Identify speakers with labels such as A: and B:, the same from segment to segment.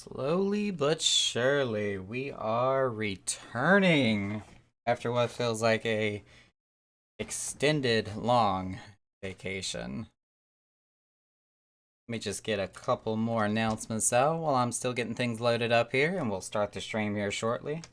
A: Slowly but surely, we are returning after what feels like a extended long vacation. Let me just get a couple more announcements out while I'm still getting things loaded up here, and we'll start the stream here shortly.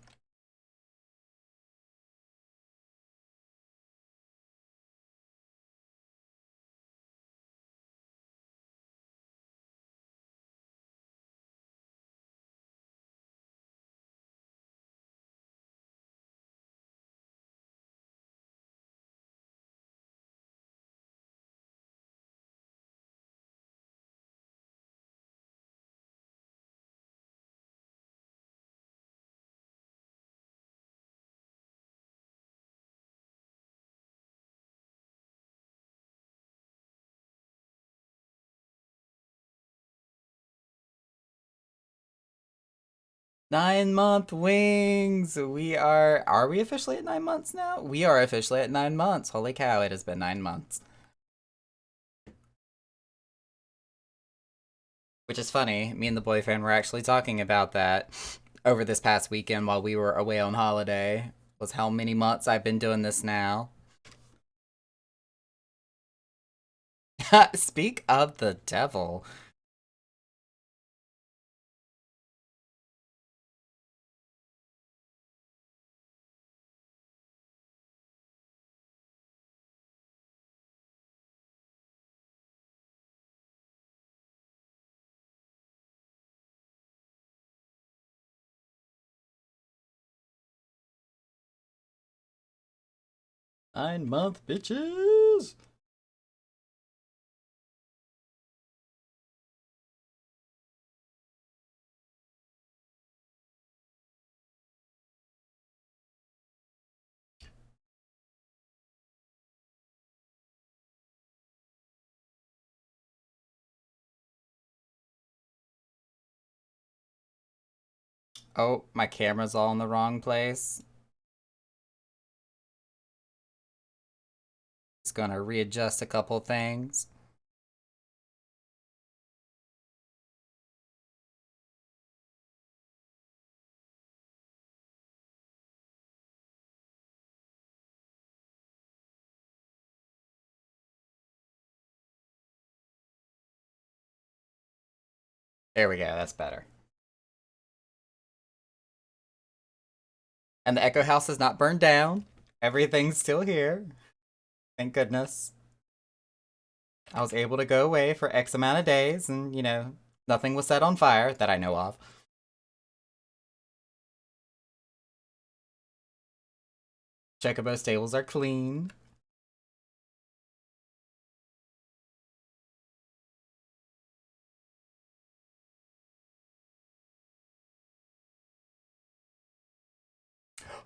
A: Nine-month wings! Are we officially at 9 months now? We are officially at 9 months. Holy cow, it has been 9 months. Which is funny, me and the boyfriend were actually talking about that over this past weekend while we were away on holiday. Was how many months I've been doing this now. Speak of the devil. 9 month bitches! Oh, my camera's all in the wrong place. It's gonna readjust a couple things. There we go, that's better. And the Echo House is not burned down. Everything's still here. Thank goodness. I was able to go away for X amount of days, and, nothing was set on fire that I know of. Chocobo stables are clean.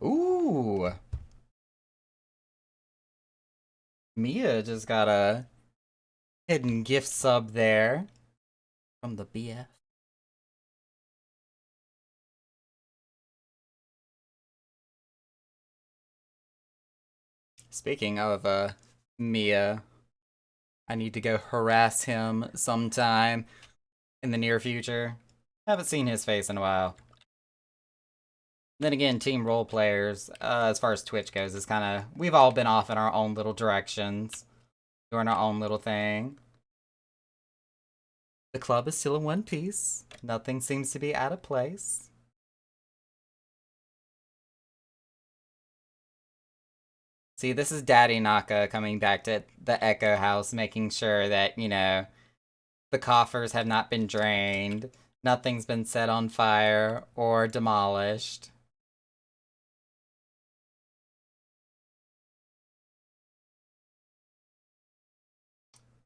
A: Ooh! Mia just got a hidden gift sub there from the BF. Speaking of Mia, I need to go harass him sometime in the near future. Haven't seen his face in a while. Then again, team role players, as far as Twitch goes, is kind of we've all been off in our own little directions, doing our own little thing. The club is still in one piece. Nothing seems to be out of place. See, this is Daddy Naka coming back to the Echo House, making sure that, the coffers have not been drained, nothing's been set on fire or demolished.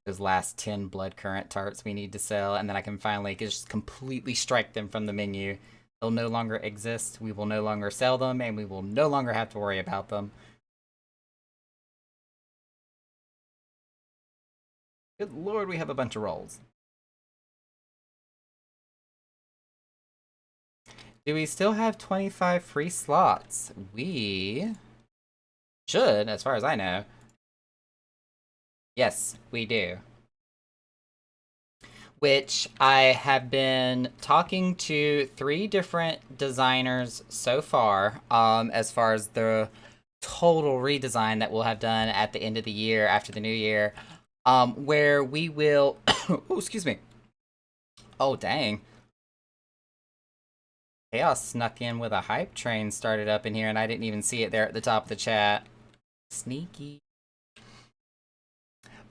A: Those last 10 blood current tarts we need to sell, and then I can finally just completely strike them from the menu. They'll no longer exist, we will no longer sell them, and we will no longer have to worry about them. Good lord, we have a bunch of rolls. Do we still have 25 free slots? We should, as far as I know. Yes, we do. which I have been talking to 3 different designers so far, as far as the total redesign that we'll have done at the end of the year after the new year, where we will. Oh, excuse me. Oh, dang. Chaos snuck in with a hype train started up in here, and I didn't even see it there at the top of the chat. Sneaky.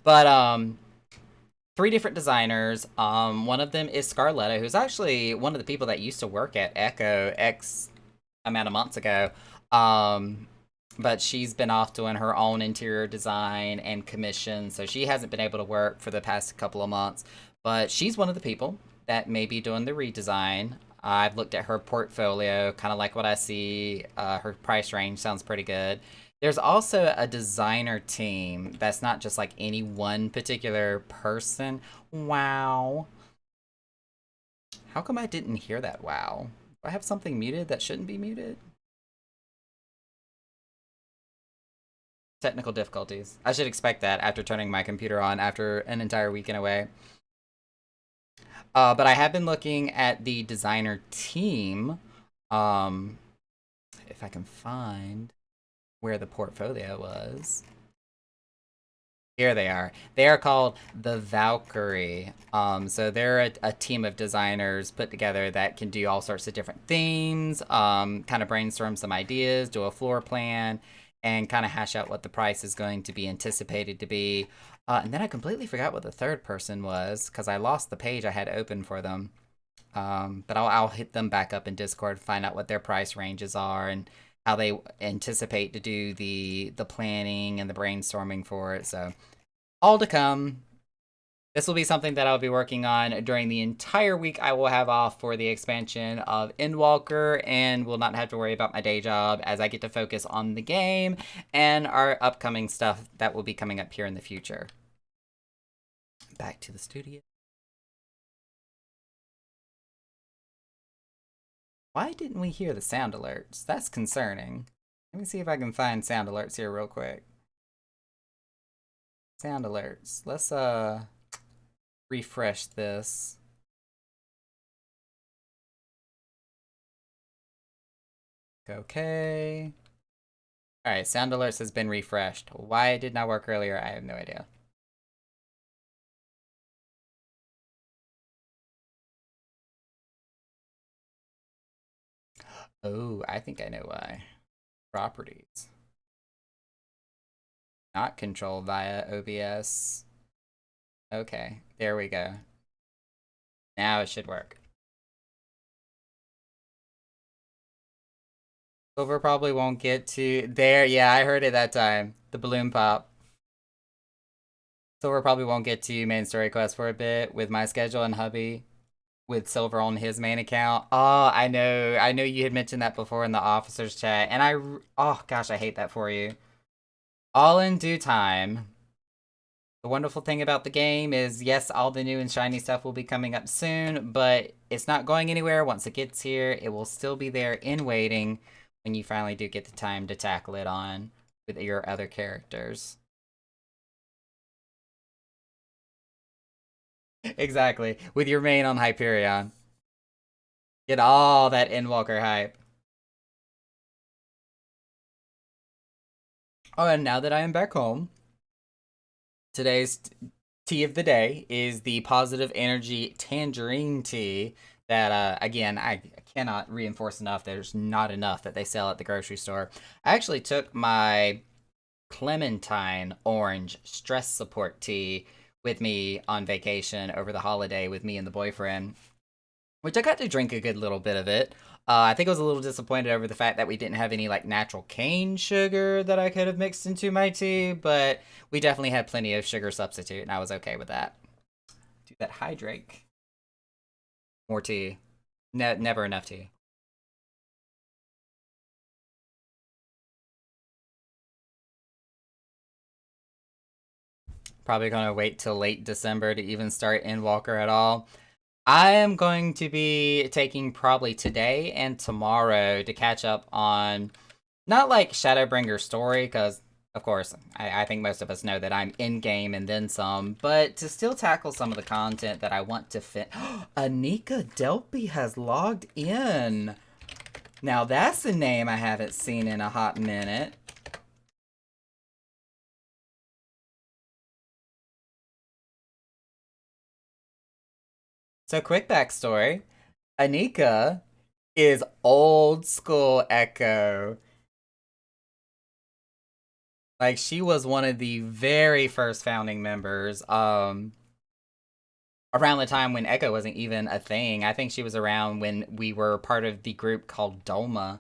A: But 3 different designers. One of them is Scarletta, who's actually one of the people that used to work at Echo X amount of months ago. But she's been off doing her own interior design and commission, so she hasn't been able to work for the past couple of months. But she's one of the people that may be doing the redesign. I've looked at her portfolio, kind of like what I see. Her price range sounds pretty good. There's also a designer team that's not just like any one particular person. Wow. How come I didn't hear that wow? Do I have something muted that shouldn't be muted? Technical difficulties. I should expect that after turning my computer on after an entire weekend away. But I have been looking at the designer team. If I can find where the portfolio was. Here they are. They are called the Valkyrie. So they're a team of designers put together that can do all sorts of different themes, kind of brainstorm some ideas, do a floor plan, and kind of hash out what the price is going to be anticipated to be. And then I completely forgot what the third person was because I lost the page I had open for them. But I'll hit them back up in Discord, find out what their price ranges are and how they anticipate to do the planning and the brainstorming for it. So all to come. This will be something that I'll be working on during the entire week I will have off for the expansion of Endwalker, and will not have to worry about my day job as I get to focus on the game and our upcoming stuff that will be coming up here in the future. Back to the studio. Why didn't we hear the sound alerts? That's concerning. Let me see if I can find sound alerts here real quick. Sound alerts. Let's refresh this. Okay. Alright, sound alerts has been refreshed. Why it did not work earlier, I have no idea. Oh, I think I know why. Properties. Not controlled via OBS. Okay, there we go. Now it should work. Silver probably won't get to there. Yeah, I heard it that time. The balloon pop. Silver probably won't get to main story quest for a bit with my schedule and hubby with Silver on his main account. Oh, I know. I know you had mentioned that before in the officers chat, and oh gosh, I hate that for you. All in due time. The wonderful thing about the game is, yes, all the new and shiny stuff will be coming up soon, but it's not going anywhere. Once it gets here, it will still be there in waiting when you finally do get the time to tackle it on with your other characters. Exactly. With your main on Hyperion. Get all that Endwalker hype. Oh, and now that I am back home, today's tea of the day is the Positive Energy Tangerine Tea that, again, I cannot reinforce enough. There's not enough that they sell at the grocery store. I actually took my Clementine Orange Stress Support Tea with me on vacation over the holiday with me and the boyfriend, which I got to drink a good little bit of it. I think I was a little disappointed over the fact that we didn't have any like natural cane sugar that I could have mixed into my tea, but we definitely had plenty of sugar substitute, and I was okay with that. Do that hydrate. More tea. Never enough tea. Probably gonna wait till late December to even start Endwalker at all. I am going to be taking probably today and tomorrow to catch up on not like Shadowbringer story, because Of course, I think most of us know that I'm in-game and then some, but to still tackle some of the content that I want to fit... Anika Delpy has logged in! Now that's a name I haven't seen in a hot minute. So quick backstory. Anika is old school Echo. Like, she was one of the very first founding members, around the time when Echo wasn't even a thing. I think she was around when we were part of the group called Doma.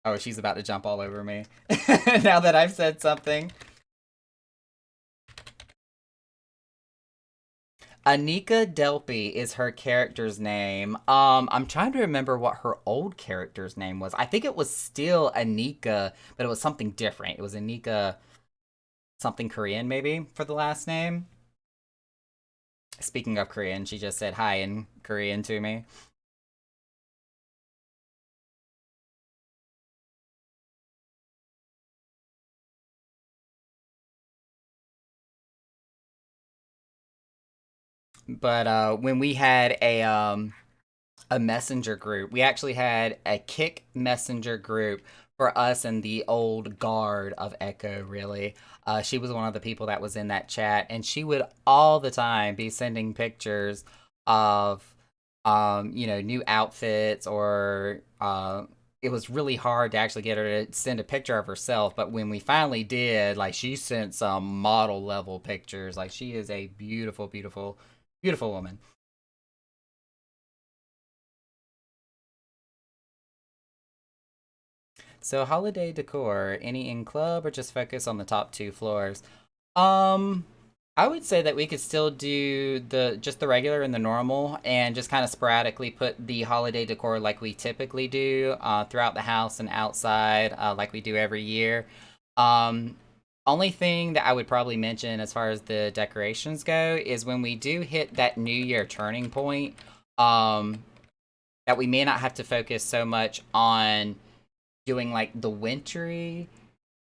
A: Oh, she's about to jump all over me. Now that I've said something. Anika Delpy is her character's name. I'm trying to remember what her old character's name was. I think it was still Anika, but it was something different. It was Anika something Korean, maybe, for the last name. Speaking of Korean, she just said hi in Korean to me. But when we had a messenger group, we actually had a Kick messenger group for us and the old guard of Echo, really. She was one of the people that was in that chat, and she would all the time be sending pictures of, new outfits, or it was really hard to actually get her to send a picture of herself. But when we finally did, like, she sent some model level pictures. Like, she is a beautiful, beautiful, beautiful woman. So holiday decor, any in club or just focus on the top two floors? Um, I would say that we could still do the just the regular and the normal, and just kind of sporadically put the holiday decor like we typically do throughout the house and outside, like we do every year. Um, Only thing that I would probably mention as far as the decorations go is when we do hit that New Year turning point, um, that we may not have to focus so much on doing like the wintry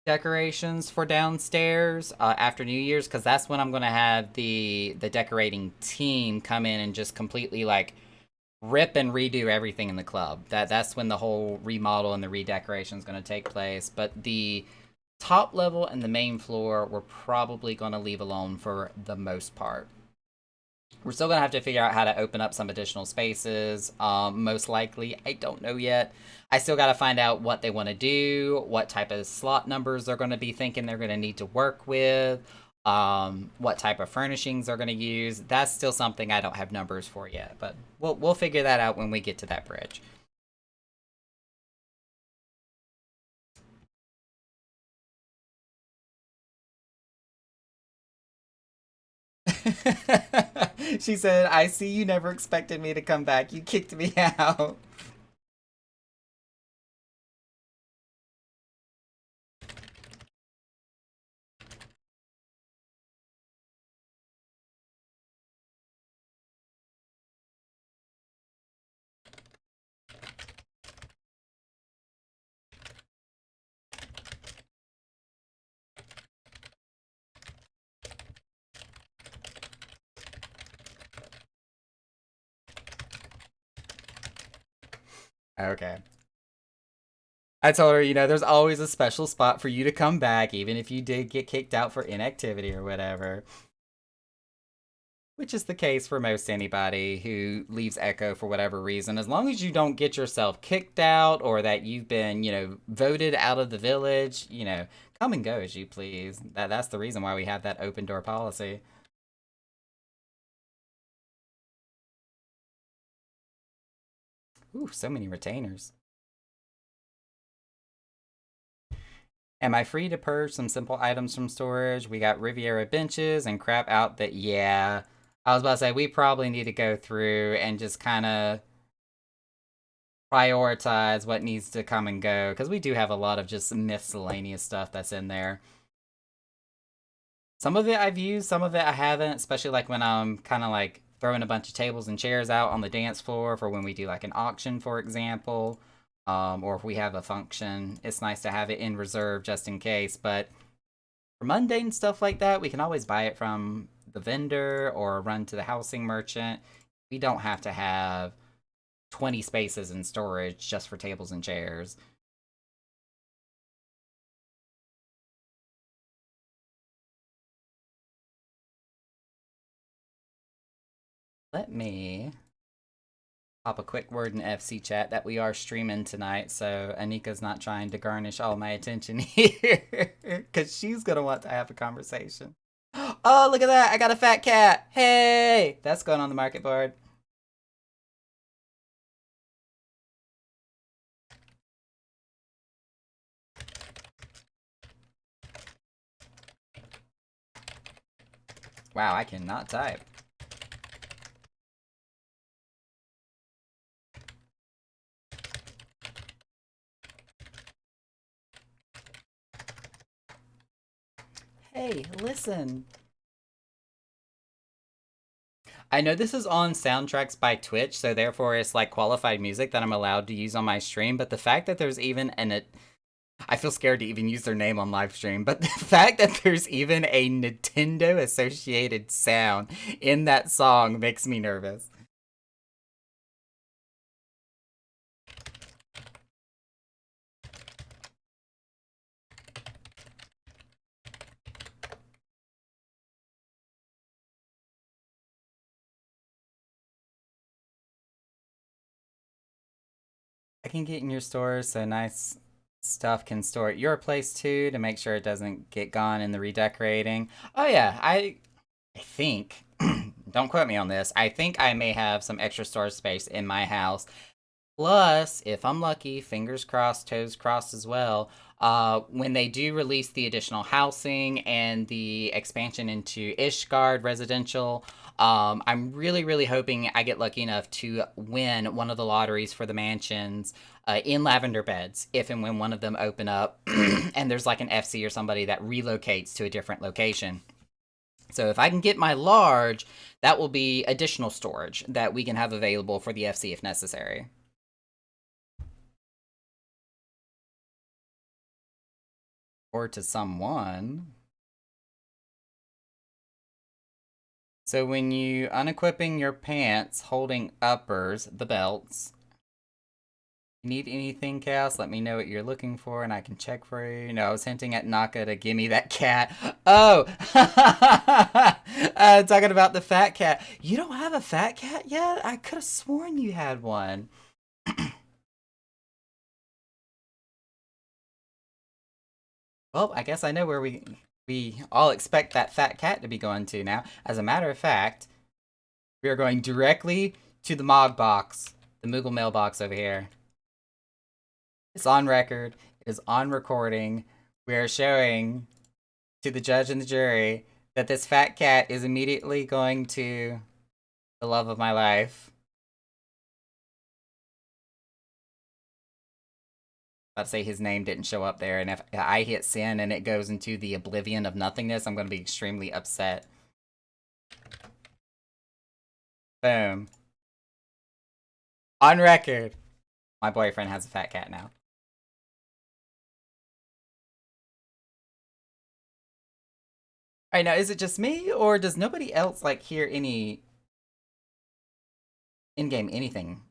A: decorations for downstairs after New Year's, because that's when I'm gonna have the decorating team come in and just completely like rip and redo everything in the club. That's when the whole remodel and the redecoration is gonna take place. But the top level and the main floor we're probably gonna leave alone for the most part. We're still gonna have to figure out how to open up some additional spaces. Most likely, I don't know yet. I still gotta find out what they want to do, what type of slot numbers they're gonna be thinking they're gonna need to work with, what type of furnishings they're gonna use. That's still something I don't have numbers for yet, but we'll figure that out when we get to that bridge. She said, "I see you never expected me to come back. You kicked me out." Okay. I told her, there's always a special spot for you to come back, even if you did get kicked out for inactivity or whatever. Which is the case for most anybody who leaves Echo for whatever reason. As long as you don't get yourself kicked out or that you've been, voted out of the village, come and go as you please. That's the reason why we have that open door policy. Ooh, so many retainers. Am I free to purge some simple items from storage? We got Riviera benches and crap out that, yeah. I was about to say, we probably need to go through and just kind of prioritize what needs to come and go, because we do have a lot of just miscellaneous stuff that's in there. Some of it I've used, some of it I haven't, especially like when I'm kind of like throwing a bunch of tables and chairs out on the dance floor for when we do like an auction, for example. or if we have a function, it's nice to have it in reserve just in case. But for mundane stuff like that, we can always buy it from the vendor or run to the housing merchant. We don't have to have 20 spaces in storage just for tables and chairs. Let me pop a quick word in FC chat that we are streaming tonight, so Anika's not trying to garnish all my attention here, because she's gonna want to have a conversation. Oh, look at that! I got a fat cat! Hey! That's going on the market board. Wow, I cannot type. Hey, listen. I know this is on Soundtracks by Twitch, so therefore it's like qualified music that I'm allowed to use on my stream, but the fact that there's even I feel scared to even use their name on live stream, but the fact that there's even a Nintendo associated sound in that song makes me nervous. I can get in your stores so nice stuff can store at your place too to make sure it doesn't get gone in the redecorating. Oh yeah, I think don't quote me on this. I think I may have some extra storage space in my house. Plus, if I'm lucky, fingers crossed, toes crossed as well, when they do release the additional housing and the expansion into Ishgard residential, I'm really, really hoping I get lucky enough to win one of the lotteries for the mansions in Lavender Beds, if and when one of them open up and there's like an FC or somebody that relocates to a different location. So if I can get my large, that will be additional storage that we can have available for the FC if necessary. Or to someone. So when you unequipping your pants, holding uppers, the belts, need anything, Chaos? Let me know what you're looking for and I can check for you. No, I was hinting at Naka to give me that cat. Oh! Talking about the fat cat. You don't have a fat cat yet? I could have sworn you had one. Well, I guess I know where we all expect that fat cat to be going to now. As a matter of fact, we are going directly to the Mog box, the Moogle mailbox over here. It's on record. It is on recording. We are showing to the judge and the jury that this fat cat is immediately going to the love of my life. I'd say his name didn't show up there, and if I hit send and it goes into the oblivion of nothingness, I'm going to be extremely upset. Boom. On record. My boyfriend has a fat cat now. Alright, now is it just me, or does nobody else, like, hear any in-game anything?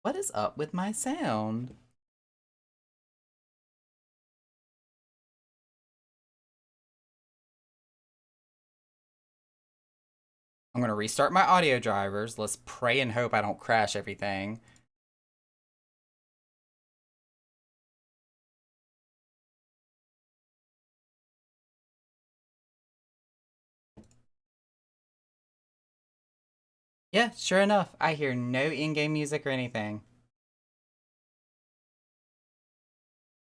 A: What is up with my sound? I'm gonna restart my audio drivers. Let's pray and hope I don't crash everything. Yeah, sure enough, I hear no in-game music or anything.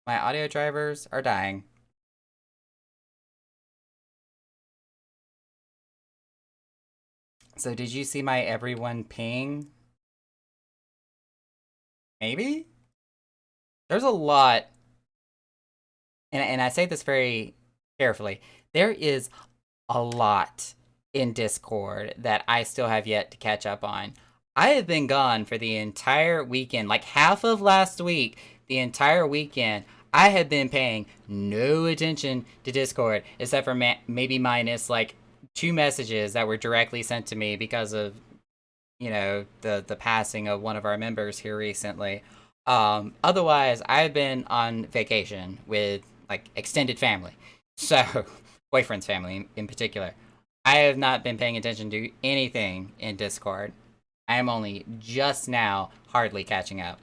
A: My audio drivers are dying. So did you see my everyone ping? Maybe? There's a lot, and I say this very carefully, there is a lot in Discord that I still have yet to catch up on. I have been gone for the entire weekend, like half of last week, the entire weekend. I have been paying no attention to Discord, except for maybe minus like 2 messages that were directly sent to me because of, the passing of one of our members here recently. Otherwise, I've been on vacation with like extended family, so boyfriend's family in particular. I have not been paying attention to anything in Discord. I am only just now hardly catching up.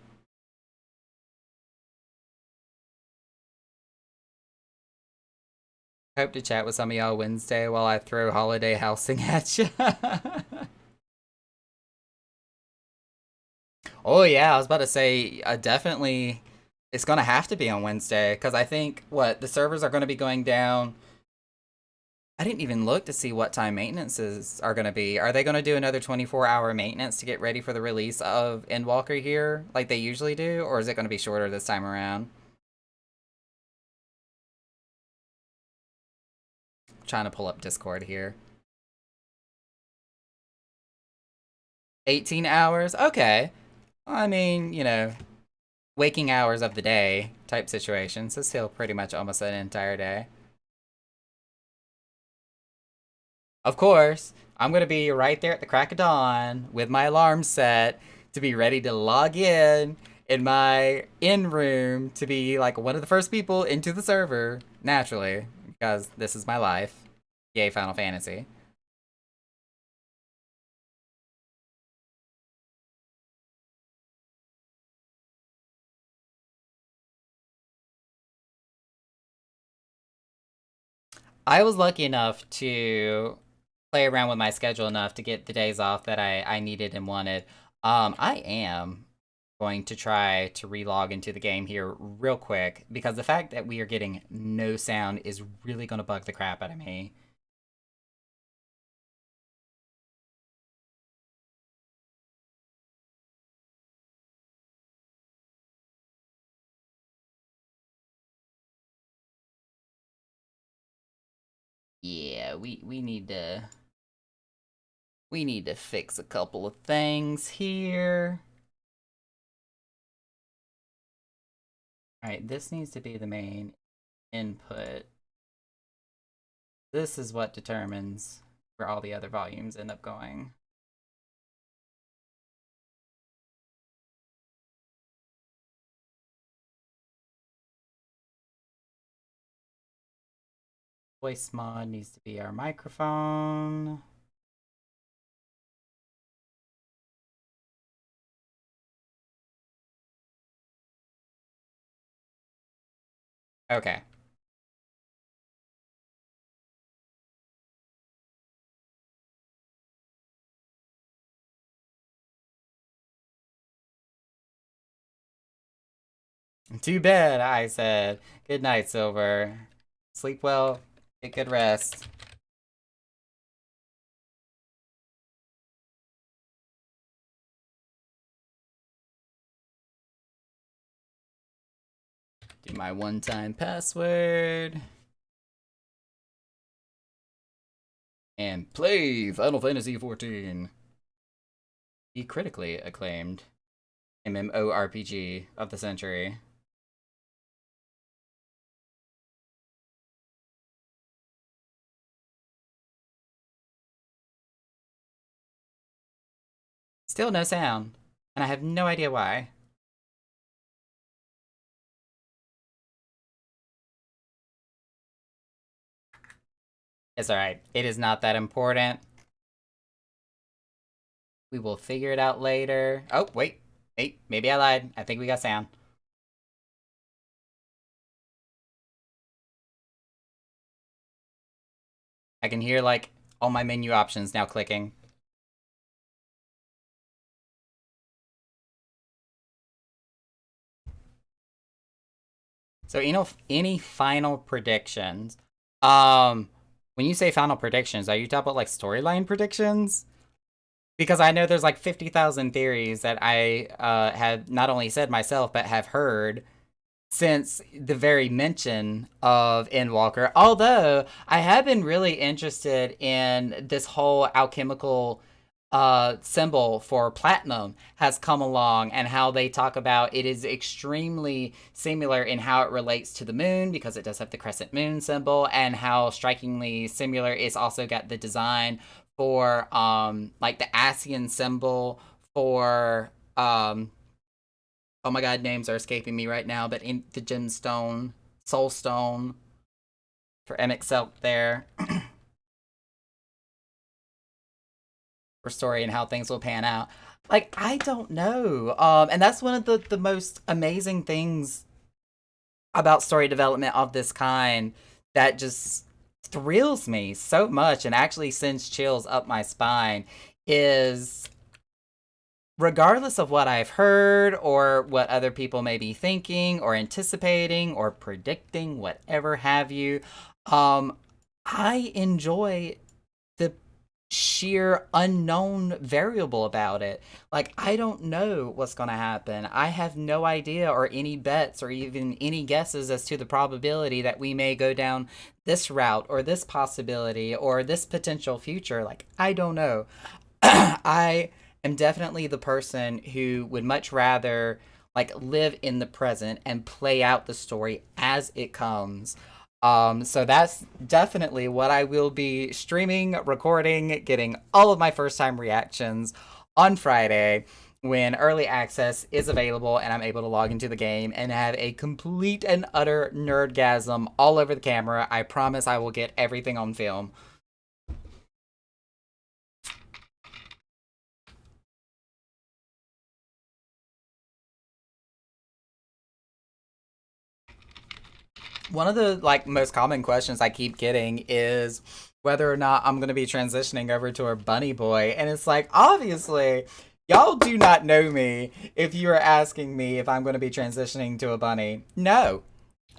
A: Hope to chat with some of y'all Wednesday while I throw holiday housing at you. Oh yeah, I was about to say definitely it's gonna have to be on Wednesday because I think what the servers are gonna be going down. I didn't even look to see what time maintenances are gonna be. Are they gonna do another 24-hour maintenance to get ready for the release of Endwalker here, like they usually do, or is it gonna be shorter this time around? I'm trying to pull up Discord here. 18 hours? Okay. I mean, waking hours of the day type situation, so still pretty much almost an entire day. Of course, I'm gonna be right there at the crack of dawn with my alarm set to be ready to log in my in room to be like one of the first people into the server, naturally, because this is my life. Yay, Final Fantasy. I was lucky enough to play around with my schedule enough to get the days off that I needed and wanted. I am going to try to relog into the game here real quick because the fact that we are getting no sound is really going to bug the crap out of me. Yeah, we need to fix a couple of things here. Alright, this needs to be the main input. This is what determines where all the other volumes end up going. Voice mod needs to be our microphone. Okay. Too bad, I said. Good night, Silver. Sleep well, get good rest. Do my one-time password. And play Final Fantasy XIV. The critically acclaimed MMORPG of the century. Still no sound, and I have no idea why. It's alright. It is not that important. We will figure it out later. Oh, wait. Hey, maybe I lied. I think we got sound. I can hear, like, all my menu options now clicking. So, any final predictions? When you say final predictions, are you talking about, like, storyline predictions? Because I know there's like 50,000 theories that I have not only said myself, but have heard since the very mention of Endwalker. Although I have been really interested in this whole alchemical symbol for platinum has come along, and how they talk about it is extremely similar in how it relates to the moon because it does have the crescent moon symbol, and how strikingly similar it's also got the design for like the ASEAN symbol for oh my god, names are escaping me right now, but in the gemstone, soulstone for MXL there. For story and how things will pan out. Like, I don't know. And that's one of the most amazing things about story development of this kind that just thrills me so much and actually sends chills up my spine is regardless of what I've heard or what other people may be thinking or anticipating or predicting, whatever have you, um, I enjoy the sheer unknown variable about it. Like, I don't know what's going to happen. I have no idea or any bets or even any guesses as to the probability that we may go down this route or this possibility or this potential future. Like, I don't know. I am definitely the person who would much rather like live in the present and play out the story as it comes. So that's definitely what I will be streaming, recording, getting all of my first time reactions on Friday when early access is available and I'm able to log into the game and have a complete and utter nerdgasm all over the camera. I promise I will get everything on film. One of the like most common questions I keep getting is whether or not I'm gonna be transitioning over to a bunny boy, and it's like obviously y'all do not know me if you are asking me if I'm gonna be transitioning to a bunny. No,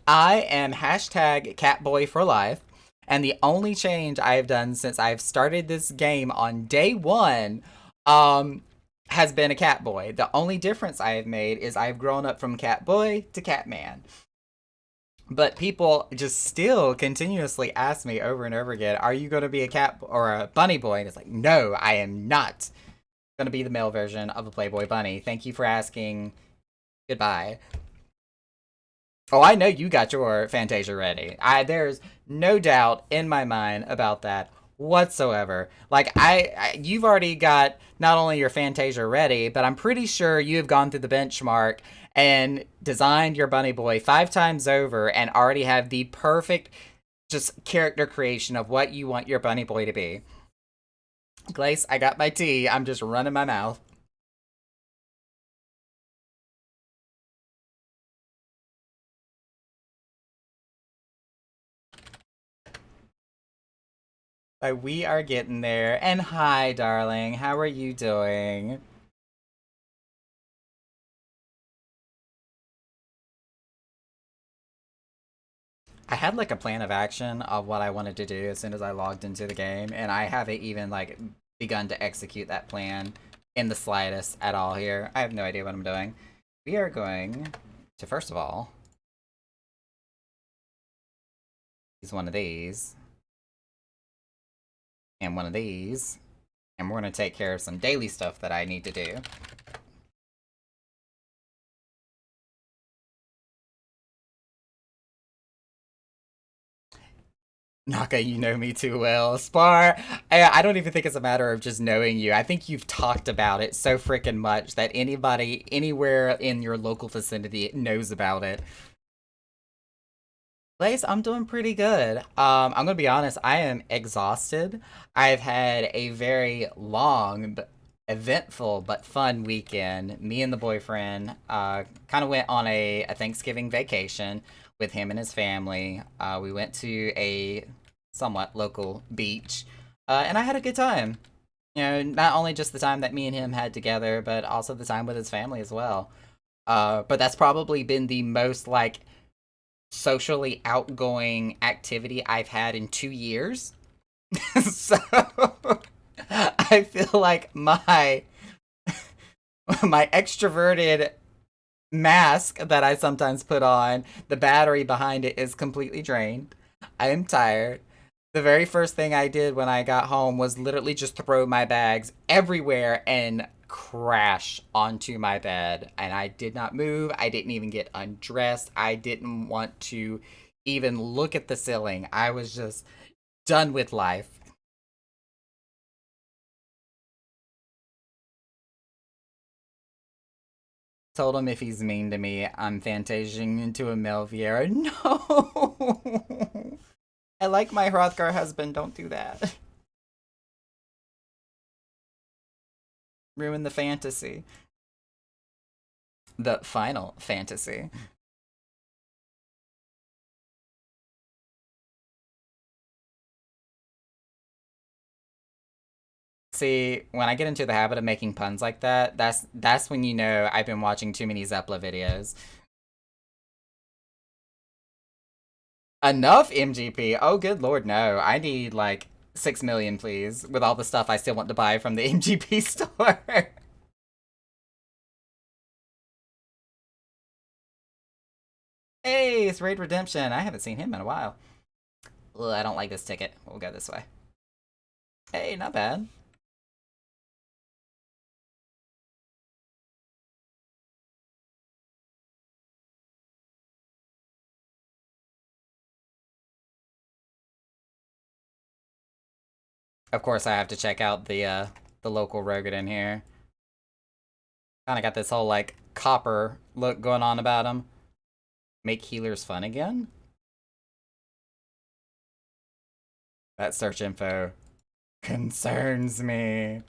A: I am hashtag catboy for life, and the only change I have done since I've started this game on day one, um, has been a cat boy. The only difference I have made is I've grown up from cat boy to cat man. But people just still continuously ask me over and over again, are you going to be a cat or a bunny boy? And it's like, no, I am not going to be the male version of a Playboy bunny. Thank you for asking. Goodbye. Oh, I know you got your Fantasia ready. There's no doubt in my mind about that whatsoever. Like you've already got not only your Fantasia ready, but I'm pretty sure you have gone through the benchmark and designed your bunny boy 5 times over and already have the perfect just character creation of what you want your bunny boy to be. Glace, I got my tea. I'm just running my mouth. We are getting there. And hi, darling. How are you doing? I had like a plan of action of what I wanted to do as soon as I logged into the game, and I haven't even like begun to execute that plan in the slightest at all here. I have no idea what I'm doing. We are going to first of all use one of these and one of these, and we're going to take care of some daily stuff that I need to do. Naka, you know me too well. Spar, I don't even think it's a matter of just knowing you. I think you've talked about it so freaking much that anybody anywhere in your local vicinity knows about it. Lace, I'm doing pretty good. I'm gonna be honest, I am exhausted. I've had a very long, eventful but fun weekend. Me and the boyfriend kind of went on a Thanksgiving vacation with him and his family. We went to a somewhat local beach, and I had a good time. You know, not only just the time that me and him had together, but also the time with his family as well. But that's probably been the most like socially outgoing activity I've had in 2 years. So I feel like my extroverted mask that I sometimes put on, the battery behind it is completely drained. I am tired. The very first thing I did when I got home was literally just throw my bags everywhere and crash onto my bed. And I did not move. I didn't even get undressed. I didn't want to even look at the ceiling. I was just done with life. Told him if he's mean to me, I'm fantasiaing into a male Viera. No! I like my Hrothgar husband. Don't do that. Ruin the fantasy. The final fantasy. See, when I get into the habit of making puns like that, that's when you know I've been watching too many Zeppla videos. Enough MGP. Oh, good lord, no. I need like 6 million, please, with all the stuff I still want to buy from the MGP store. Hey, it's Raid Redemption. I haven't seen him in a while. Ugh, I don't like this ticket. We'll go this way. Hey, not bad. Of course, I have to check out the local Rogadin here. Kind of got this whole like copper look going on about him. Make healers fun again? That search info concerns me.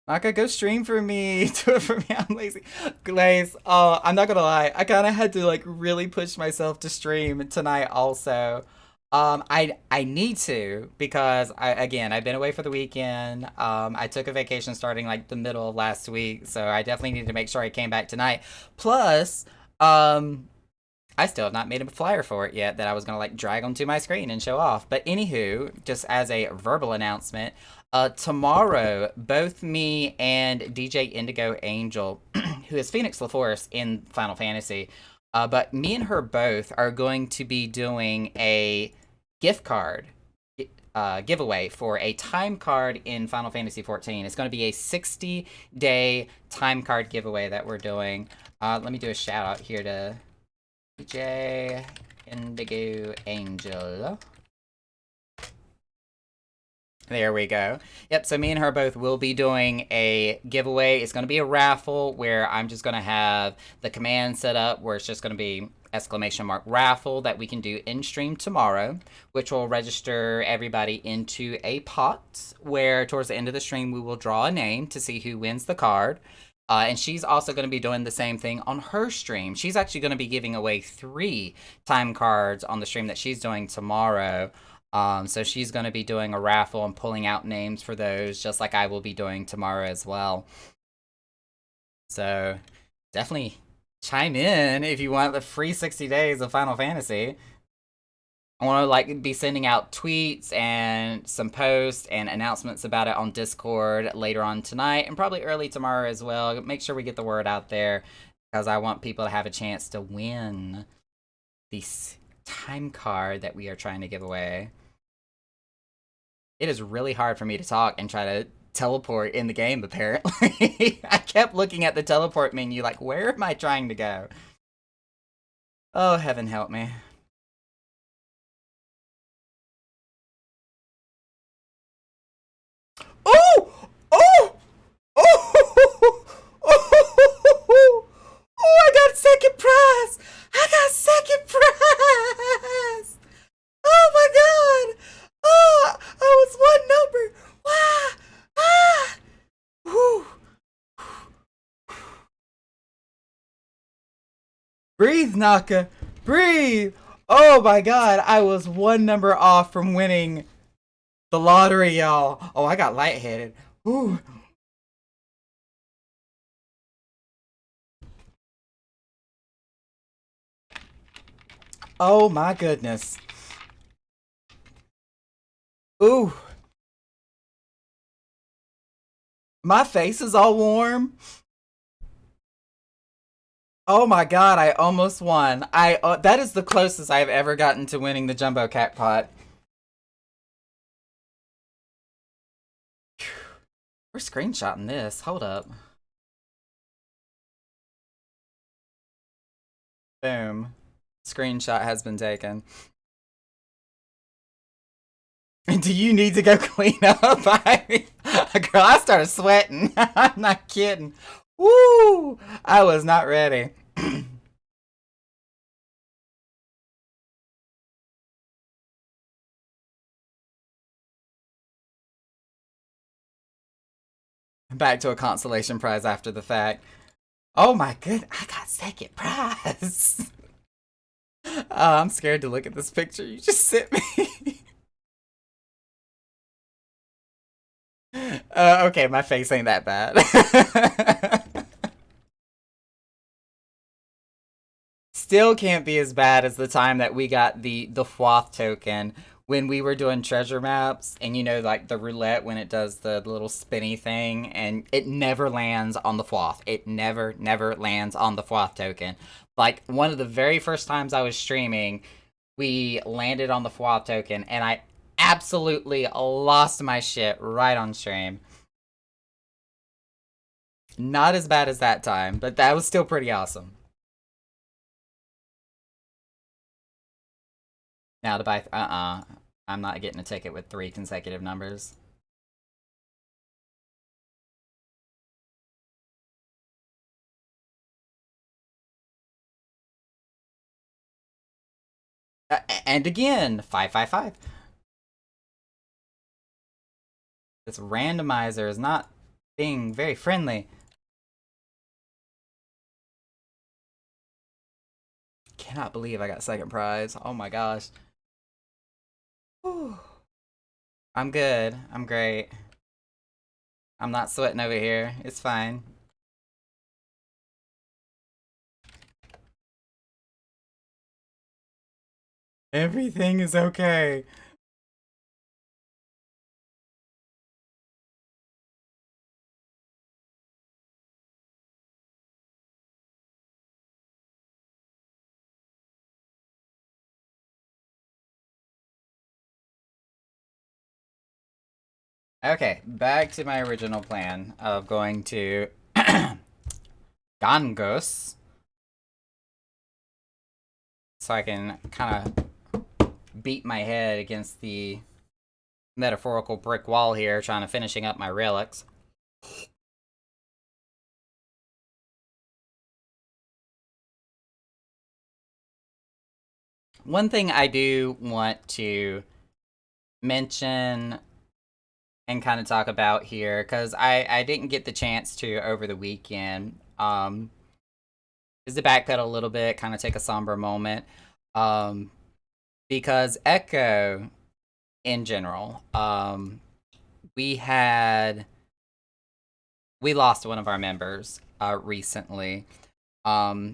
A: Naka, go stream for me. Do it for me. I'm lazy. Glaze. Oh, I'm not gonna lie. I kind of had to like really push myself to stream tonight. Also, I need to because I've been away for the weekend. I took a vacation starting like the middle of last week, so I definitely need to make sure I came back tonight. Plus, I still have not made a flyer for it yet that I was gonna like drag onto my screen and show off. But anywho, just as a verbal announcement, tomorrow both me and DJ Indigo Angel, who is Phoenix LaForce in Final Fantasy, but me and her both are going to be doing a gift card giveaway for a time card in Final Fantasy 14. It's going to be a 60-day time card giveaway that we're doing. Let me do a shout out here to DJ Indigo Angel. There we go. Yep, so me and her both will be doing a giveaway. It's going to be a raffle where I'm just going to have the command set up where it's just going to be !raffle that we can do in stream tomorrow, which will register everybody into a pot where towards the end of the stream we will draw a name to see who wins the card. And she's also going to be doing the same thing on her stream. She's actually going to be giving away 3 time cards on the stream that she's doing tomorrow. So she's going to be doing a raffle and pulling out names for those, just like I will be doing tomorrow as well. So definitely chime in if you want the free 60 days of Final Fantasy. I want to like be sending out tweets and some posts and announcements about it on Discord later on tonight and probably early tomorrow as well. Make sure we get the word out there because I want people to have a chance to win this time card that we are trying to give away. It is really hard for me to talk and try to teleport in the game, apparently. I kept looking at the teleport menu like, where am I trying to go? Oh, heaven help me. Oh! Oh! Oh! Oh! I got second prize! I got second prize! Oh my god! Oh, I was one number! Wow! Ah! Whew. Breathe, Naka! Breathe! Oh my god, I was one number off from winning the lottery, y'all. Oh, I got lightheaded. Ooh. Oh my goodness. Ooh. My face is all warm. Oh my god, I almost won. That is the closest I've ever gotten to winning the jumbo jackpot. We're screenshotting this. Hold up. Boom. Screenshot has been taken. Do you need to go clean up? Girl, I started sweating. I'm not kidding. Woo! I was not ready. Back to a consolation prize after the fact. Oh my goodness, I got second prize. I'm scared to look at this picture you just sent me. Okay, my face ain't that bad. Still can't be as bad as the time that we got the Fwath token when we were doing treasure maps, and you know, like the roulette when it does the little spinny thing, and it never lands on the Fwath. It never lands on the Fwath token. Like one of the very first times I was streaming, we landed on the Fwath token, and I absolutely lost my shit right on stream. Not as bad as that time, but that was still pretty awesome. Now to buy, I'm not getting a ticket with 3 consecutive numbers. And again, 555. This randomizer is not being very friendly. Cannot believe I got second prize. Oh my gosh. Whew. I'm good. I'm great. I'm not sweating over here. It's fine. Everything is okay. Okay, back to my original plan of going to Gangos. So I can kind of beat my head against the metaphorical brick wall here, trying to finishing up my relics. One thing I do want to mention and kind of talk about here, because I didn't get the chance to over the weekend, is to backpedal a little bit, kind of take a somber moment, because Echo, in general, we lost one of our members recently. I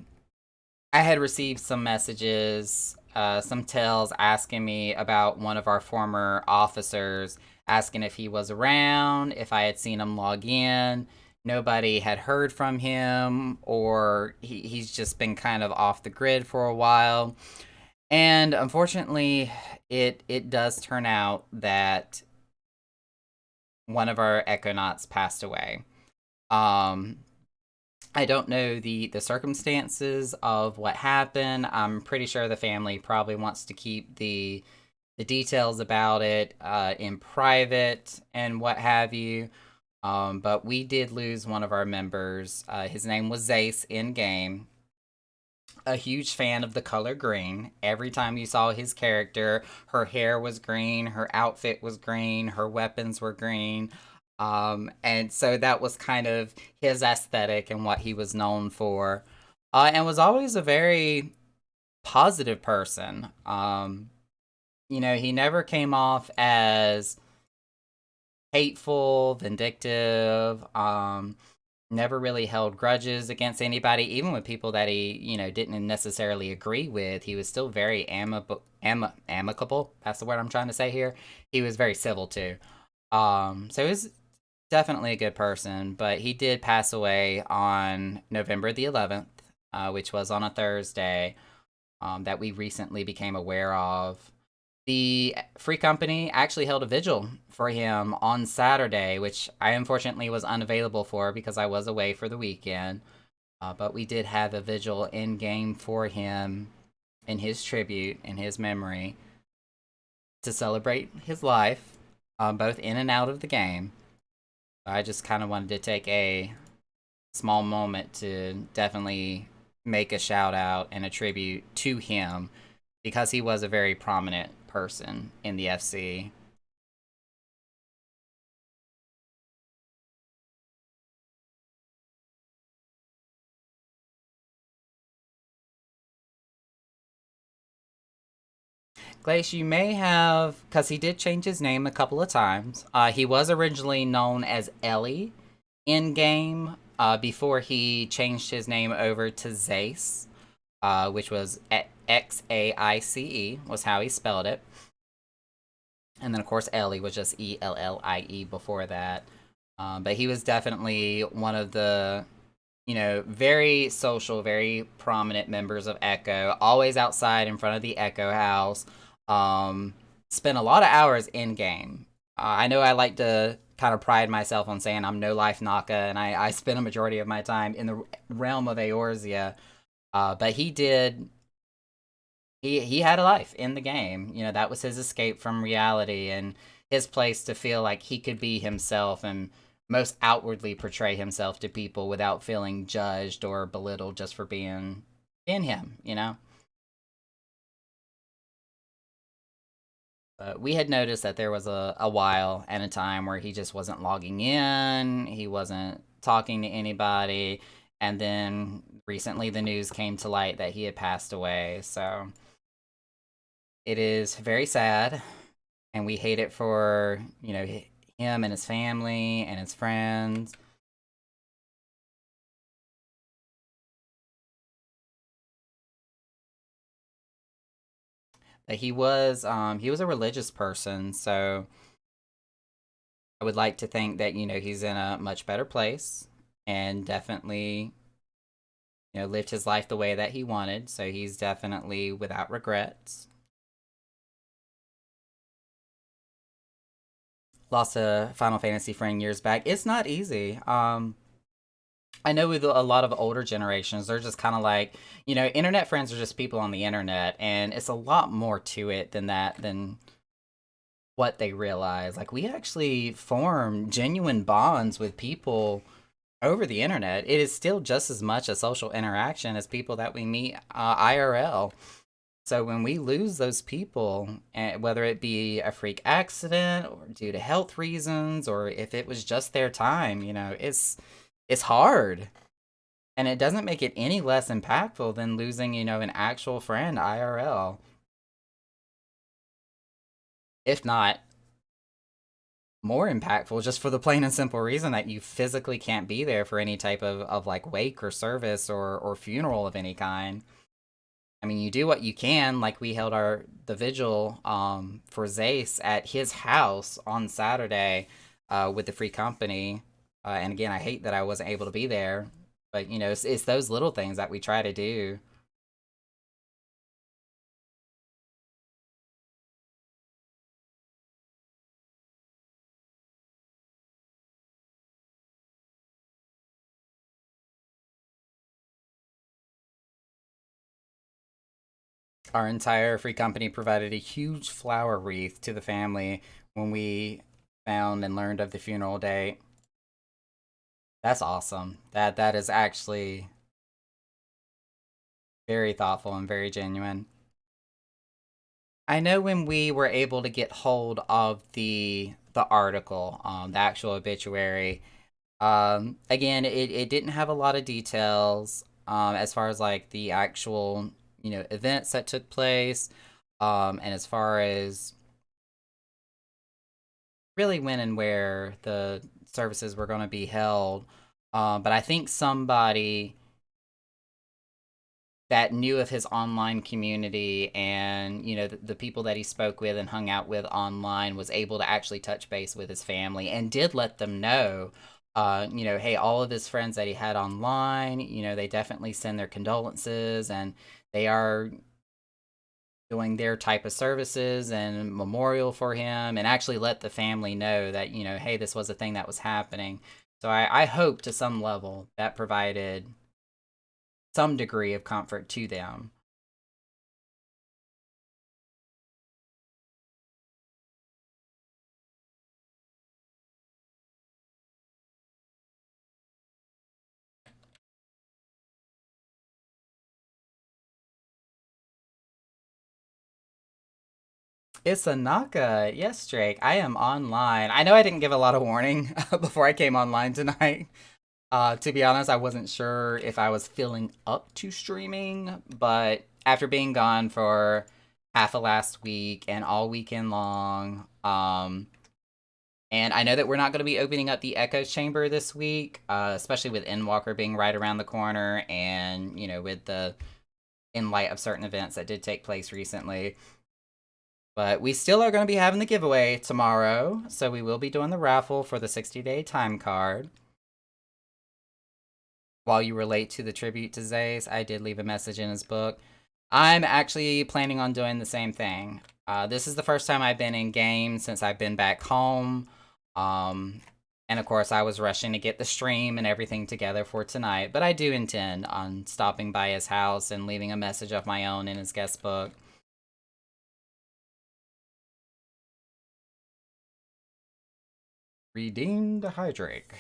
A: had received some messages, some tells asking me about one of our former officers, asking if he was around, if I had seen him log in. Nobody had heard from him, or he's just been kind of off the grid for a while. And unfortunately, it does turn out that one of our Econauts passed away. I don't know the circumstances of what happened. I'm pretty sure the family probably wants to keep the details about it in private and what have you. But we did lose one of our members. His name was Zace in game. A huge fan of the color green. Every time you saw his character, her hair was green, her outfit was green, her weapons were green. And so that was kind of his aesthetic and what he was known for. And was always a very positive person. You know, he never came off as hateful, vindictive, never really held grudges against anybody, even with people that he, you know, didn't necessarily agree with. He was still very amicable. That's the word I'm trying to say here. He was very civil too. So he was definitely a good person, but he did pass away on November the 11th. which was on a Thursday, that we recently became aware of. The Free Company actually held a vigil for him on Saturday, which I unfortunately was unavailable for because I was away for the weekend. But we did have a vigil in game for him in his tribute, in his memory, to celebrate his life, both in and out of the game. I just kind of wanted to take a small moment to definitely make a shout out and a tribute to him because he was a very prominent person in the FC. Glace, you may have, because he did change his name a couple of times. He was originally known as Ellie in game before he changed his name over to Zace, which was Xaice, was how he spelled it. And then, of course, Ellie was just Ellie before that. But he was definitely one of the, very social, very prominent members of Echo, always outside in front of the Echo house. Spent a lot of hours in game. I know I like to kind of pride myself on saying I'm no life Naka, and I spent a majority of my time in the realm of Eorzea. But he had a life in the game. That was his escape from reality and his place to feel like he could be himself and most outwardly portray himself to people without feeling judged or belittled just for being in him. But we had noticed that there was a while and a time where he just wasn't logging in, he wasn't talking to anybody, and then recently the news came to light that he had passed away. So it is very sad, and we hate it for, him and his family and his friends. But he was a religious person, so I would like to think that, he's in a much better place and definitely, lived his life the way that he wanted, so he's definitely without regrets. Lost a Final Fantasy friend years back. It's not easy. I know with a lot of older generations, they're just kind of like, internet friends are just people on the internet, and it's a lot more to it than that, than what they realize. Like, we actually form genuine bonds with people over the internet. It is still just as much a social interaction as people that we meet IRL. So when we lose those people, whether it be a freak accident or due to health reasons, or if it was just their time, it's hard, and it doesn't make it any less impactful than losing, an actual friend IRL. If not more impactful, just for the plain and simple reason that you physically can't be there for any type of like wake or service or funeral of any kind. I mean, you do what you can. Like, we held the vigil for Zace at his house on Saturday with the Free Company. And again, I hate that I wasn't able to be there, but it's those little things that we try to do. Our entire Free Company provided a huge flower wreath to the family when we found and learned of the funeral date. That's awesome. That is actually very thoughtful and very genuine. I know when we were able to get hold of the article, the actual obituary. Again, it didn't have a lot of details as far as like the actual events that took place, and as far as really when and where the services were going to be held. But I think somebody that knew of his online community and the people that he spoke with and hung out with online was able to actually touch base with his family and did let them know you know, hey, all of his friends that he had online, you know, they definitely send their condolences, and they are doing their type of services and memorial for him, and actually let the family know that, you know, hey, this was a thing that was happening. So I hope to some level that provided some degree of comfort to them. It's a Naka. Yes, Drake. I am online. I know I didn't give a lot of warning before I came online tonight. To be honest, I wasn't sure if I was feeling up to streaming, but after being gone for half of last week and all weekend long, and I know that we're not going to be opening up the Echo Chamber this week, especially with Endwalker being right around the corner, and you know, with the in light of certain events that did take place recently. But we still are going to be having the giveaway tomorrow, so we will be doing the raffle for the 60-day time card. While you relate to the tribute to Zace, I did leave a message in his book. I'm actually planning on doing the same thing. This is the first time I've been in game since I've been back home. And of course, I was rushing to get the stream and everything together for tonight, but I do intend on stopping by his house and leaving a message of my own in his guest book. Redeemed Hydrake.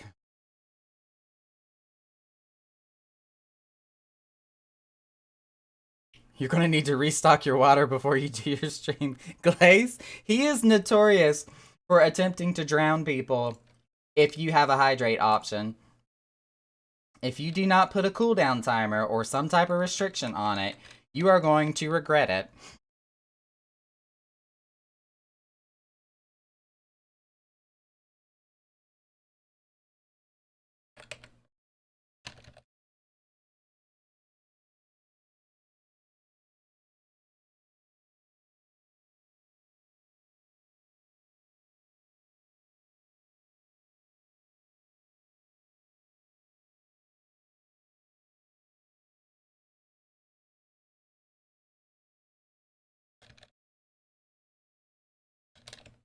A: You're gonna need to restock your water before you do your stream. Glaze, he is notorious for attempting to drown people if you have a hydrate option. If you do not put a cooldown timer or some type of restriction on it, you are going to regret it.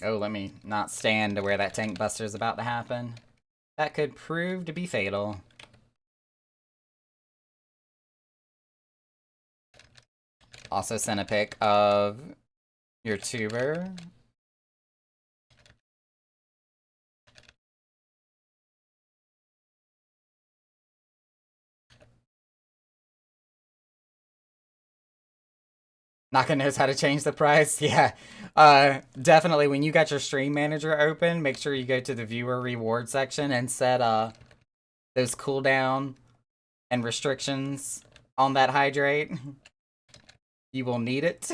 A: Oh, let me not stand to where that tank buster is about to happen. That could prove to be fatal. Also sent a pic of your tuber. Naka knows how to change the price. Yeah. Definitely when you got your stream manager open, make sure you go to the viewer reward section and set those cooldown and restrictions on that hydrate. You will need it.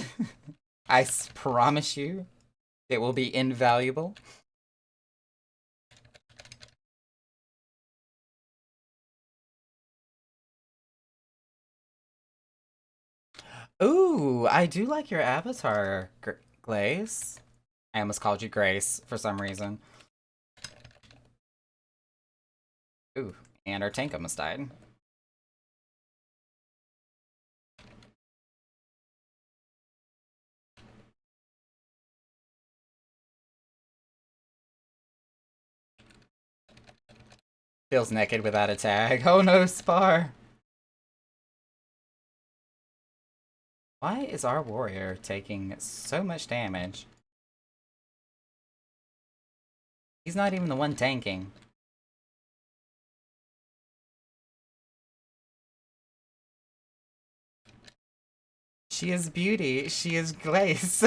A: I promise you. It will be invaluable. Ooh, I do like your avatar, Glaze. I almost called you Grace for some reason. Ooh, and our tank almost died. Feels naked without a tag. Oh no, Spar! Why is our warrior taking so much damage? He's not even the one tanking. She is beauty. She is Glace.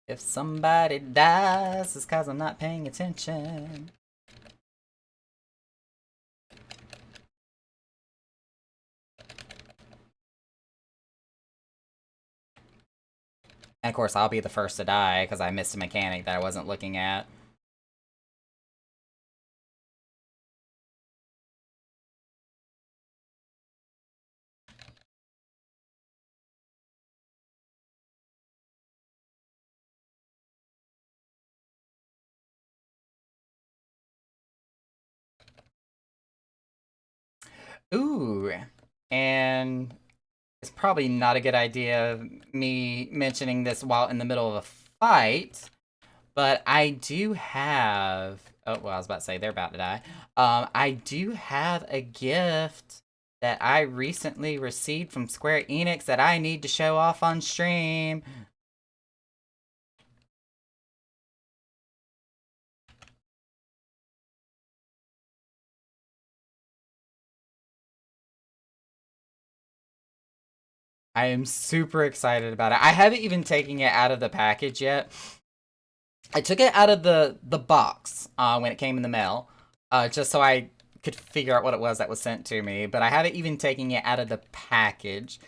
A: If somebody dies, it's cause I'm not paying attention. And of course, I'll be the first to die because I missed a mechanic that I wasn't looking at. Ooh, and it's probably not a good idea me mentioning this while in the middle of a fight, but I do have. Oh, well, I was about to say they're about to die. I do have a gift that I recently received from Square Enix that I need to show off on stream. I am super excited about it. I haven't even taken it out of the package yet. I took it out of the box when it came in the mail, just so I could figure out what it was that was sent to me. But I haven't even taken it out of the package,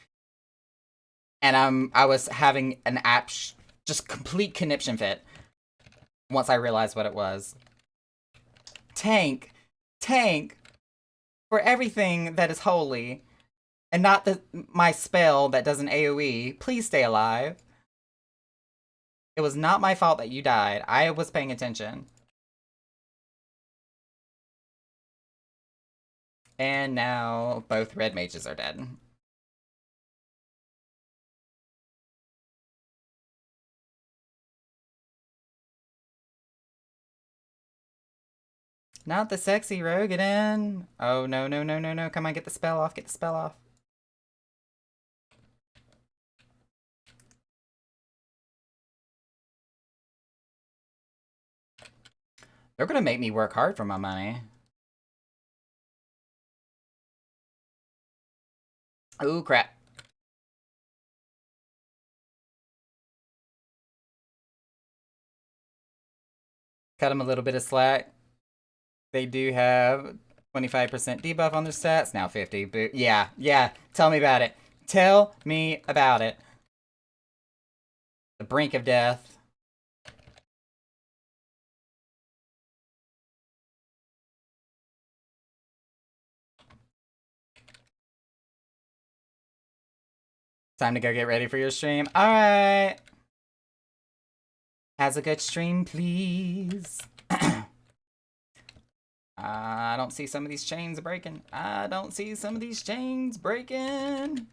A: and I was having an just complete conniption fit once I realized what it was. Tank, tank, for everything that is holy, and not my spell that does an AoE. Please stay alive. It was not my fault that you died. I was paying attention. And now both red mages are dead. Not the sexy rogue again. Oh, no, no, no, no, no. Come on, get the spell off. Get the spell off. They're gonna make me work hard for my money. Ooh, crap. Cut them a little bit of slack. They do have 25% debuff on their stats. Now 50. But yeah, yeah. Tell me about it. Tell me about it. The brink of death. Time to go get ready for your stream. Alright. Has a good stream, please. I don't see some of these chains breaking. I don't see some of these chains breaking.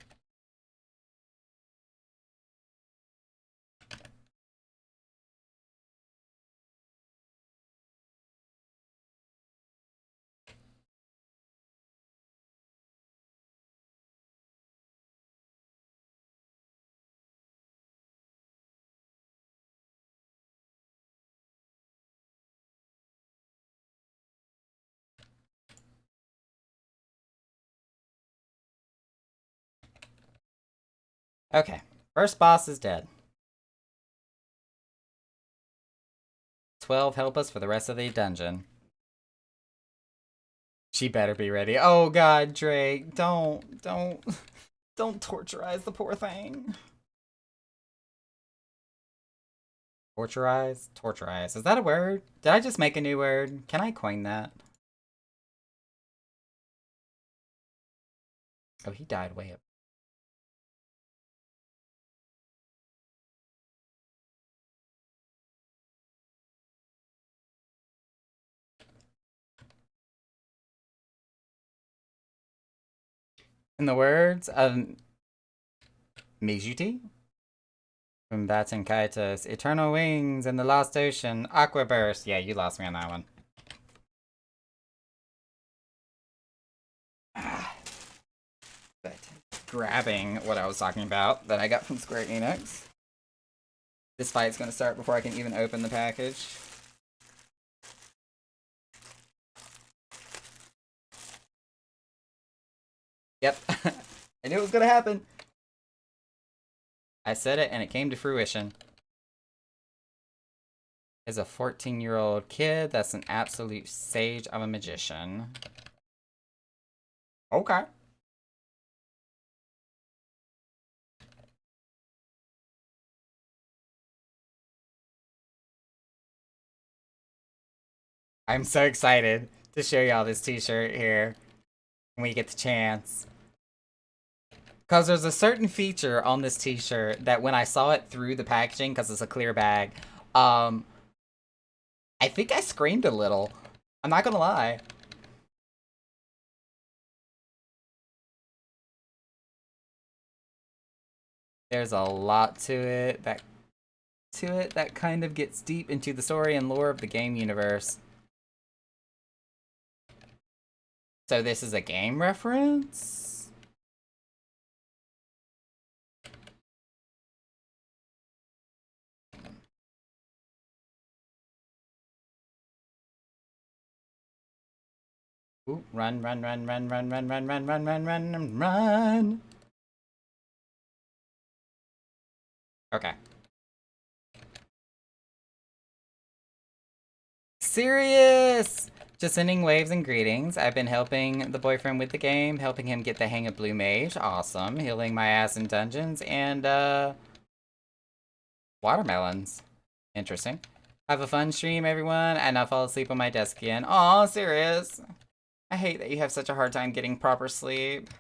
A: Okay, first boss is dead. 12 help us for the rest of the dungeon. She better be ready. Oh god, Drake, don't torturize the poor thing. Torturize? Torturize. Is that a word? Did I just make a new word? Can I coin that? Oh, he died way up. In the words of Mijuti from Baten Kaitos, Eternal Wings in the Lost Ocean, Aqua Burst. Yeah, you lost me on that one. But grabbing what I was talking about that I got from Square Enix. This fight's gonna start before I can even open the package. Yep. I knew it was gonna happen. I said it and it came to fruition. Is a 14-year-old kid that's an absolute sage of a magician. Okay. I'm so excited to show y'all this t-shirt here when we get the chance. Because there's a certain feature on this t-shirt that when I saw it through the packaging, because it's a clear bag, I think I screamed a little. I'm not gonna lie. There's a lot to it that kind of gets deep into the story and lore of the game universe. So this is a game reference? Ooh, run, run, run, run, run, run, run, run, run, run, run, run. Okay. Serious! Just sending waves and greetings. I've been helping the boyfriend with the game, helping him get the hang of Blue Mage. Awesome. Healing my ass in dungeons and, watermelons. Interesting. Have a fun stream, everyone, and I'll fall asleep on my desk again. Aw, serious. I hate that you have such a hard time getting proper sleep.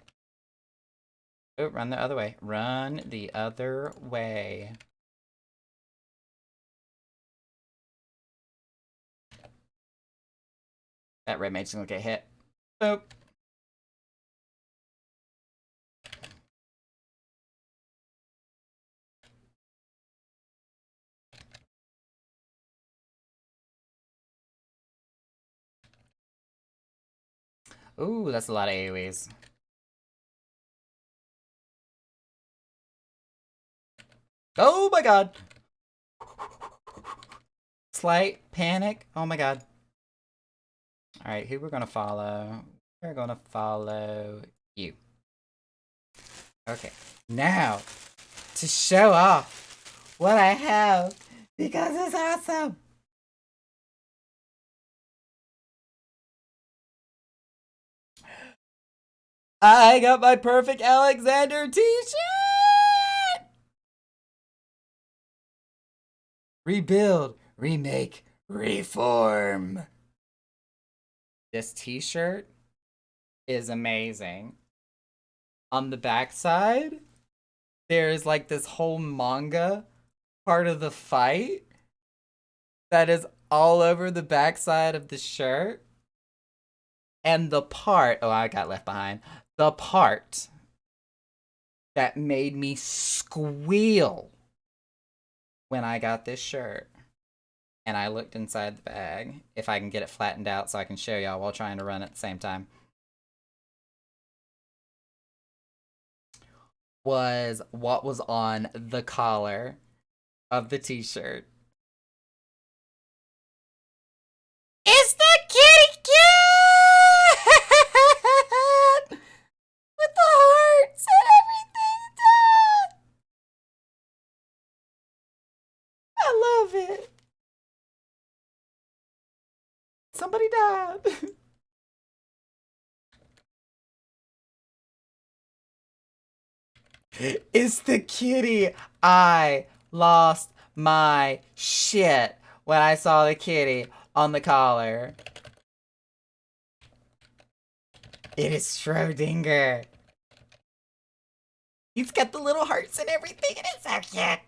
A: Oh, run the other way. Run the other way. That red mage's gonna get hit. Boop. Ooh, that's a lot of AoEs. Oh my god! Slight panic. Oh my god. Alright, who we're gonna follow? We're gonna follow you. Okay. Now, to show off what I have, because it's awesome! I got my perfect Alexander t-shirt! Rebuild, remake, reform. This t-shirt is amazing. On the backside, there's like this whole manga part of the fight that is all over the backside of the shirt. And the part, oh, I got left behind. The part that made me squeal when I got this shirt and I looked inside the bag, if I can get it flattened out so I can show y'all while trying to run at the same time, was what was on the collar of the t-shirt. It's the kitty cat! With the hearts and everything done! I love it. Somebody died. It's the kitty. I lost my shit when I saw the kitty on the collar. It is Schrodinger. He's got the little hearts and everything, and it's so cute.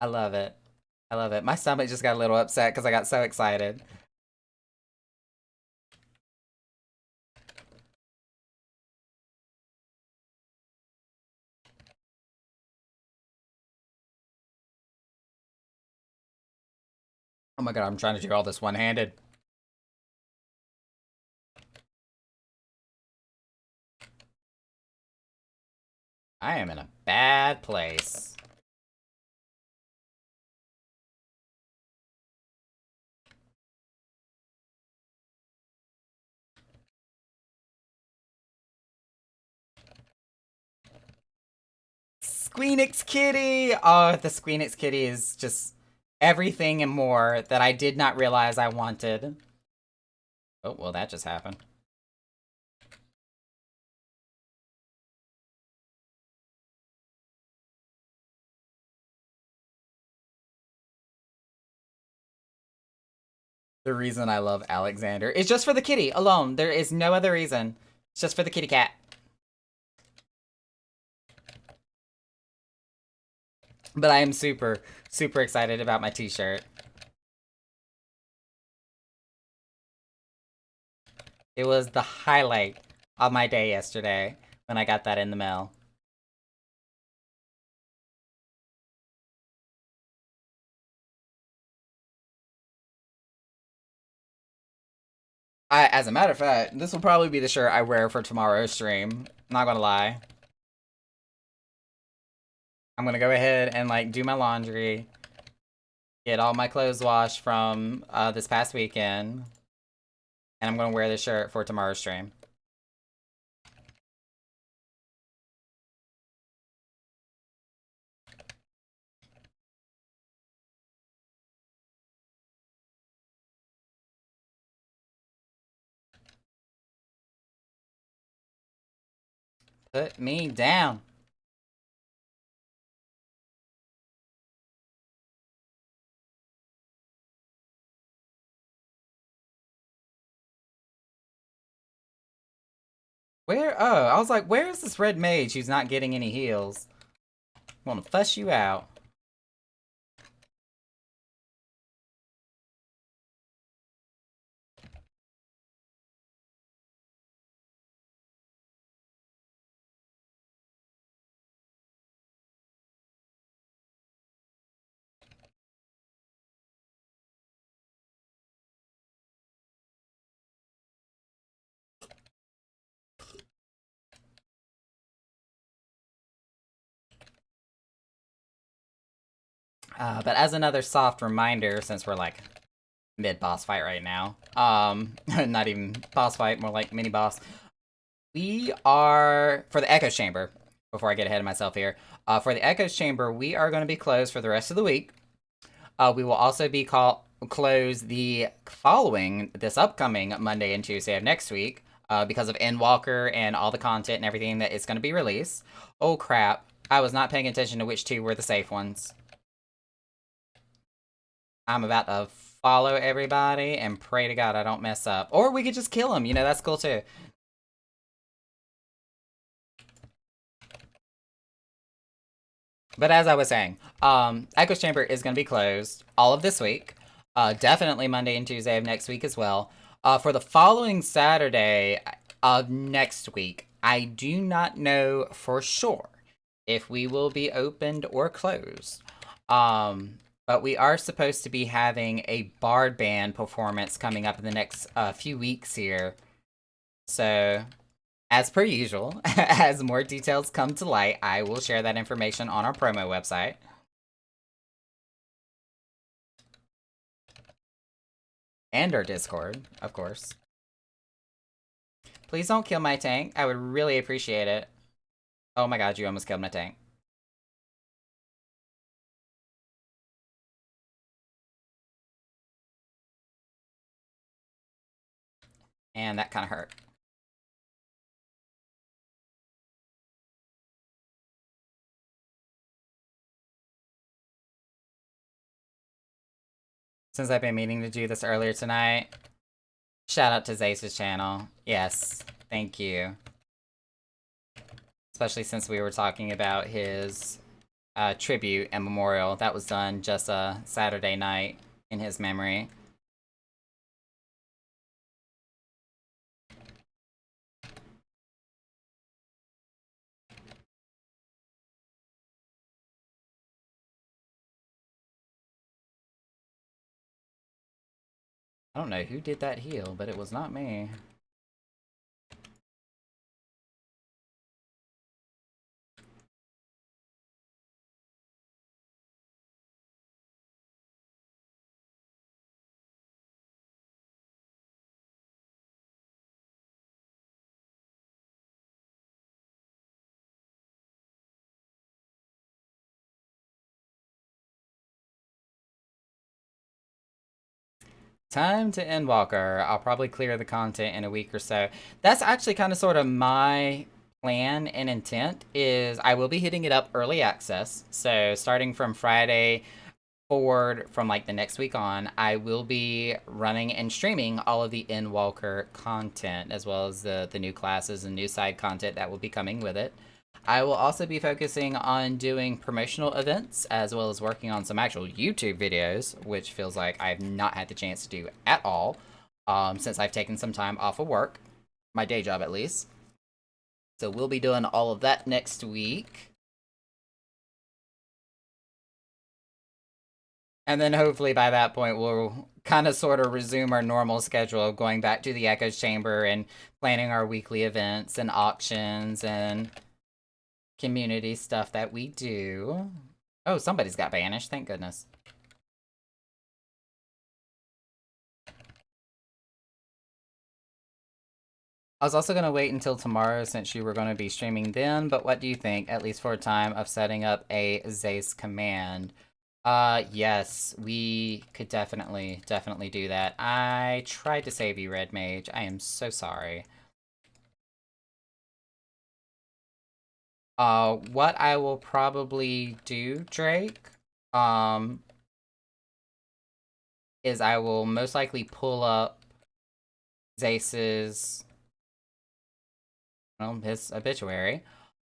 A: I love it. I love it. My stomach just got a little upset because I got so excited. Oh my god, I'm trying to do all this one-handed. I am in a bad place. Squeenix Kitty! Oh, the Squeenix Kitty is just everything and more that I did not realize I wanted. Oh, well, that just happened. The reason I love Alexander is just for the kitty alone. There is no other reason. It's just for the kitty cat. But I am super, super excited about my t-shirt. It was the highlight of my day yesterday when I got that in the mail. As a matter of fact, this will probably be the shirt I wear for tomorrow's stream. Not gonna lie. I'm gonna go ahead and like do my laundry, get all my clothes washed from this past weekend, and I'm gonna wear this shirt for tomorrow's stream. Put me down. Where? Oh, I was like, where is this red mage who's not getting any heals? I wanna fuss you out. But as another soft reminder, since we're like mid-boss fight right now, not even boss fight, more like mini-boss, we are, for the Echoes Chamber, before I get ahead of myself here, for the Echoes Chamber, we are going to be closed for the rest of the week. We will also be closed the following, this upcoming Monday and Tuesday of next week, because of Endwalker and all the content and everything that is going to be released. Oh crap, I was not paying attention to which two were the safe ones. I'm about to follow everybody and pray to God I don't mess up. Or we could just kill them, you know, that's cool too. But as I was saying, Echoes Chamber is going to be closed all of this week. Definitely Monday and Tuesday of next week as well. For the following Saturday of next week, I do not know for sure if we will be opened or closed. But we are supposed to be having a Bard Band performance coming up in the next few weeks here. So, as per usual, as more details come to light, I will share that information on our promo website. And our Discord, of course. Please don't kill my tank. I would really appreciate it. Oh my god, you almost killed my tank. And that kind of hurt. Since I've been meaning to do this earlier tonight, shout out to Zace's channel. Yes, thank you. Especially since we were talking about his tribute and memorial. That was done just a Saturday night in his memory. I don't know who did that heal, but it was not me. Time to Endwalker. I'll probably clear the content in a week or so. That's actually kind of sort of my plan and intent is I will be hitting it up early access. So starting from Friday, forward from like the next week on, I will be running and streaming all of the Endwalker content, as well as the new classes and new side content that will be coming with it. I will also be focusing on doing promotional events, as well as working on some actual YouTube videos, which feels like I've not had the chance to do at all, since I've taken some time off of work, my day job at least. So we'll be doing all of that next week. And then hopefully by that point, we'll kind of sort of resume our normal schedule of going back to the Echoes Chamber and planning our weekly events and auctions and community stuff that we do. Oh, somebody's got banished, thank goodness. I was also going to wait until tomorrow since you were going to be streaming then, but what do you think, at least for a time, of setting up a Zace command? Yes, we could definitely do that. I tried to save you, Red Mage. I am so sorry. What I will probably do, Drake, is I will most likely pull up Zace's, well, his obituary,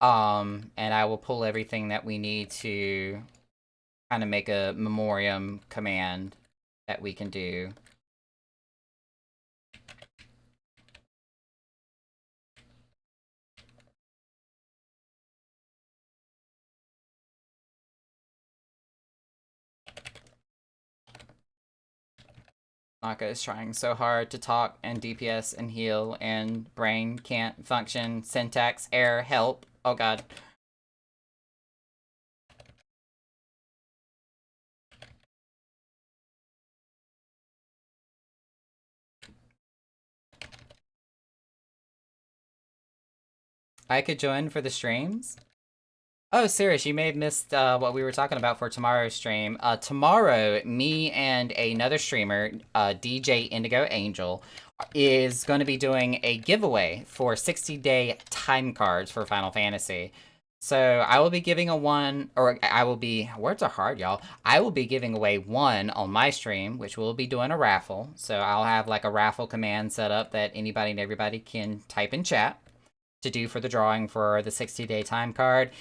A: and I will pull everything that we need to kind of make a memoriam command that we can do. Naka is trying so hard to talk and DPS and heal, and brain can't function. Syntax error, help. Oh god. I could join for the streams? Oh, serious, you may have missed what we were talking about for tomorrow's stream. Tomorrow, me and another streamer, DJ Indigo Angel, is going to be doing a giveaway for 60-day time cards for Final Fantasy. So I will be giving words are hard, y'all. I will be giving away one on my stream, which will be doing a raffle. So I'll have like a raffle command set up that anybody and everybody can type in chat to do for the drawing for the 60-day time card.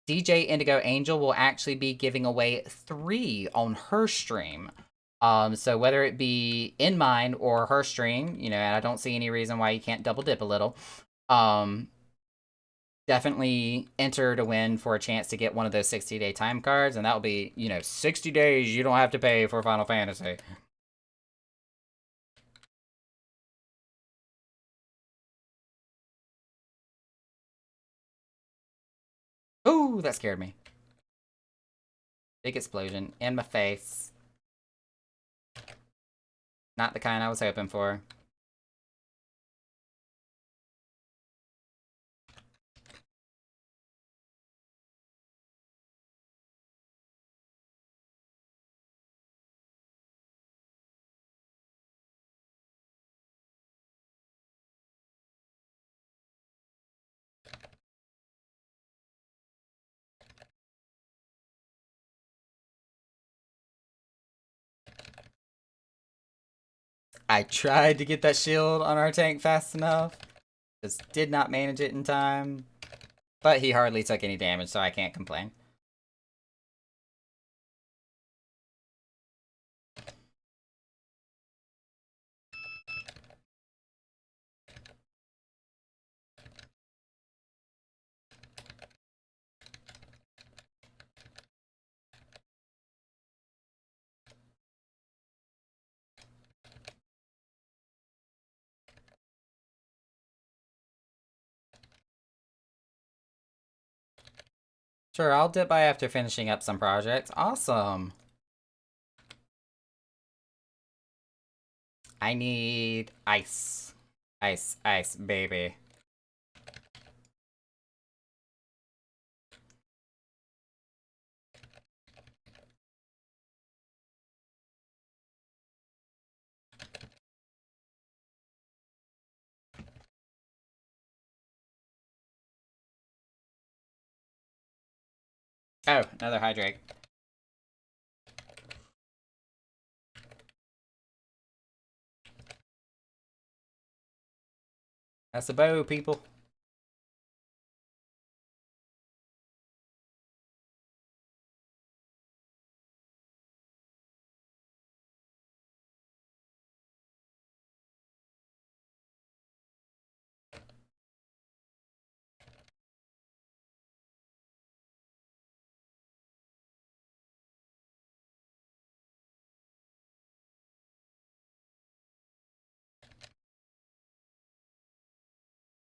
A: DJ Indigo Angel will actually be giving away 3 on her stream. So whether it be in mine or her stream, and I don't see any reason why you can't double dip a little. Definitely enter to win for a chance to get one of those 60-day time cards, and that'll be, 60 days you don't have to pay for Final Fantasy. Ooh, that scared me. Big explosion in my face. Not the kind I was hoping for. I tried to get that shield on our tank fast enough. Just did not manage it in time. But he hardly took any damage, so I can't complain. Sure, I'll dip by after finishing up some projects. Awesome. I need ice. Ice, ice, baby. Oh, another hydrate. That's a bow, people.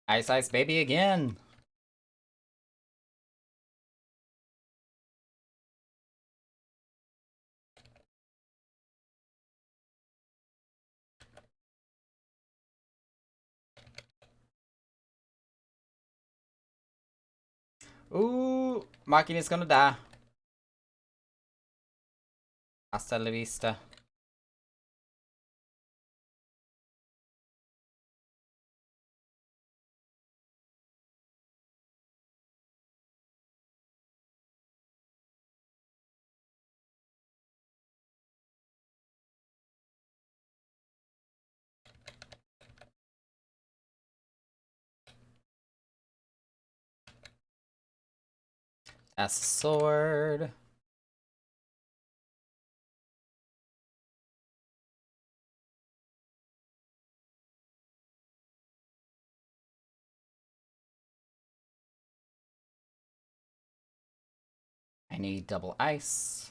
A: Ice Ice Baby again. Ooh, Makina's gonna die. Hasta la vista. That's a sword. I need double ice.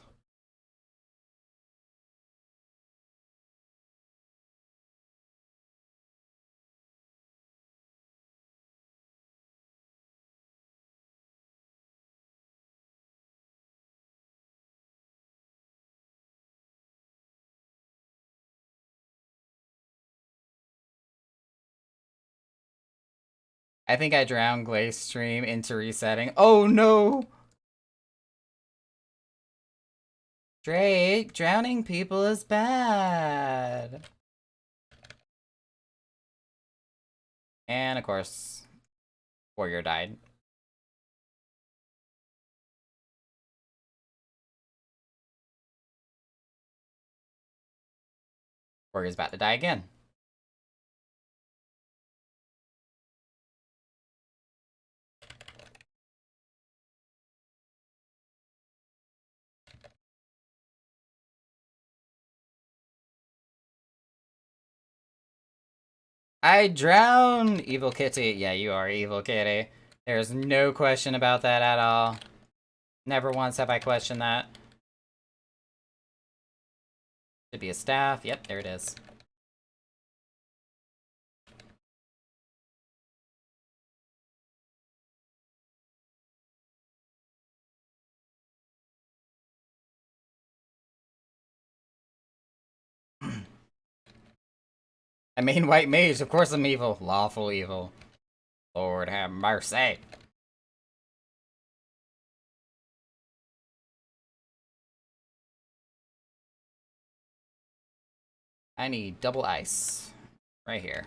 A: I think I drowned Glaze Stream into resetting. Oh no! Drake, drowning people is bad. And of course, Warrior died. Warrior's about to die again. I drown! Evil Kitty. Yeah, you are Evil Kitty. There's no question about that at all. Never once have I questioned that. Should be a staff. Yep, there it is. I mean, white mage. Of course I'm evil. Lawful evil. Lord have mercy. I need double ice. Right here.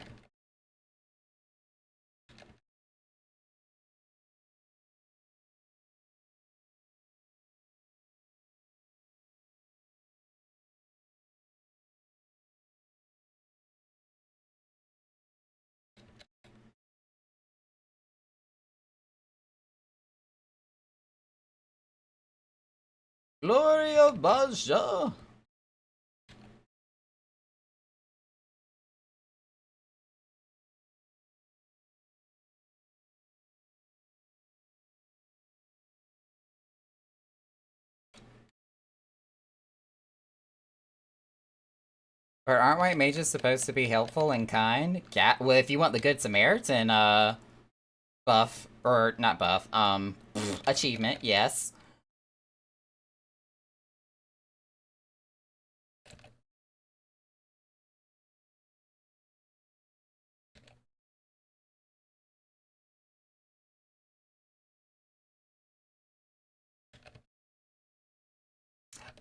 A: Glory of Baja! But aren't white mages supposed to be helpful and kind? Well, if you want the Good Samaritan, buff, or not buff, achievement, yes.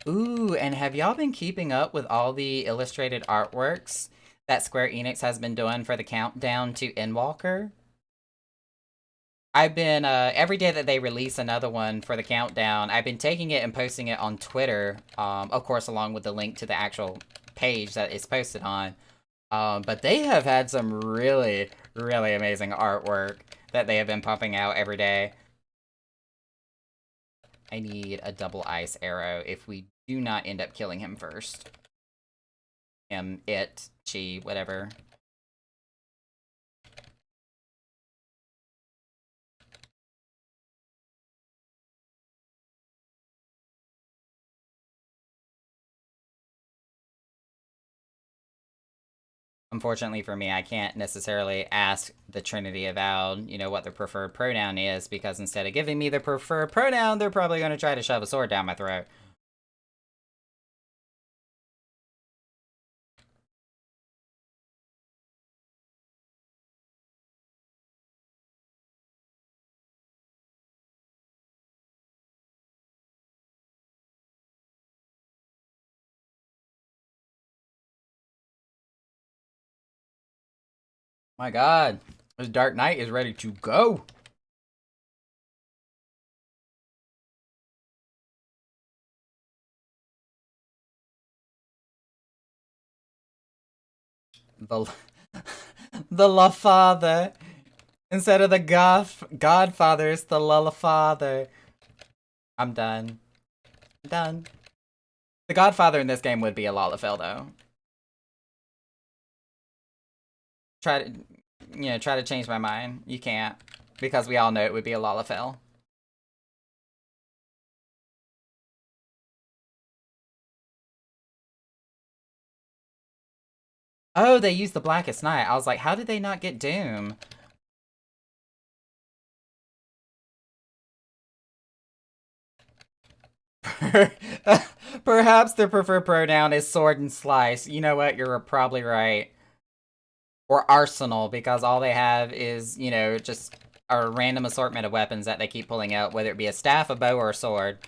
A: Ooh, and have y'all been keeping up with all the illustrated artworks that Square Enix has been doing for the countdown to Endwalker? I've been, every day that they release another one for the countdown, I've been taking it and posting it on Twitter, of course, along with the link to the actual page that it's posted on. But they have had some really, really amazing artwork that they have been pumping out every day. I need a double ice arrow if we do not end up killing him first. Him, it, she, whatever. Unfortunately for me, I can't necessarily ask the Trinity Avowed, you know, what their preferred pronoun is, because instead of giving me their preferred pronoun, they're probably going to try to shove a sword down my throat. My god, this Dark Knight is ready to go. The the La Father. Instead of the Godfather, it's the La Father. I'm done. I'm done. The Godfather in this game would be a Lalafell, though. Try to change my mind. You can't. Because we all know it would be a Lalafell. Oh, they used the Blackest Night. I was like, how did they not get Doom? Perhaps their preferred pronoun is sword and slice. You know what? You're probably right. Or arsenal, because all they have is, you know, just a random assortment of weapons that they keep pulling out, whether it be a staff, a bow, or a sword.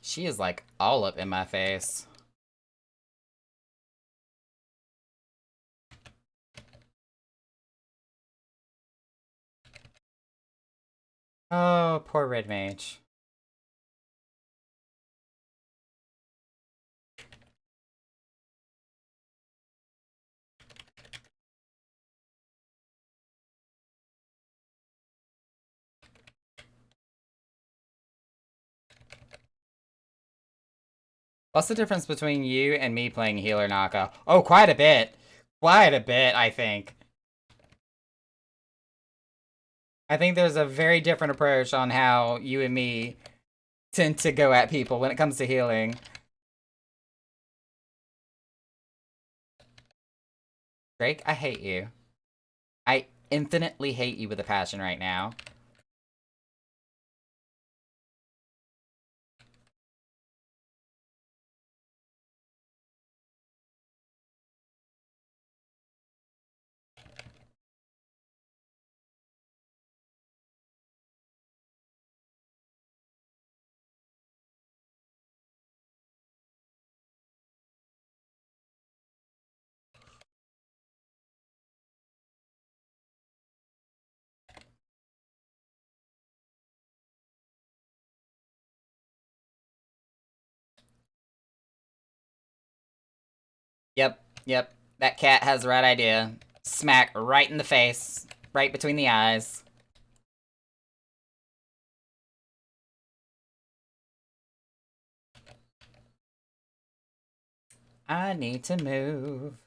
A: She is, like, all up in my face. Oh, poor Red Mage. What's the difference between you and me playing healer Naka? Oh, quite a bit. Quite a bit, I think. I think there's a very different approach on how you and me tend to go at people when it comes to healing. Drake, I hate you. I infinitely hate you with a passion right now. Yep. That cat has the right idea. Smack right in the face. Right between the eyes. I need to move.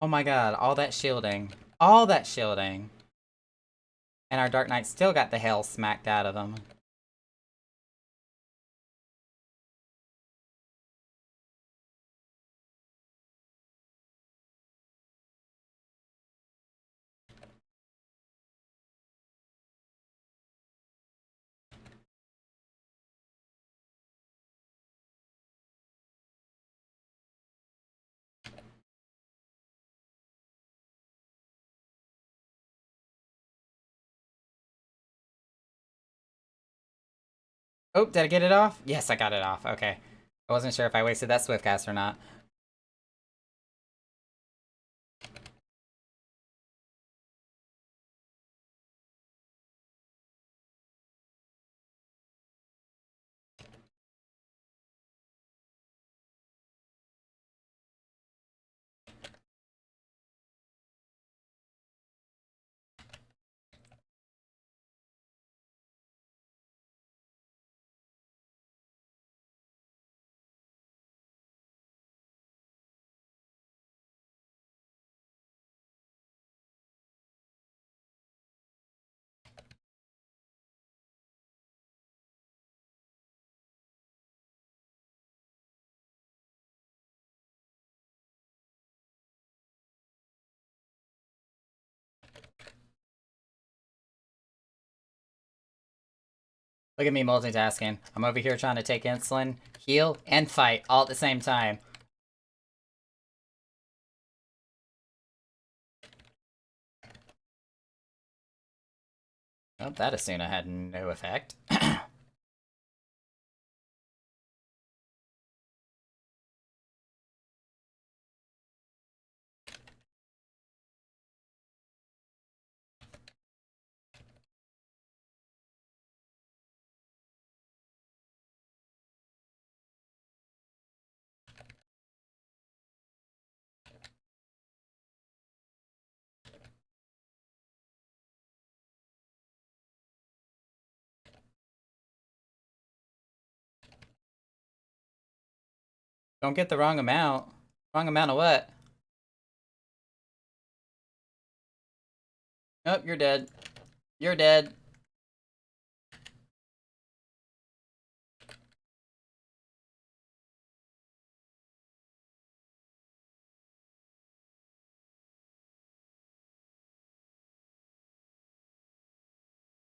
A: Oh my god, all that shielding. All that shielding. And our Dark Knight still got the hell smacked out of him. Oh, did I get it off? Yes, I got it off. Okay. I wasn't sure if I wasted that Swiftcast or not. Look at me multitasking. I'm over here trying to take insulin, heal, and fight all at the same time. Oh, that Asuna had no effect. Don't get the wrong amount. Wrong amount of what? Nope, you're dead. You're dead.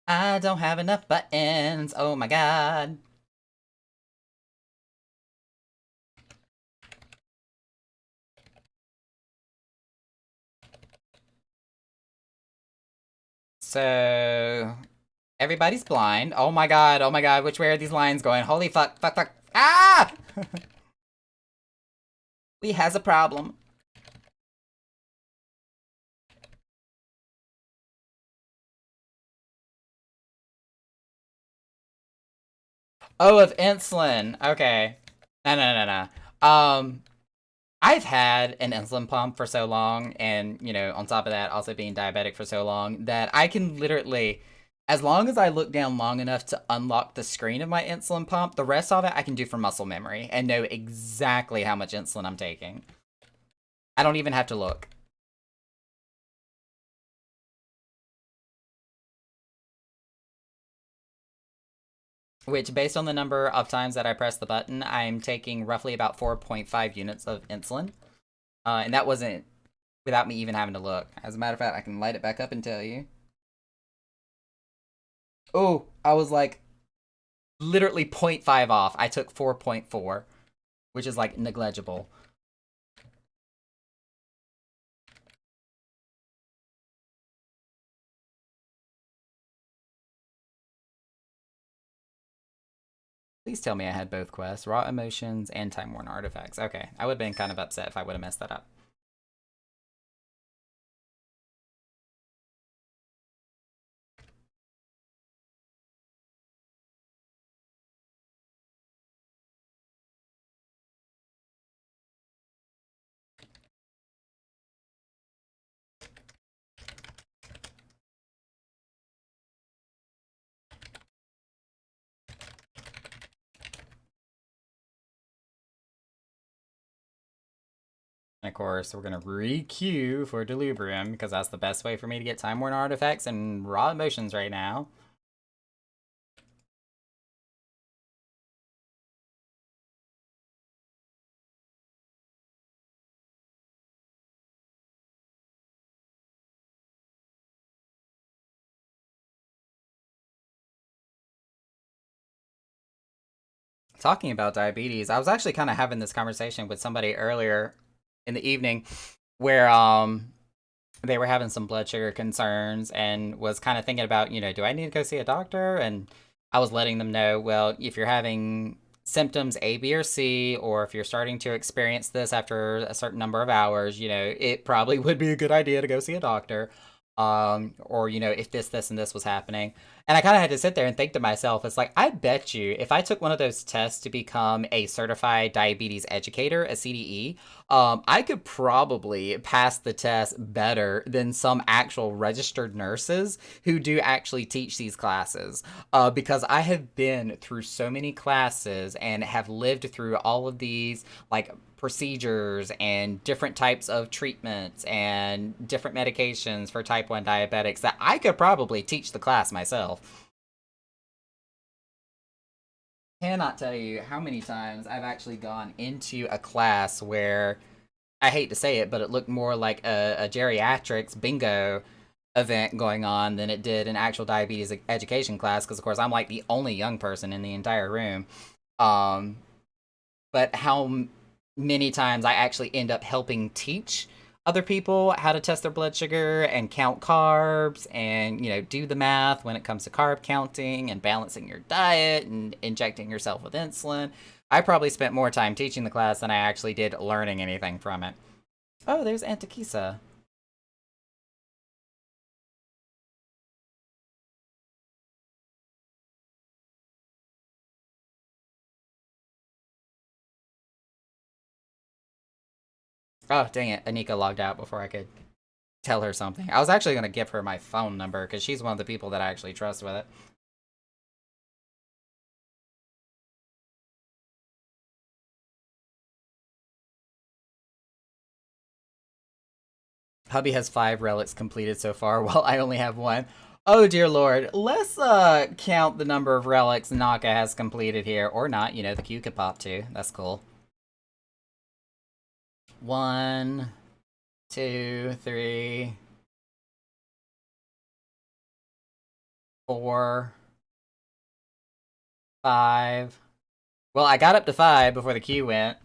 A: I don't have enough buttons. Oh my god. So... Everybody's blind. Oh my god, which way are these lines going? Holy fuck, fuck, fuck. Ah! We has a problem. Oh, of insulin. Okay. No. I've had an insulin pump for so long, and, you know, on top of that, also being diabetic for so long, that I can literally, as long as I look down long enough to unlock the screen of my insulin pump, the rest of it I can do from muscle memory and know exactly how much insulin I'm taking. I don't even have to look. Which, based on the number of times that I press the button, I'm taking roughly about 4.5 units of insulin. And that wasn't without me even having to look. As a matter of fact, I can light it back up and tell you. Oh, I was like literally 0.5 off. I took 4.4, which is like negligible. Please tell me I had both quests, raw emotions and time worn artifacts. Okay, I would have been kind of upset if I would have messed that up. And of course, we're gonna re-queue for Delubrium, because that's the best way for me to get Time Worn artifacts and raw emotions right now. Talking about diabetes, I was actually kind of having this conversation with somebody earlier in the evening where they were having some blood sugar concerns and was kind of thinking about, do I need to go see a doctor? And I was letting them know, well, if you're having symptoms A, B, or C, or if you're starting to experience this after a certain number of hours, it probably would be a good idea to go see a doctor. Or, if this, and this was happening. And I kind of had to sit there and think to myself, it's like, I bet you if I took one of those tests to become a certified diabetes educator, a CDE, I could probably pass the test better than some actual registered nurses who do actually teach these classes. Because I have been through so many classes and have lived through all of these, like, procedures and different types of treatments and different medications for type 1 diabetics that I could probably teach the class myself. Cannot tell you how many times I've actually gone into a class where, I hate to say it, but it looked more like a geriatrics bingo event going on than it did an actual diabetes education class, because of course I'm like the only young person in the entire room. Um, but how many times I actually end up helping teach other people how to test their blood sugar and count carbs and, do the math when it comes to carb counting and balancing your diet and injecting yourself with insulin. I probably spent more time teaching the class than I actually did learning anything from it. Oh, there's Antikisa. Oh, dang it. Anika logged out before I could tell her something. I was actually going to give her my phone number because she's one of the people that I actually trust with it. Hubby has 5 relics completed so far, while I only have 1. Oh dear lord. Let's count the number of relics Naka has completed here. Or not, the queue could pop too. That's cool. 1, 2, 3, 4, 5. Well, I got up to 5 before the queue went.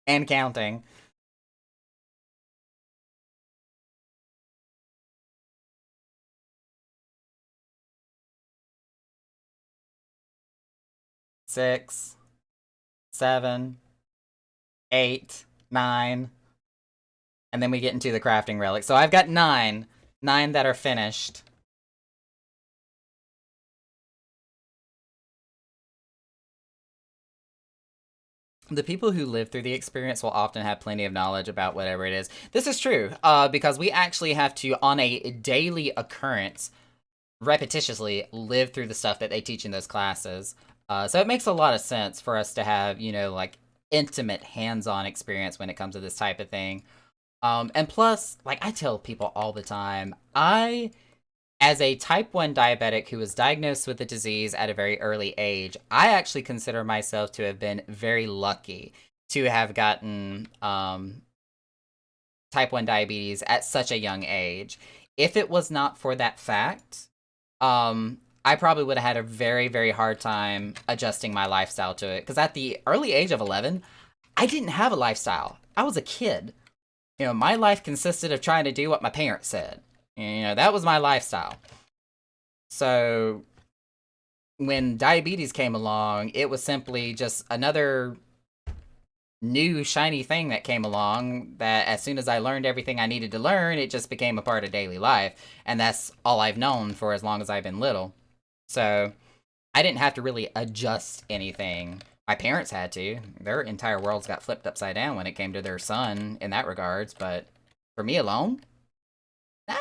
A: And counting. 6, 7, 8, 9. And then we get into the crafting relic. So I've got 9. 9 that are finished. The people who live through the experience will often have plenty of knowledge about whatever it is. This is true, because we actually have to, on a daily occurrence, repetitiously live through the stuff that they teach in those classes. So it makes a lot of sense for us to have, like, intimate hands-on experience when it comes to this type of thing. And plus, like I tell people all the time, as a type 1 diabetic who was diagnosed with the disease at a very early age, I actually consider myself to have been very lucky to have gotten type 1 diabetes at such a young age. If it was not for that fact, I probably would have had a very, very hard time adjusting my lifestyle to it. Because at the early age of 11, I didn't have a lifestyle. I was a kid. My life consisted of trying to do what my parents said. That was my lifestyle. So when diabetes came along, it was simply just another new shiny thing that came along that as soon as I learned everything I needed to learn, it just became a part of daily life. And that's all I've known for as long as I've been little. So I didn't have to really adjust anything. My parents had to. Their entire worlds got flipped upside down when it came to their son in that regards. But for me alone, nah.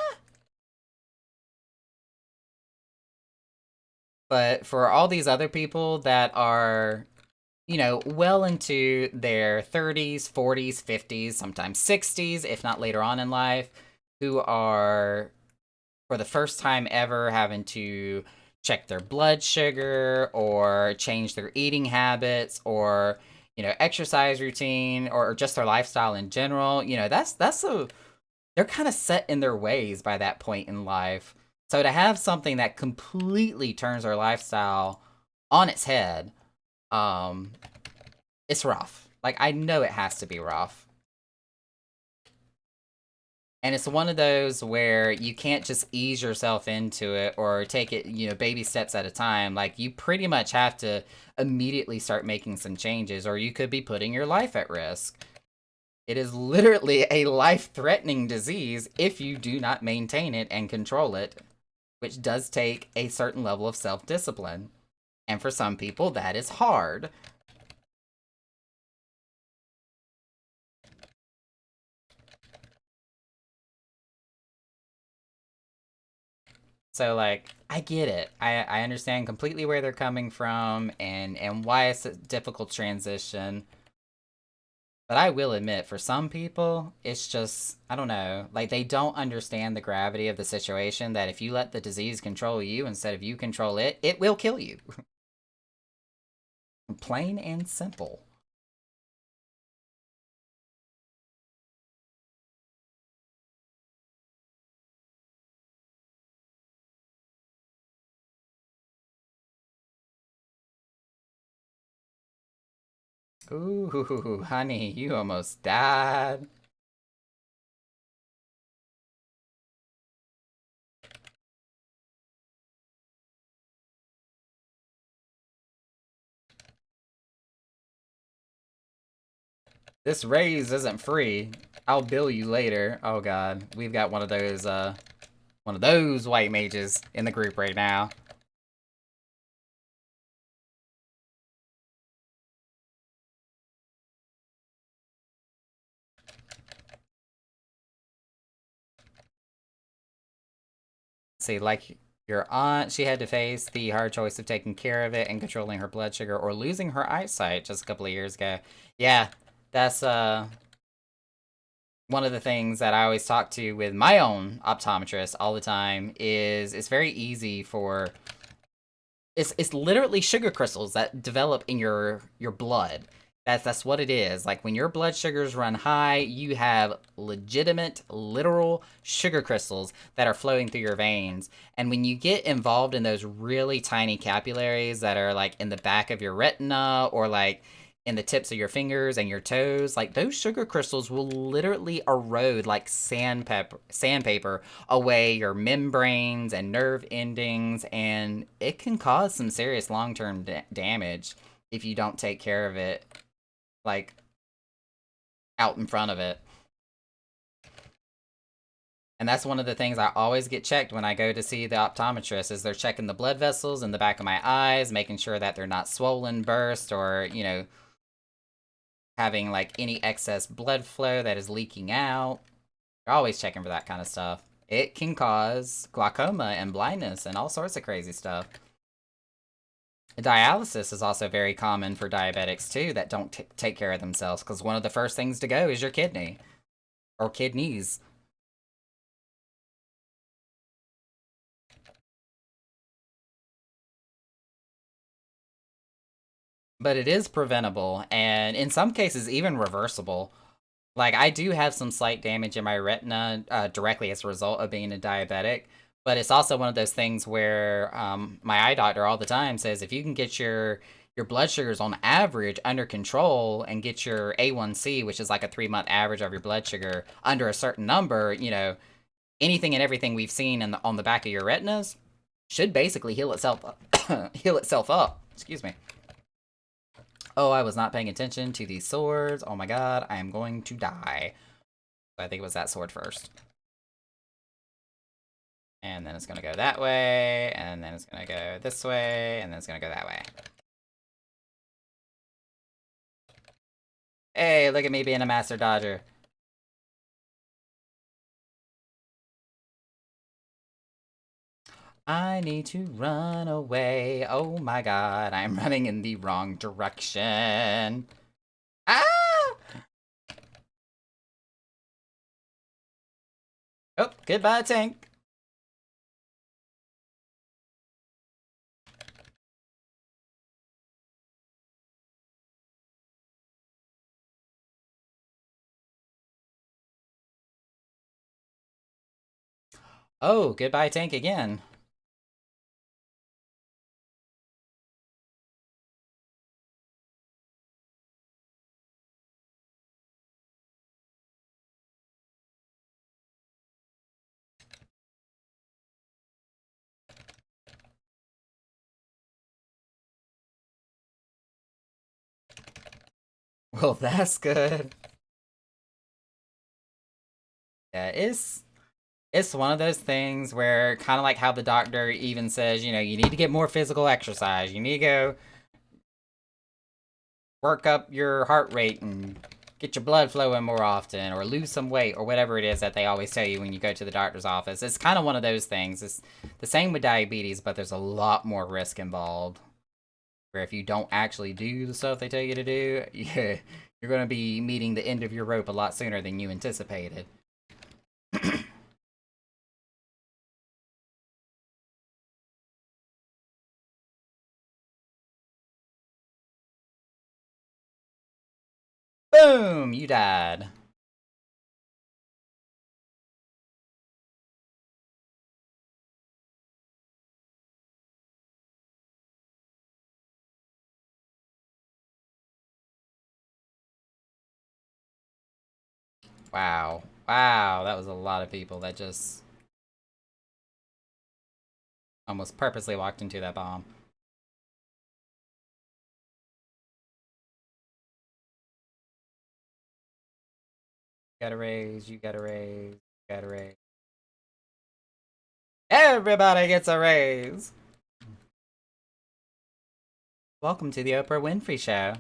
A: But for all these other people that are, you know, well into their 30s, 40s, 50s, sometimes 60s, if not later on in life, who are, for the first time ever, having to check their blood sugar or change their eating habits or, you know, exercise routine or just their lifestyle in general. You know, that's a, they're kind of set in their ways by that point in life. So to have something that completely turns their lifestyle on its head, um, it's rough. Like, I know it has to be rough. And it's one of those where you can't just ease yourself into it or take it, you know, baby steps at a time. Like, you pretty much have to immediately start making some changes, or you could be putting your life at risk. It is literally a life-threatening disease if you do not maintain it and control it, which does take a certain level of self-discipline. And for some people, that is hard. So like, I get it. I understand completely where they're coming from and why it's a difficult transition. But I will admit, for some people, it's just, I don't know, like they don't understand the gravity of the situation, that if you let the disease control you instead of you control it, it will kill you. Plain and simple. Ooh, honey, you almost died. This raise isn't free. I'll bill you later. Oh god, we've got one of those white mages in the group right now. See, like your aunt, she had to face the hard choice of taking care of it and controlling her blood sugar or losing her eyesight just a couple of years ago. Yeah, that's one of the things that I always talk to with my own optometrist all the time is it's very easy for it's literally sugar crystals that develop in your blood. That's what it is. Like when your blood sugars run high, you have legitimate, literal sugar crystals that are flowing through your veins. And when you get involved in those really tiny capillaries that are like in the back of your retina or like in the tips of your fingers and your toes, like those sugar crystals will literally erode like sandpaper away your membranes and nerve endings, and it can cause some serious long-term damage if you don't take care of it, like, out in front of it. And that's one of the things I always get checked when I go to see the optometrist is they're checking the blood vessels in the back of my eyes, making sure that they're not swollen, burst, or, you know, having like any excess blood flow that is leaking out. They're always checking for that kind of stuff. It can cause glaucoma and blindness and all sorts of crazy stuff. Dialysis is also very common for diabetics too that don't take care of themselves, because one of the first things to go is your kidney or kidneys. But it is preventable and in some cases even reversible. Like, I do have some slight damage in my retina directly as a result of being a diabetic, but it's also one of those things where my eye doctor all the time says if you can get your blood sugars on average under control and get your A1C, which is like a 3-month average of your blood sugar, under a certain number, you know, anything and everything we've seen on the back of your retinas should basically heal itself up. Heal itself up. Excuse me. Oh, I was not paying attention to these swords. Oh my god, I am going to die. I think it was that sword first. And then it's gonna go that way, and then it's gonna go this way, and then it's gonna go that way. Hey, look at me being a master dodger. I need to run away. Oh my god, I'm running in the wrong direction. Ah! Oh, goodbye, tank. Oh, goodbye, tank again. Well, that's good. Yeah, it's one of those things where kind of like how the doctor even says, you know, you need to get more physical exercise. You need to go work up your heart rate and get your blood flowing more often or lose some weight or whatever it is that they always tell you when you go to the doctor's office. It's kind of one of those things. It's the same with diabetes, but there's a lot more risk involved. Where if you don't actually do the stuff they tell you to do, you're going to be meeting the end of your rope a lot sooner than you anticipated. Boom! You died. Wow. Wow, that was a lot of people that just almost purposely walked into that bomb. Gotta raise, you gotta raise, you gotta raise. Everybody gets a raise! Welcome to the Oprah Winfrey Show.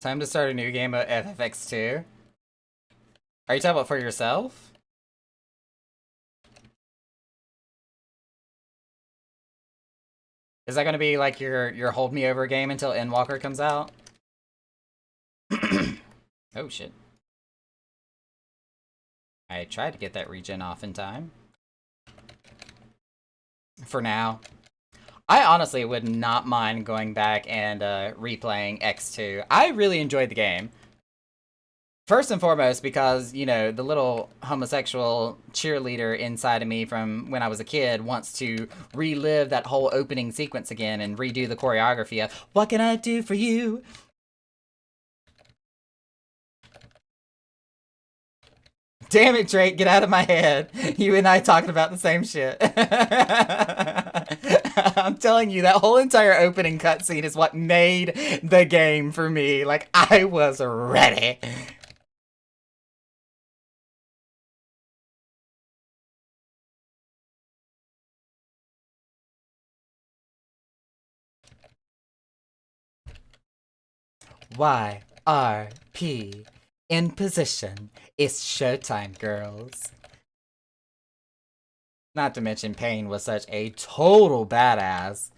A: Time to start a new game of FFX2. Are you talking about for yourself? Is that gonna be like your hold me over game until Endwalker comes out? Oh shit. I tried to get that regen off in time. For now. I honestly would not mind going back and replaying X2. I really enjoyed the game. First and foremost, because, you know, the little homosexual cheerleader inside of me from when I was a kid wants to relive that whole opening sequence again and redo the choreography of, what can I do for you? Damn it, Drake, get out of my head. You and I talking about the same shit. I'm telling you, that whole entire opening cutscene is what made the game for me. Like, I was ready. YRP. In position. It's showtime, girls. Not to mention, Pain was such a total badass.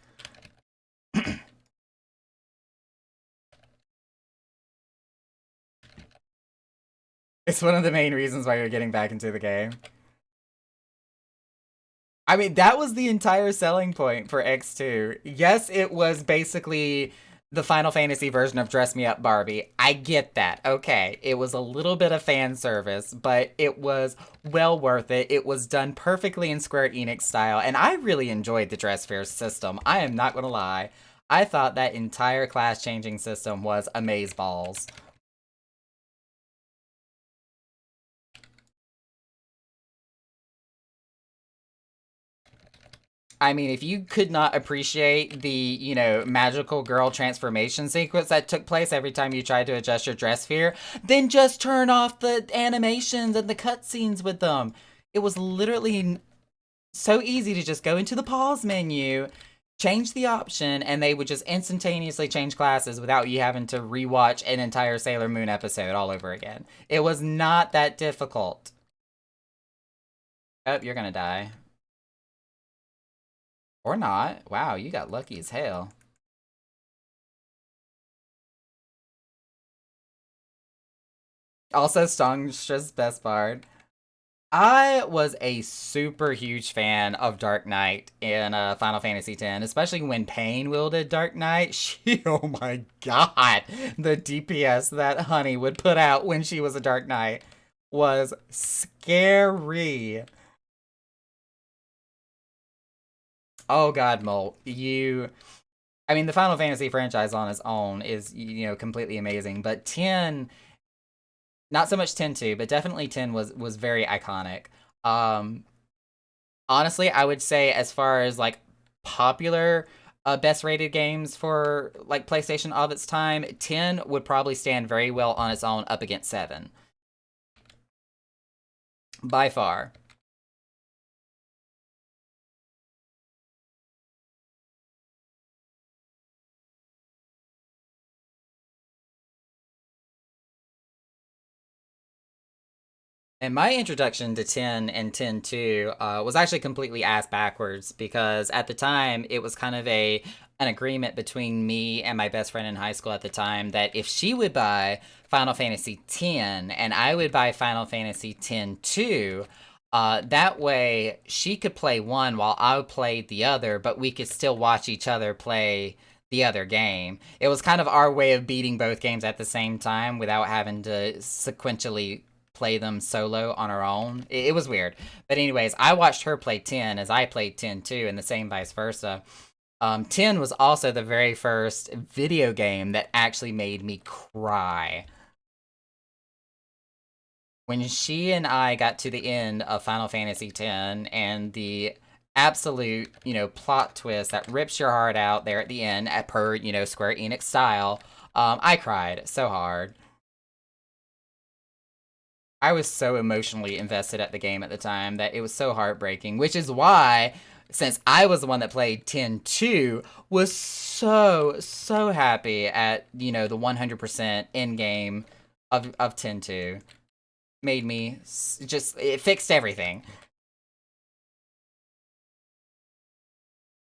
A: It's one of the main reasons why you're getting back into the game. I mean, that was the entire selling point for X2. Yes, it was basically the Final Fantasy version of Dress Me Up Barbie. I get that. Okay, it was a little bit of fan service, but it was well worth it. It was done perfectly in Square Enix style, and I really enjoyed the Dress Fair system. I am not gonna lie. I thought that entire class changing system was amazeballs. I mean, if you could not appreciate the, you know, magical girl transformation sequence that took place every time you tried to adjust your dress sphere, then just turn off the animations and the cutscenes with them. It was literally so easy to just go into the pause menu, change the option, and they would just instantaneously change classes without you having to rewatch an entire Sailor Moon episode all over again. It was not that difficult. Oh, you're gonna die. Or not. Wow, you got lucky as hell. Also, Songstra's best bard. I was a super huge fan of Dark Knight in Final Fantasy X, especially when Pain wielded Dark Knight. Oh my god, the DPS that Honey would put out when she was a Dark Knight was scary. Oh god, Molt, I mean, the Final Fantasy franchise on its own is, completely amazing, but 10, not so much 10-2, but definitely 10 was very iconic. Um, Honestly, I would say as far as like popular best rated games for like PlayStation of its time, 10 would probably stand very well on its own up against 7. By far. And my introduction to 10 and 10-2 was actually completely ass backwards because at the time it was kind of an agreement between me and my best friend in high school at the time that if she would buy Final Fantasy X and I would buy Final Fantasy X-2, that way she could play one while I played the other, but we could still watch each other play the other game. It was kind of our way of beating both games at the same time without having to sequentially play them solo on our own. It was weird. But anyways, I watched her play 10 as I played 10-2, and the same vice versa. 10 was also the very first video game that actually made me cry. When she and I got to the end of Final Fantasy X and the absolute, plot twist that rips your heart out there at the end, at per, Square Enix style, I cried so hard. I was so emotionally invested at the game at the time that it was so heartbreaking, which is why, since I was the one that played 10-2, was so happy at, the 100% end game of 10-2. Made me just, it fixed everything.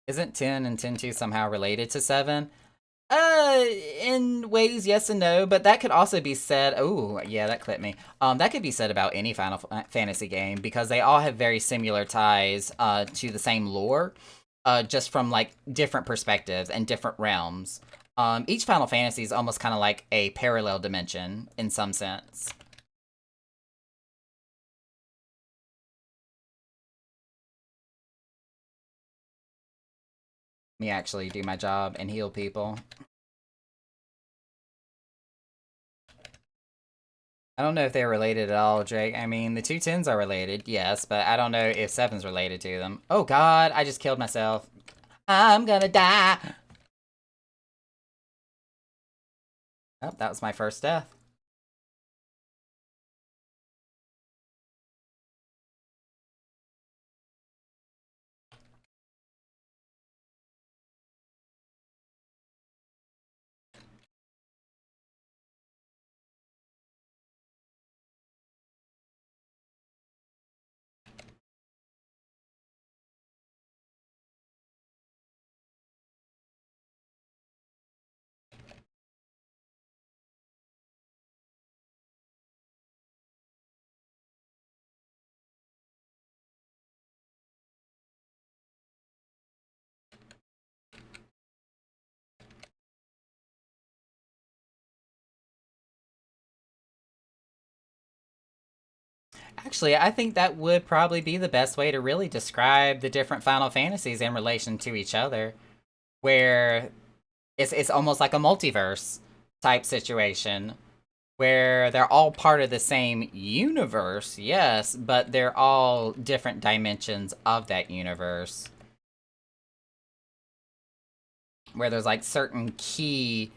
A: Isn't 10 and 10-2 somehow related to 7? In ways, yes and no, but that could also be said. Oh, yeah, that clipped me. That could be said about any Final Fantasy game because they all have very similar ties to the same lore, just from like different perspectives and different realms. Each Final Fantasy is almost kind of like a parallel dimension in some sense. Me actually do my job and heal people. I don't know if they're related at all, Drake. I mean, the two tens are related, yes, but I don't know if seven's related to them. Oh god, I just killed myself. I'm gonna die! Oh, that was my first death. Actually, I think that would probably be the best way to really describe the different Final Fantasies in relation to each other, where it's almost like a multiverse type situation where they're all part of the same universe, yes, but they're all different dimensions of that universe. Where there's like certain key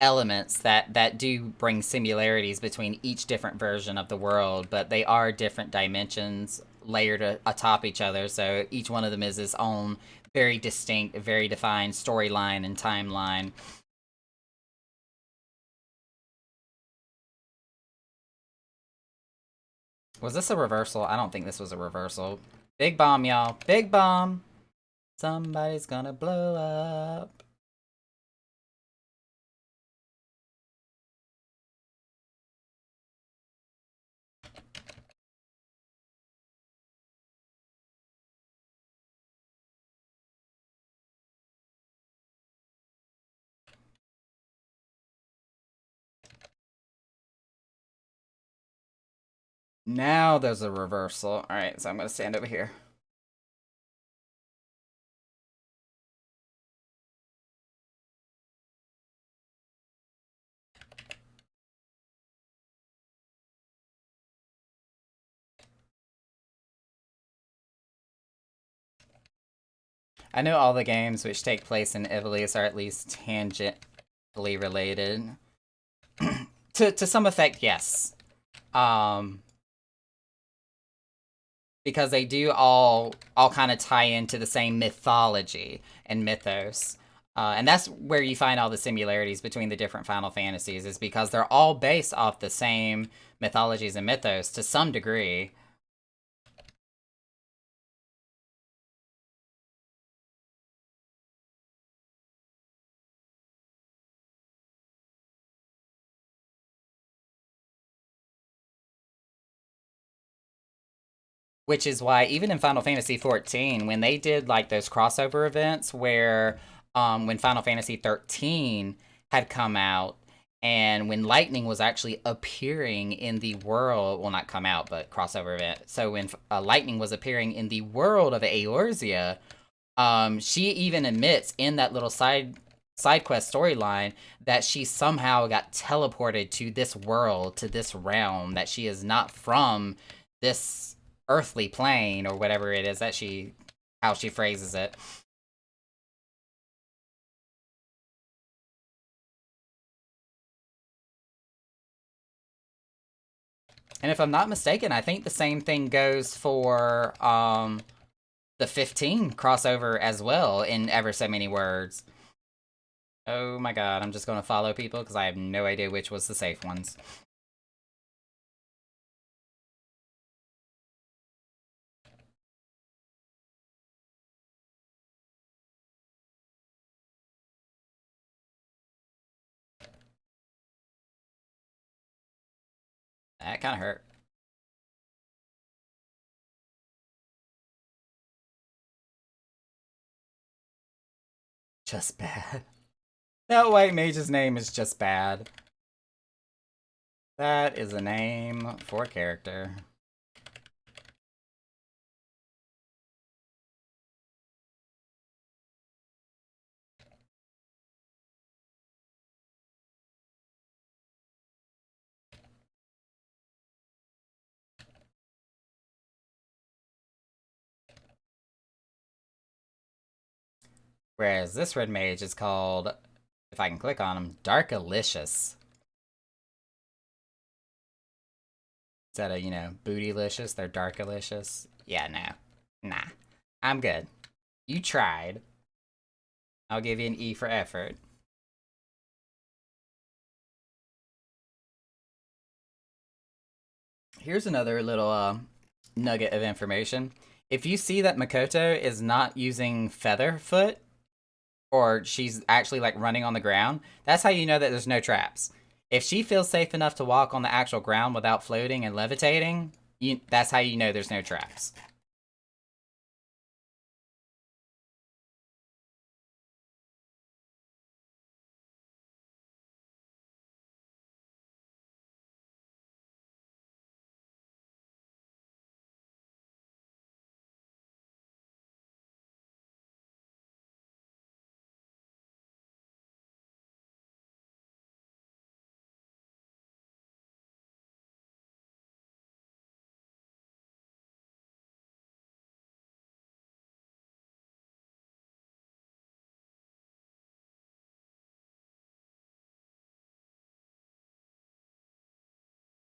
A: elements that do bring similarities between each different version of the world, but they are different dimensions layered atop each other, so each one of them is its own very distinct, very defined storyline and timeline. Was this a reversal? I don't think this was a reversal. Big bomb, y'all. Big bomb! Somebody's gonna blow up. Now there's a reversal. Alright, so I'm gonna stand over here. I know all the games which take place in Ivalice are at least tangentially related. to some effect, yes. Because they do all kind of tie into the same mythology and mythos. And that's where you find all the similarities between the different Final Fantasies, is because they're all based off the same mythologies and mythos to some degree. Which is why even in Final Fantasy XIV, when they did like those crossover events where when Final Fantasy XIII had come out and when Lightning was actually appearing in the world, well, not come out, but crossover event. So when Lightning was appearing in the world of Eorzea, she even admits in that little side quest storyline that she somehow got teleported to this world, to this realm, that she is not from this earthly plane or whatever it is that how she phrases it. And if I'm not mistaken, I think the same thing goes for the 15 crossover as well in ever so many words. Oh my god, I'm just going to follow people because I have no idea which was the safe ones. That kind of hurt. Just bad. That white mage's name is just bad. That is a name for a character. Whereas this red mage is called, if I can click on him, Darkalicious. Instead of, Bootylicious, they're Darkalicious. Yeah, no. Nah. I'm good. You tried. I'll give you an E for effort. Here's another little nugget of information. If you see that Makoto is not using Featherfoot, or she's actually like running on the ground, that's how you know that there's no traps. If she feels safe enough to walk on the actual ground without floating and levitating, that's how you know there's no traps.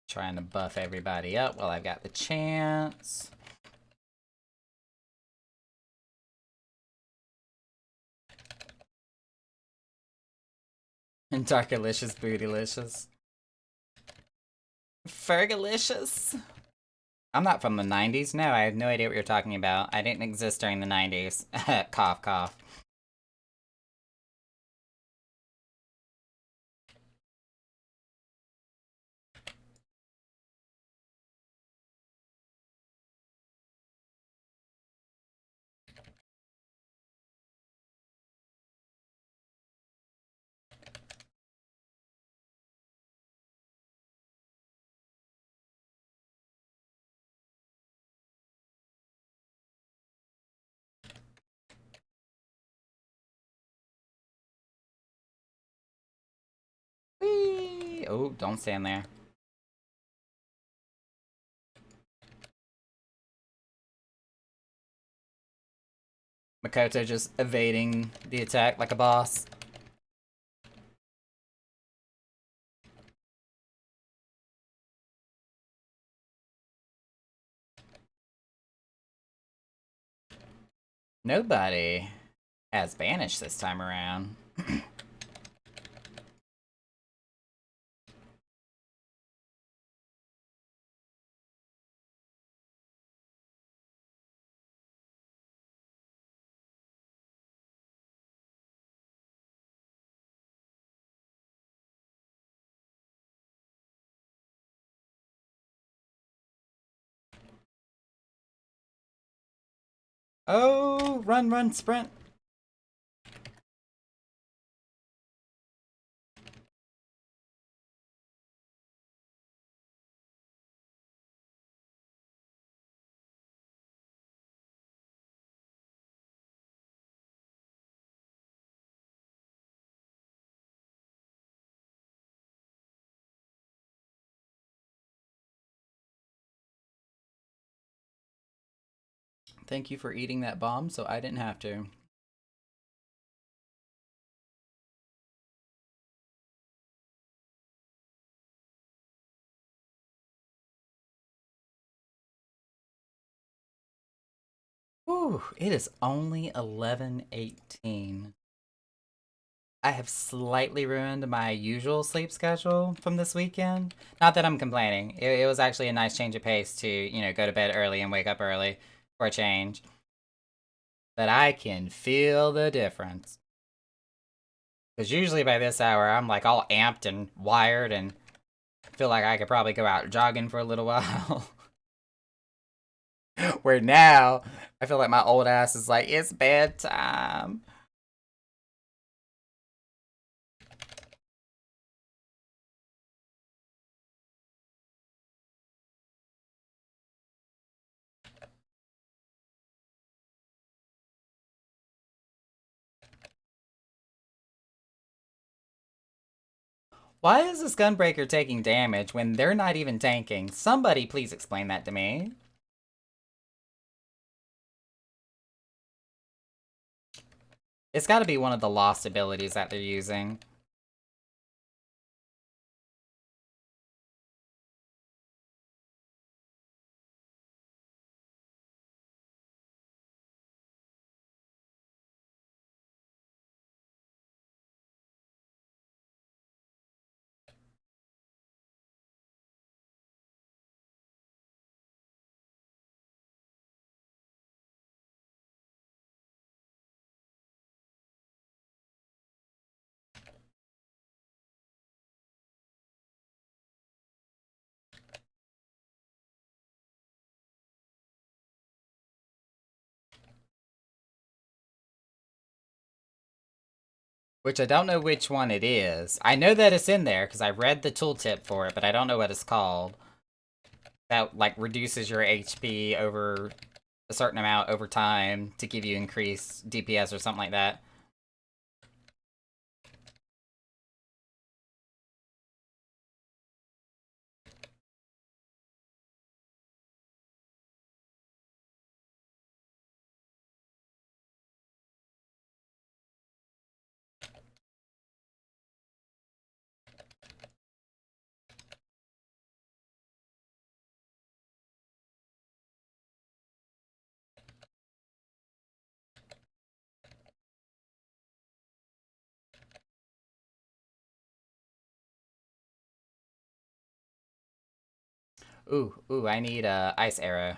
A: Trying to buff everybody up while I've got the chance. And Darkalicious Bootylicious. Fergalicious. I'm not from the 90s. No, I have no idea what you're talking about. I didn't exist during the 90s. Cough, cough. Whee! Oh, don't stand there. Makoto just evading the attack like a boss. Nobody has banished this time around. Oh, run, run, sprint. Thank you for eating that bomb so I didn't have to. Whew, it is only 11:18. I have slightly ruined my usual sleep schedule from this weekend. Not that I'm complaining. It was actually a nice change of pace to, go to bed early and wake up early for a change. But I can feel the difference. Because usually by this hour, I'm like all amped and wired and feel like I could probably go out jogging for a little while. Where now, I feel like my old ass is like, it's bedtime. Why is this Gunbreaker taking damage when they're not even tanking? Somebody please explain that to me. It's gotta be one of the lost abilities that they're using. Which I don't know which one it is. I know that it's in there because I read the tooltip for it, but I don't know what it's called. That, like, reduces your HP over a certain amount over time to give you increased DPS or something like that. Ooh, I need a ice arrow.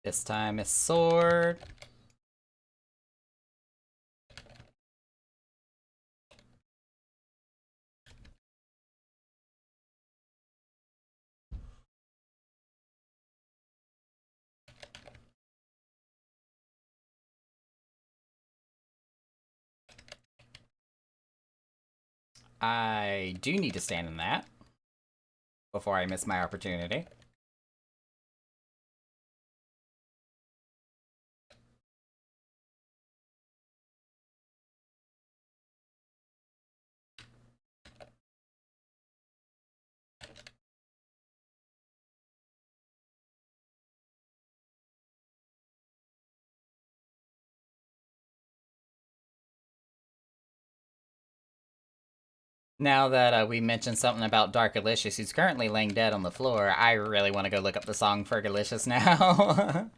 A: This time it's sword. I do need to stand in that before I miss my opportunity. Now that we mentioned something about Darkalicious, who's currently laying dead on the floor, I really want to go look up the song Fergalicious now.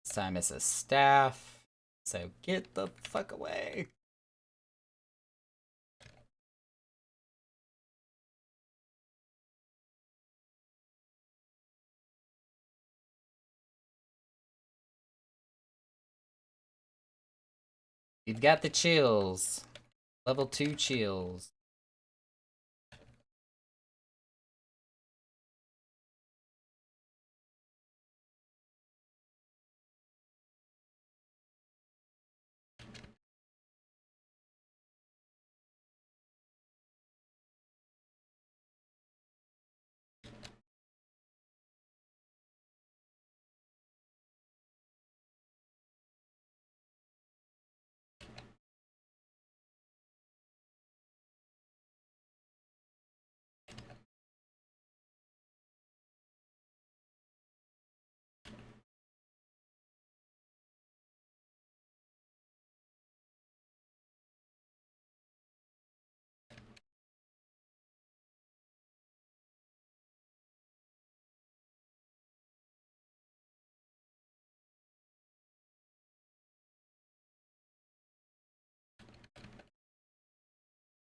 A: This time it's a staff, so get the fuck away. You've got the chills. Level 2 chills.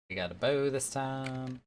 A: We got a bow this time.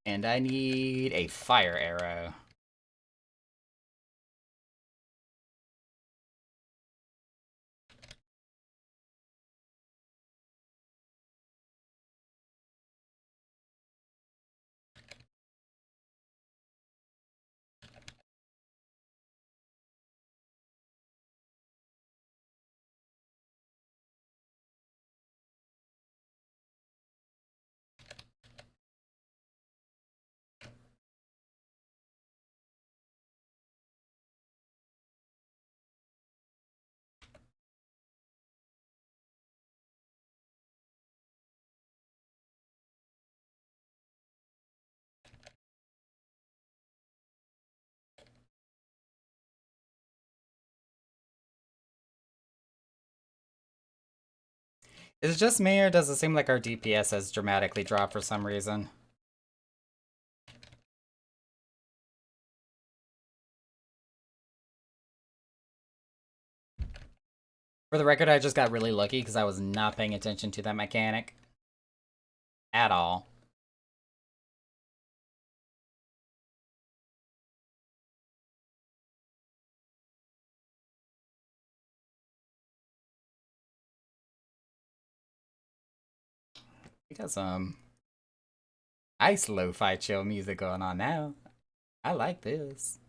A: And I need a fire arrow. Is it just me, or does it seem like our DPS has dramatically dropped for some reason? For the record, I just got really lucky because I was not paying attention to that mechanic. At all. We got some nice lo-fi chill music going on now. I like this.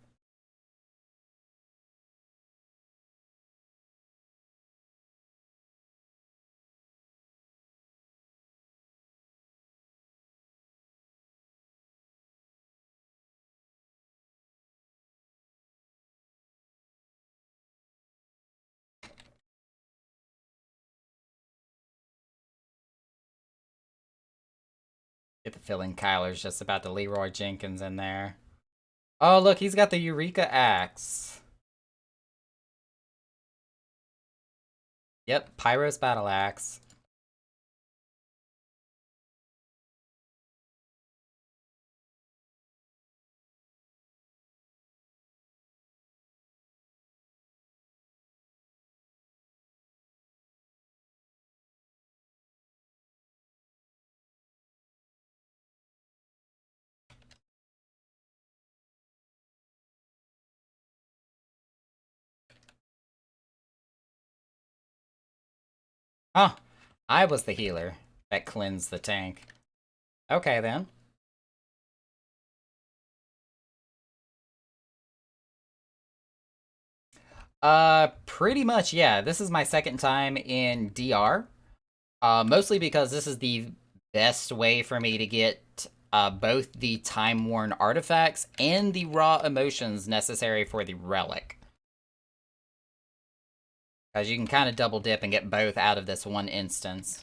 A: Get the feeling Kyler's just about to Leroy Jenkins in there. Oh, look, he's got the Eureka Axe. Yep, Pyros Battle Axe. Oh, I was the healer that cleansed the tank. Okay, then. Pretty much, yeah. This is my second time in DR. Mostly because this is the best way for me to get both the time-worn artifacts and the raw emotions necessary for the relic. Because you can kind of double dip and get both out of this one instance.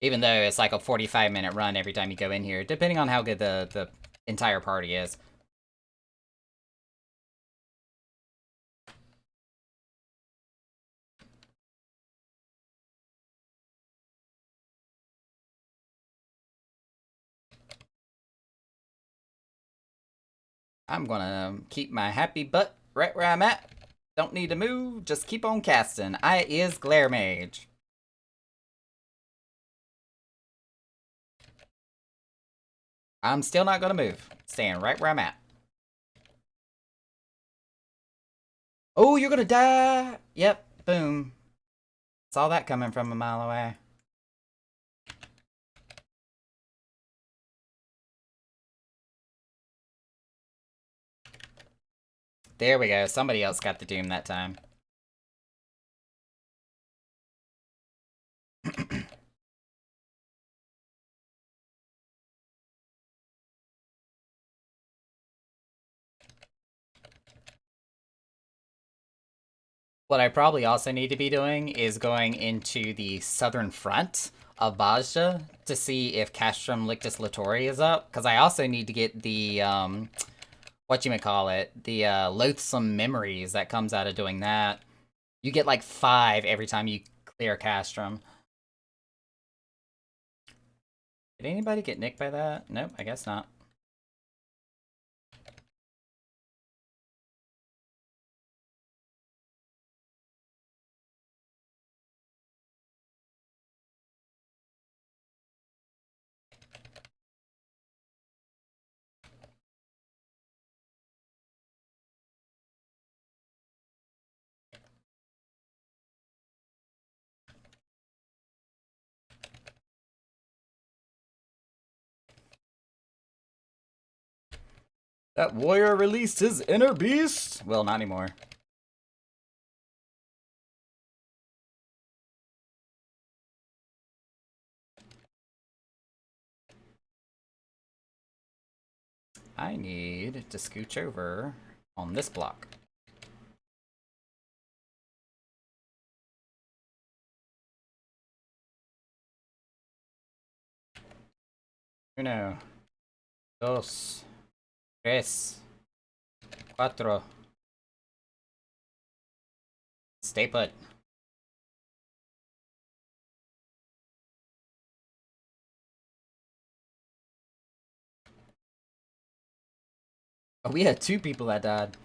A: Even though it's like a 45-minute run every time you go in here, depending on how good the entire party is. I'm gonna keep my happy butt right where I'm at. Don't need to move, just keep on casting. I is Glare Mage. I'm still not gonna move. Staying right where I'm at. Oh, you're gonna die! Yep, boom. Saw that coming from a mile away. There we go, somebody else got the doom that time. What I probably also need to be doing is going into the southern front of Bajda to see if Castrum Lictus Latori is up, because I also need to get the, whatchamacallit, the loathsome memories that comes out of doing that. You get like 5 every time you clear Castrum. Did anybody get nicked by that? Nope, I guess not. That warrior released his inner beast? Well, not anymore. I need to scooch over on this block. Uno, dos, tres, cuatro. Stay put. Oh, we had 2 people that died.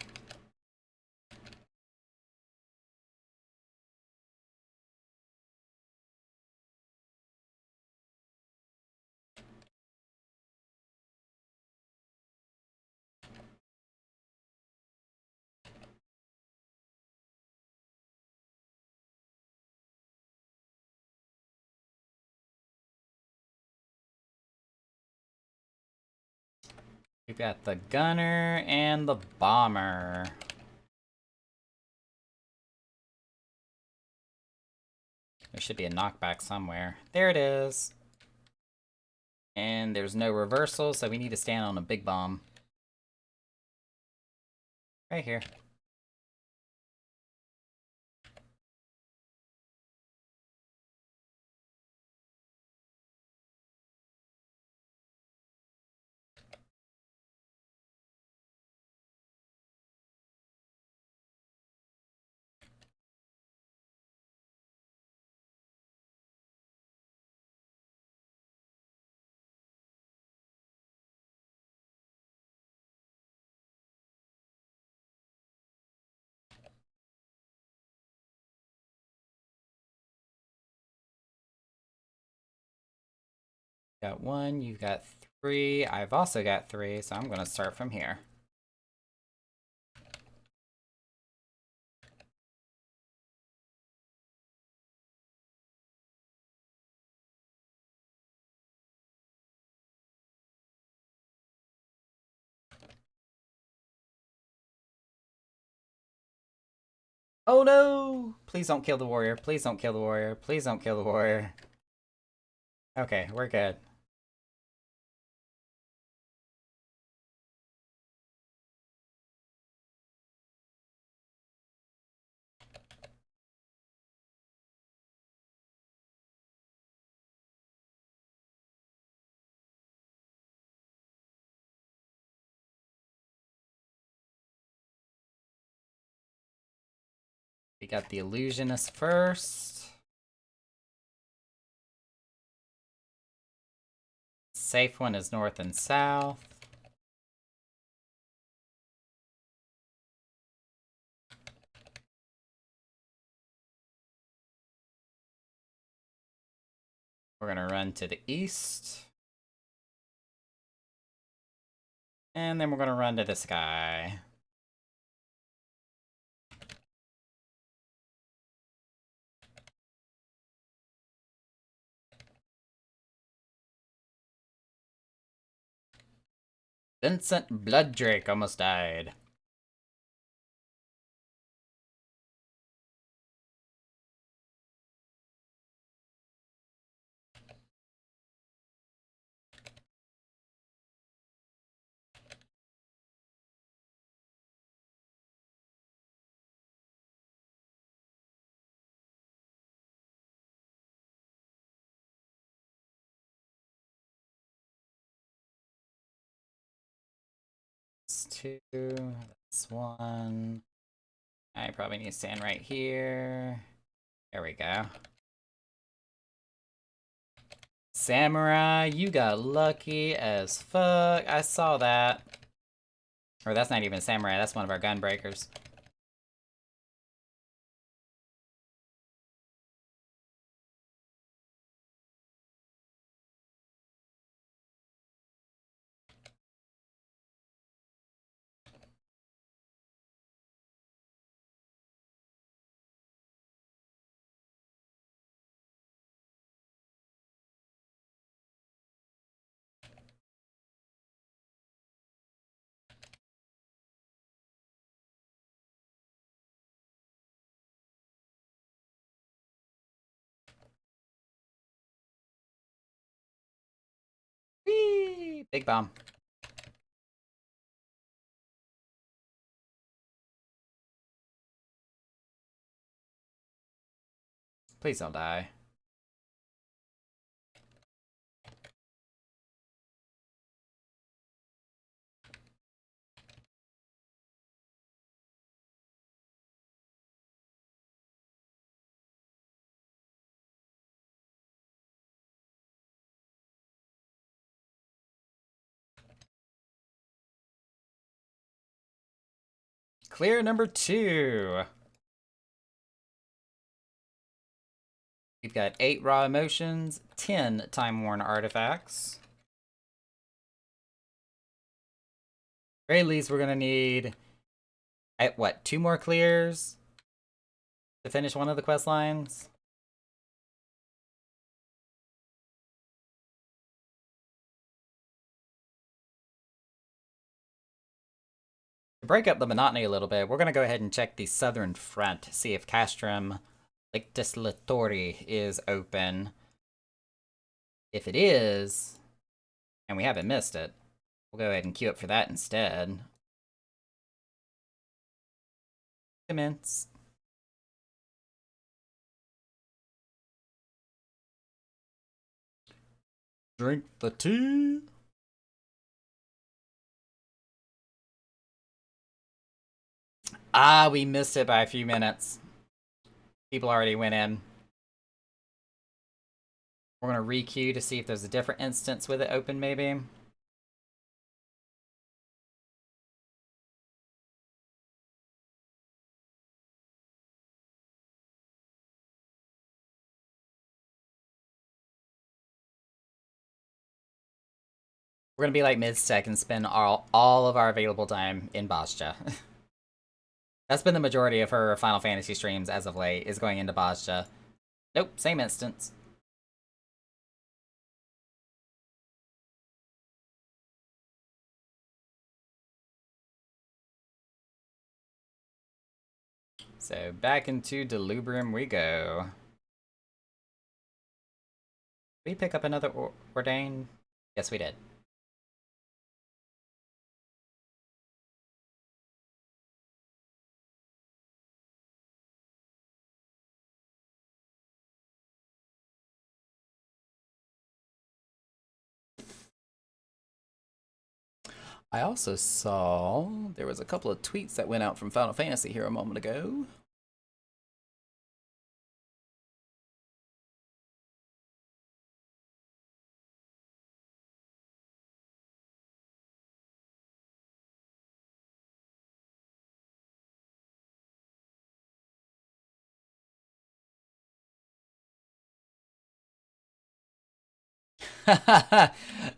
A: We've got the gunner and the bomber. There should be a knockback somewhere. There it is. And there's no reversal, so we need to stand on a big bomb. Right here. Got 1, you've got 3, I've also got 3, so I'm gonna start from here. Oh no! Please don't kill the warrior. Please don't kill the warrior. Please don't kill the warrior. Okay, we're good. We got the illusionist first. Safe one is north and south. We're gonna run to the east. And then we're gonna run to this guy. Vincent Blooddrake almost died. That's 2. That's 1. I probably need to stand right here. There we go. Samurai, you got lucky as fuck. I saw that. Or that's not even Samurai, that's one of our gunbreakers. Whee! Big bomb. Please don't die. Clear number 2. We've got 8 raw emotions, 10 time-worn artifacts. Very least, we're gonna need, what, 2 more clears to finish one of the quest lines? To break up the monotony a little bit, we're gonna go ahead and check the southern front, see if Castrum Lictus is open. If it is, and we haven't missed it, we'll go ahead and queue up for that instead. Commence. Drink the tea. Ah, we missed it by a few minutes. People already went in. We're gonna re-queue to see if there's a different instance with it open, maybe. We're gonna be like mid-sec and spend all of our available time in Bastia. That's been the majority of her Final Fantasy streams as of late, is going into Bastia. Nope, same instance. So back into Delubrum we go. Did we pick up another Ordain? Yes, we did. I also saw there was a couple of tweets that went out from Final Fantasy here a moment ago.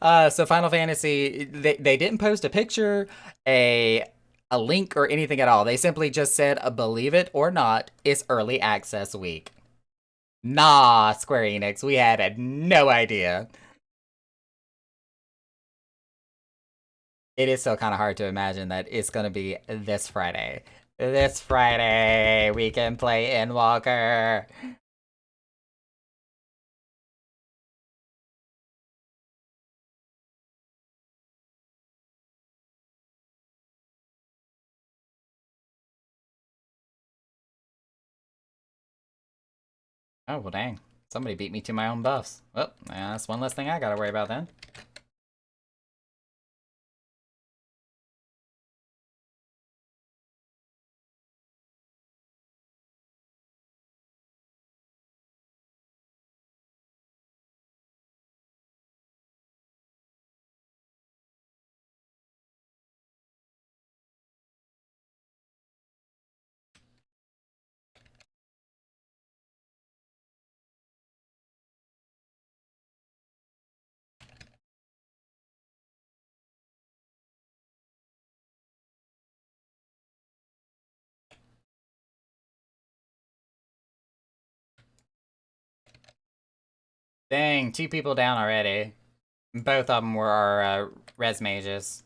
A: So Final Fantasy, they didn't post a picture, a link, or anything at all. They simply just said, believe it or not, it's early access week. Nah, Square Enix, we had no idea. It is still kind of hard to imagine that it's going to be this Friday. This Friday, we can play Endwalker. Oh, well, dang. Somebody beat me to my own buffs. Well, that's one less thing I gotta worry about then. Dang, 2 people down already. Both of them were our res mages.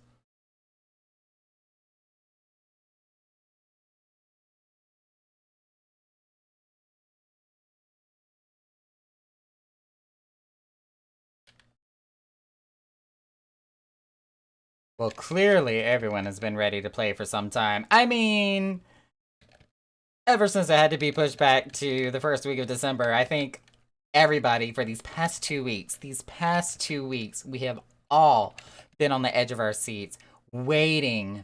A: Well, clearly everyone has been ready to play for some time. I mean, ever since it had to be pushed back to the first week of December, I think everybody for these past 2 weeks, we have all been on the edge of our seats, waiting,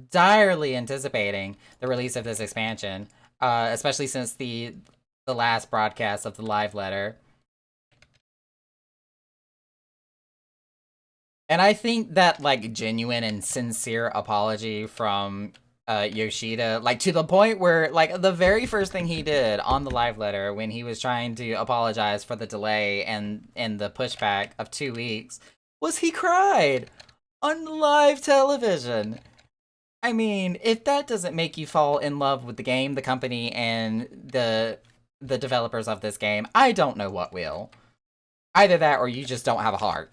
A: direly anticipating the release of this expansion, especially since the last broadcast of the live letter. And I think that, like, genuine and sincere apology from Yoshida, like, to the point where, like, the very first thing he did on the live letter when he was trying to apologize for the delay and the pushback of 2 weeks was he cried on live television. I mean, if that doesn't make you fall in love with the game, the company, and the developers of this game, I don't know what will. Either that or you just don't have a heart.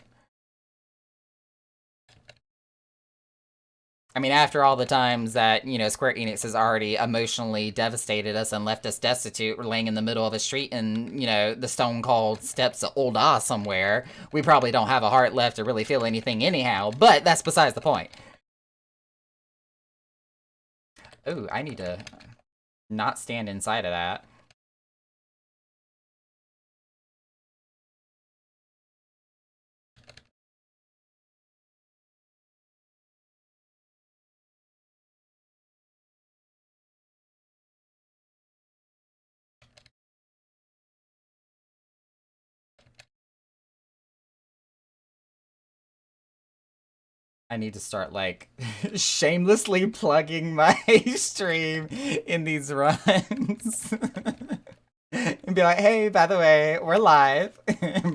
A: I mean, after all the times that, Square Enix has already emotionally devastated us and left us destitute, we're laying in the middle of a street in, the stone cold steps of Ul'dah somewhere, we probably don't have a heart left to really feel anything anyhow, but that's besides the point. Ooh, I need to not stand inside of that. I need to start, like, shamelessly plugging my stream in these runs. And be like, hey, by the way, we're live.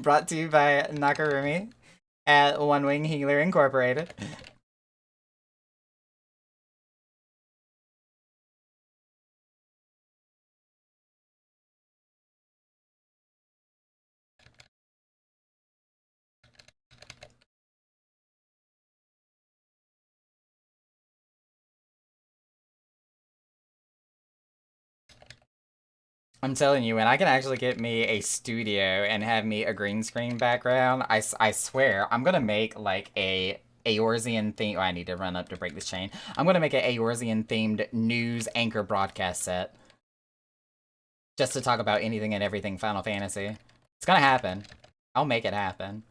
A: Brought to you by Nakarumi at One Wing Healer Incorporated. I'm telling you, when I can actually get me a studio and have me a green screen background, I swear, I'm gonna make, like, a Eorzean theme. Oh, I need to run up to break this chain. I'm gonna make an Eorzean themed news anchor broadcast set. Just to talk about anything and everything Final Fantasy. It's gonna happen. I'll make it happen.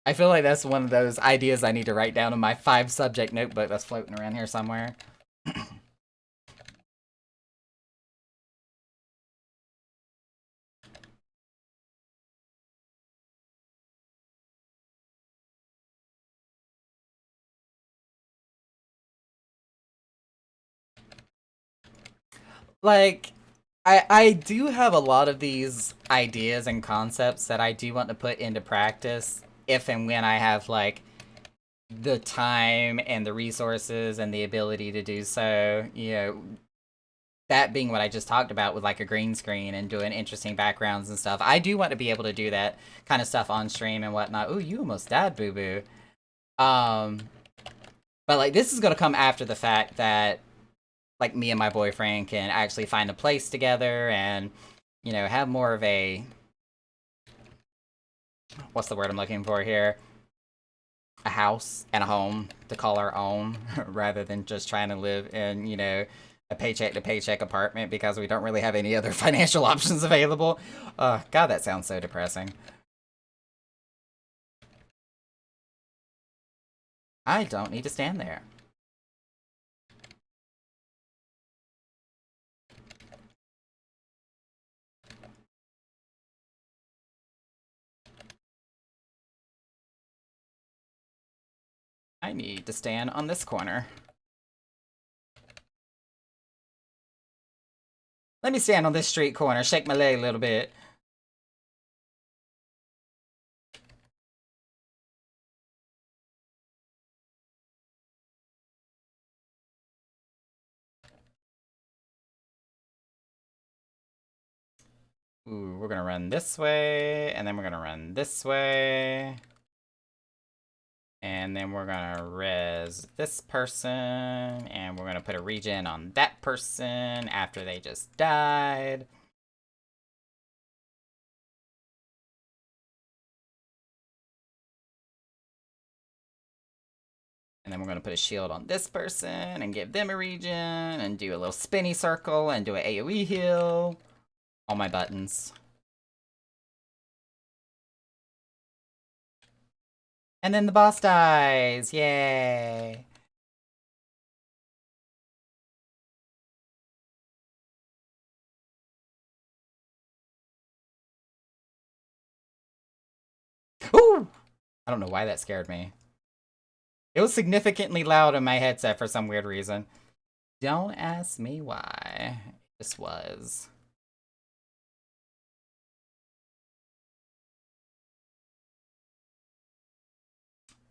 A: I feel like that's one of those ideas I need to write down in my 5-subject notebook that's floating around here somewhere. Like, I do have a lot of these ideas and concepts that I do want to put into practice if and when I have, like, the time and the resources and the ability to do so. That being what I just talked about with, like, a green screen and doing interesting backgrounds and stuff. I do want to be able to do that kind of stuff on stream and whatnot. Ooh, you almost died, boo boo. Um, but, like, this is gonna come after the fact that, like, me and my boyfriend can actually find a place together and, have more of a, what's the word I'm looking for here? A house and a home to call our own, rather than just trying to live in, a paycheck to paycheck apartment because we don't really have any other financial options available. God, that sounds so depressing. I don't need to stand there. I need to stand on this corner. Let me stand on this street corner, shake my leg a little bit. Ooh, we're gonna run this way, and then we're gonna run this way. And then we're gonna res this person, and we're gonna put a regen on that person after they just died. And then we're gonna put a shield on this person and give them a regen, and do a little spinny circle and do an AoE heal. All my buttons. And then the boss dies! Yay! Ooh! I don't know why that scared me. It was significantly loud in my headset for some weird reason. Don't ask me why. It just was.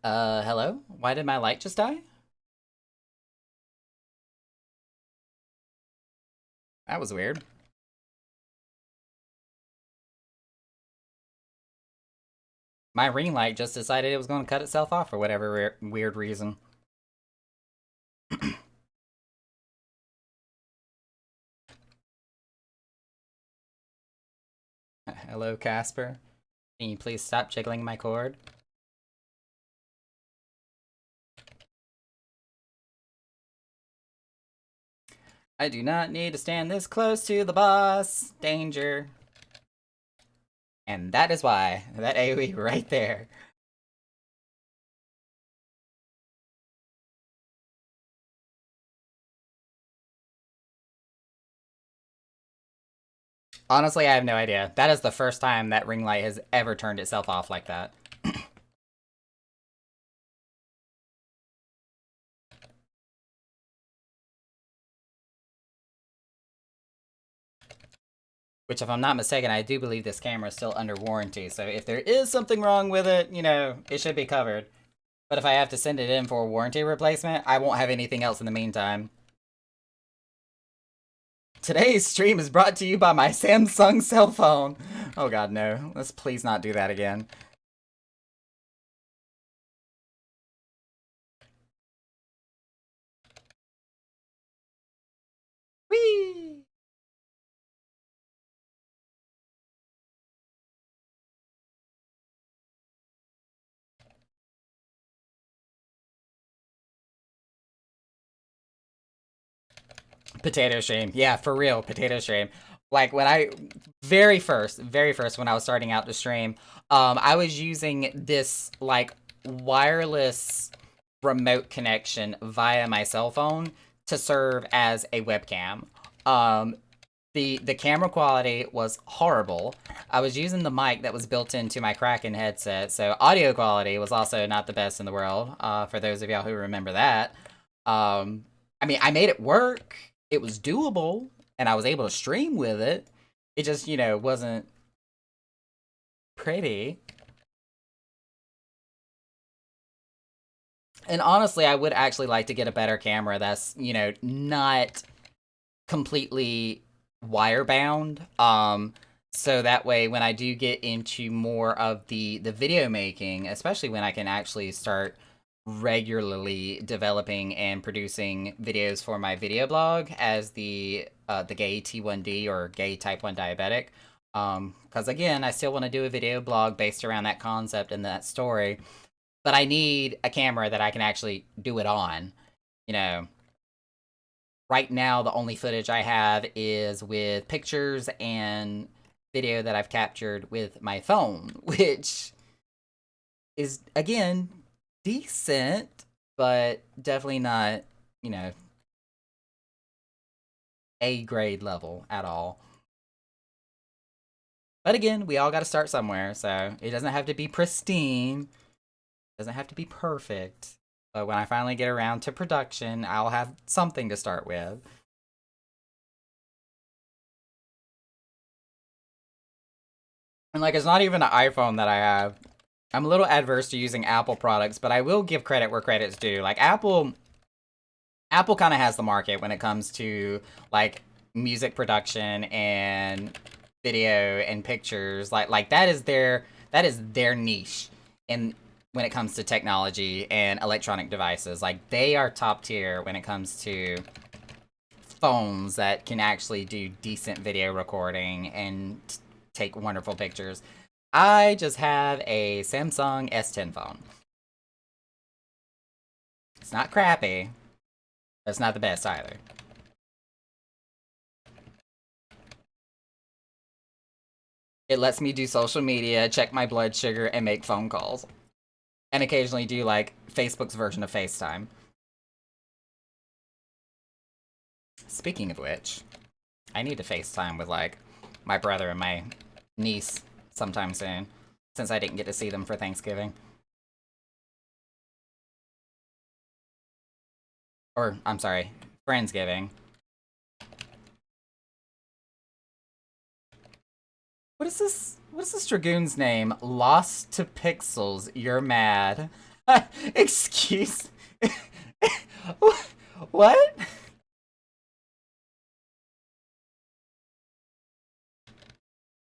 A: Hello? Why did my light just die? That was weird. My ring light just decided it was going to cut itself off for whatever weird reason. Hello, Casper. Can you please stop jiggling my cord? I do not need to stand this close to the boss. Danger. And that is why. That AoE right there. Honestly, I have no idea. That is the first time that ring light has ever turned itself off like that. Which, if I'm not mistaken, I do believe this camera is still under warranty, so if there is something wrong with it, you know, it should be covered. But if I have to send it in for a warranty replacement, I won't have anything else in the meantime. Today's stream is brought to you by my Samsung cell phone. Oh god, no. Let's please not do that again. Whee! Potato stream. Yeah, for real, potato stream. Like when I very first when I was starting out to stream, I was using this like wireless remote connection via my cell phone to serve as a webcam. Um, the camera quality was horrible. I was using the mic that was built into my Kraken headset, so audio quality was also not the best in the world. For those of y'all who remember that, I mean, I made it work. It was doable, and I was able to stream with it. It just, you know, wasn't pretty. And honestly, I would actually like to get a better camera that's, you know, not completely wire bound. So that way when I do get into more of the video making, especially when I can actually start regularly developing and producing videos for my video blog as the gay T1D or gay type 1 diabetic. Because again, I still want to do a video blog based around that concept and that story, but I need a camera that I can actually do it on. You know, right now the only footage I have is with pictures and video that I've captured with my phone, which is again decent, but definitely not, you know, A grade level at all. But again, we all got to start somewhere, so it doesn't have to be pristine, it doesn't have to be perfect. But when I finally get around to production, I'll have something to start with. And like, it's not even an iPhone that I have. I'm a little adverse to using Apple products, but I will give credit where credit's due. Like Apple kind of has the market when it comes to like music production and video and pictures. Like that is their niche. And when it comes to technology and electronic devices, like they are top tier when it comes to phones that can actually do decent video recording and take wonderful pictures. I just have a Samsung S10 phone. It's not crappy, but it's not the best either. It lets me do social media, check my blood sugar, and make phone calls. And occasionally do, like, Facebook's version of FaceTime. Speaking of which, I need to FaceTime with, like, my brother and my niece sometime soon, since I didn't get to see them for Thanksgiving. Or, I'm sorry, Friendsgiving. What is this? What is this Dragoon's name? Lost to Pixels, you're mad. Excuse... What?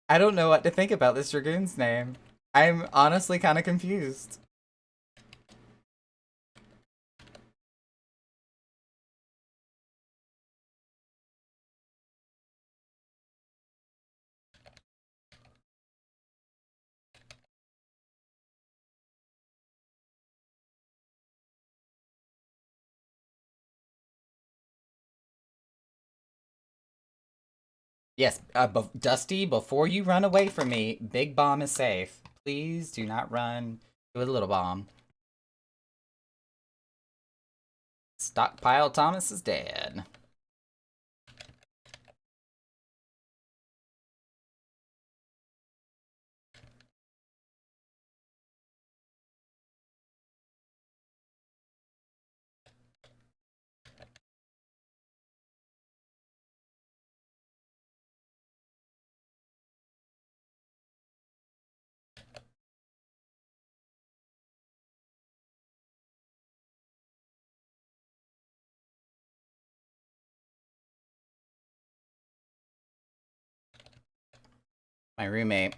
A: I don't know what to think about this Dragoon's name. I'm honestly kind of confused. Yes, Dusty, before you run away from me, Big Bomb is safe. Please do not run to a Little Bomb. Stockpile Thomas is dead. My roommate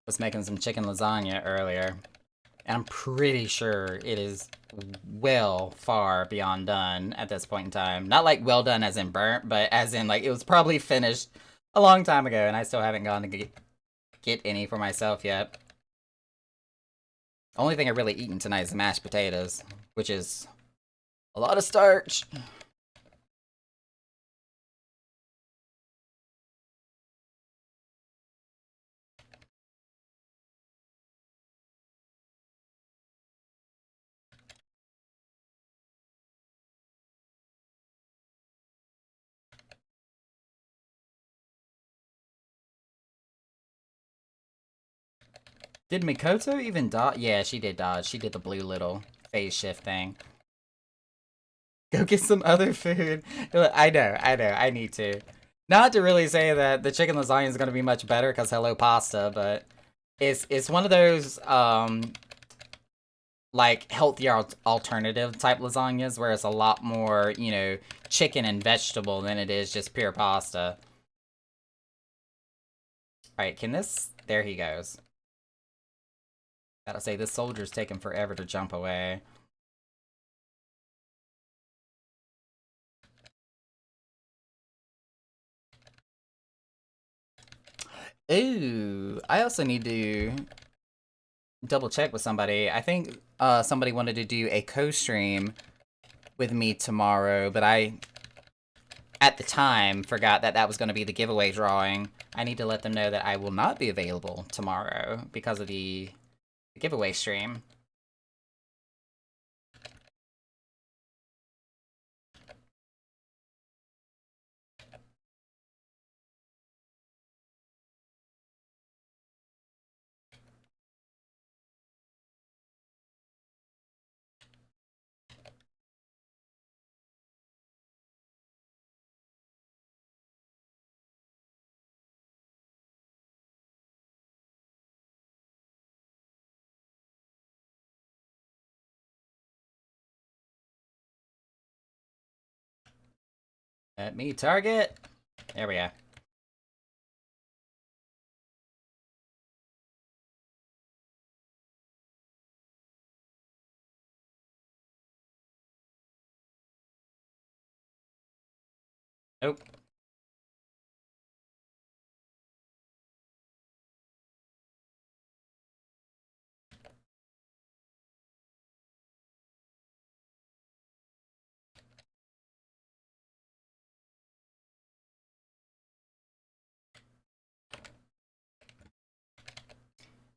A: was making some chicken lasagna earlier, and I'm pretty sure it is well far beyond done at this point in time. Not like well done as in burnt, but as in like it was probably finished a long time ago, and I still haven't gone to get any for myself yet. Only thing I've really eaten tonight is mashed potatoes, which is a lot of starch. Did Mikoto even dodge? Yeah, she did dodge. She did the blue little phase shift thing. Go get some other food. I know, I need to. Not to really say that the chicken lasagna is going to be much better because hello pasta, but it's one of those like healthier alternative type lasagnas where it's a lot more, you know, chicken and vegetable than it is just pure pasta. Alright, can this... There he goes. Gotta say, this soldier's taking forever to jump away. Ooh, I also need to double check with somebody. I think somebody wanted to do a co-stream with me tomorrow, but I, at the time, forgot that that was going to be the giveaway drawing. I need to let them know that I will not be available tomorrow because of the giveaway stream. Let me target. There we go. Nope.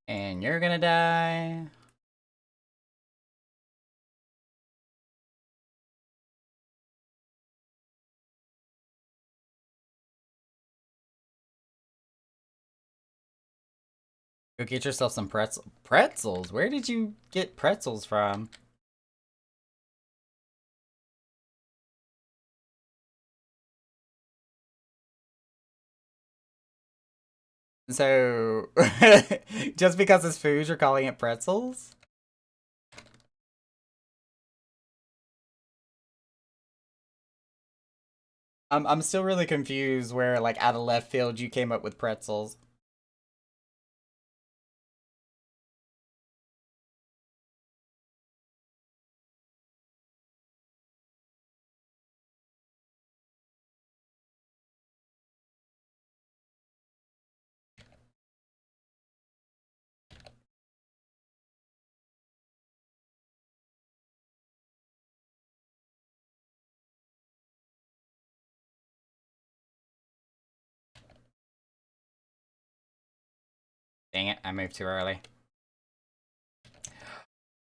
A: And you're gonna die. Go get yourself some pretzels. Where did you get pretzels from? So, just because it's food, you're calling it pretzels? I'm still really confused where, like, out of left field you came up with pretzels. Dang it, I moved too early.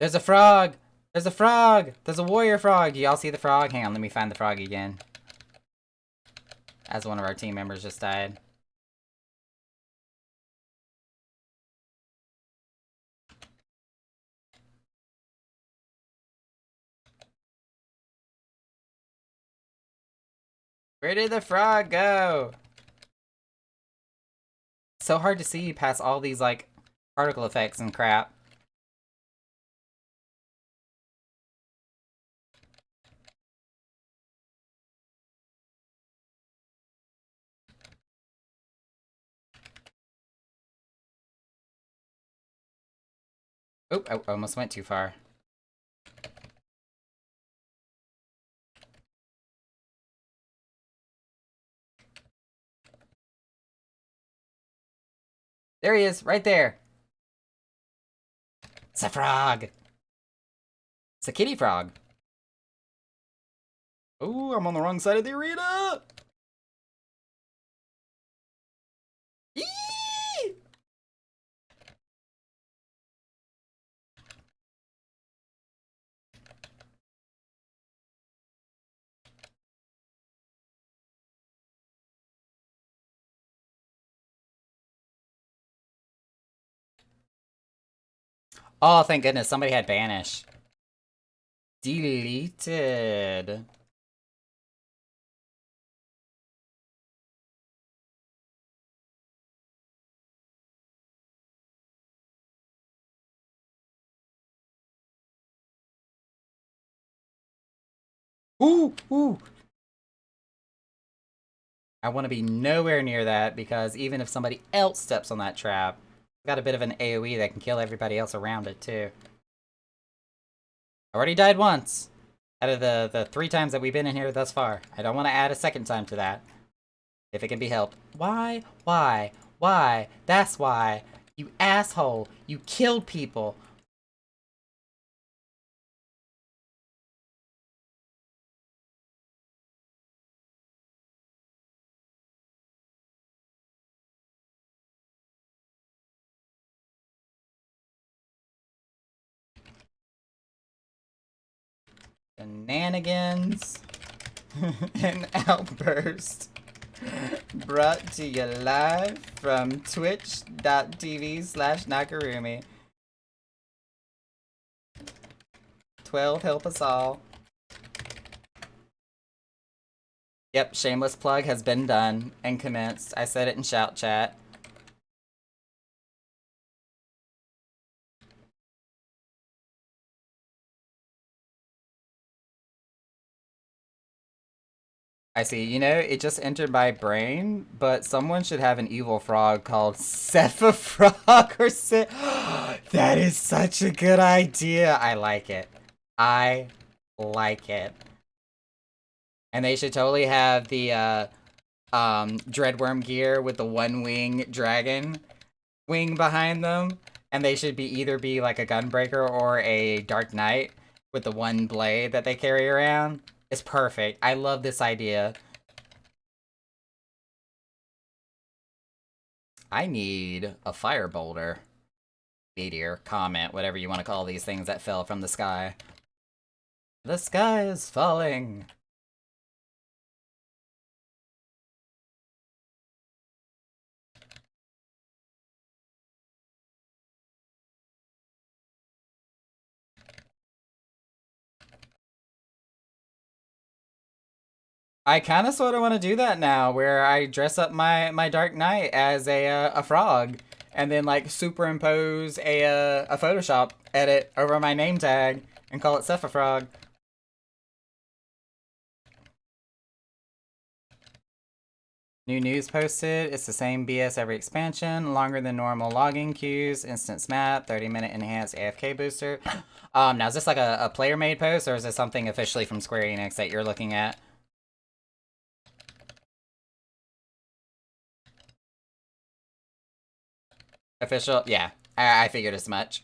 A: There's a frog! There's a frog! There's a warrior frog! Do y'all see the frog? Hang on, let me find the frog again. As one of our team members just died. Where did the frog go? So hard to see past all these, like, particle effects and crap. Oh, I almost went too far. There he is, right there. It's a frog. It's a kitty frog. Oh, I'm on the wrong side of the arena. Eee! Oh, thank goodness, somebody had banish. Deleted. Ooh, ooh. I want to be nowhere near that because even if somebody else steps on that trap, I've got a bit of an AoE that can kill everybody else around it too. I already died once out of the 3 times that we've been in here thus far. I don't want to add a second time to that. If it can be helped. Why? Why? Why? That's why. You asshole. You killed people. Shenanigans. An outburst. Brought to you live from twitch.tv/Nakarumi. 12 help us all. Yep, shameless plug has been done and commenced. I said it in shout chat. I see. You know, it just entered my brain, but someone should have an evil frog called Sepha Frog or That is such a good idea. I like it. I like it. And they should totally have the Dreadworm gear with the one wing dragon wing behind them. And they should either be like a Gunbreaker or a Dark Knight with the one blade that they carry around. It's perfect. I love this idea. I need a fire boulder. Meteor, comet, whatever you want to call these things that fell from the sky. The sky is falling. I kind of sort of want to do that now, where I dress up my Dark Knight as a frog, and then like superimpose a Photoshop edit over my name tag and call it Cepha Frog. New news posted. It's the same BS every expansion. Longer than normal logging queues. Instance map. 30-minute enhanced AFK booster. Now is this like a player-made post, or is this something officially from Square Enix that you're looking at? Official? Yeah. I figured as much.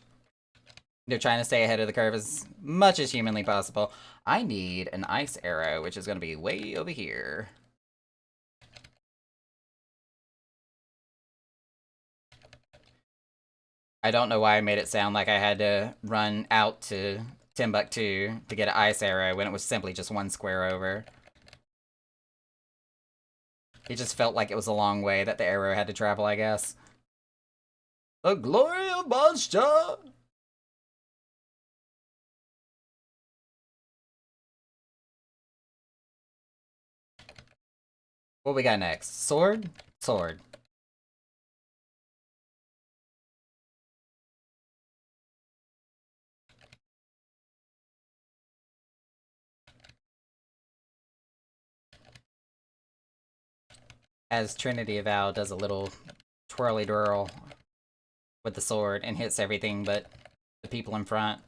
A: They're trying to stay ahead of the curve as much as humanly possible. I need an ice arrow, which is going to be way over here. I don't know why I made it sound like I had to run out to Timbuktu to get an ice arrow when it was simply just one square over. It just felt like it was a long way that the arrow had to travel, I guess. The glory of Monster! What we got next? Sword? Sword. As Trinity Vow does a little twirly twirl with the sword and hits everything but the people in front.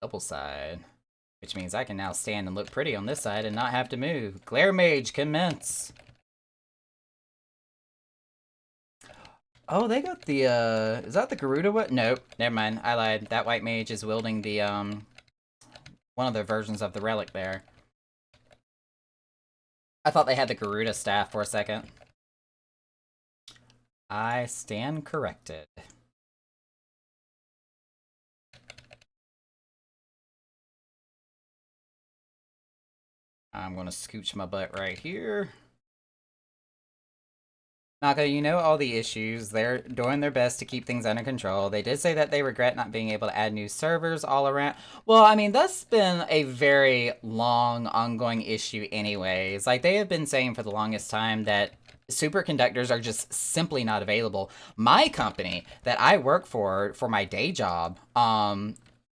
A: Double side. Which means I can now stand and look pretty on this side and not have to move. Glare Mage, commence! Oh, they got the, is that the Garuda one? Nope, never mind. I lied. That white mage is wielding the, one of the versions of the relic there. I thought they had the Garuda staff for a second. I stand corrected. I'm gonna scooch my butt right here. Naka, you know all the issues. They're doing their best to keep things under control. They did say that they regret not being able to add new servers all around. Well, I mean, that's been a very long, ongoing issue anyways. Like, they have been saying for the longest time that superconductors are just simply not available. My company that I work for my day job,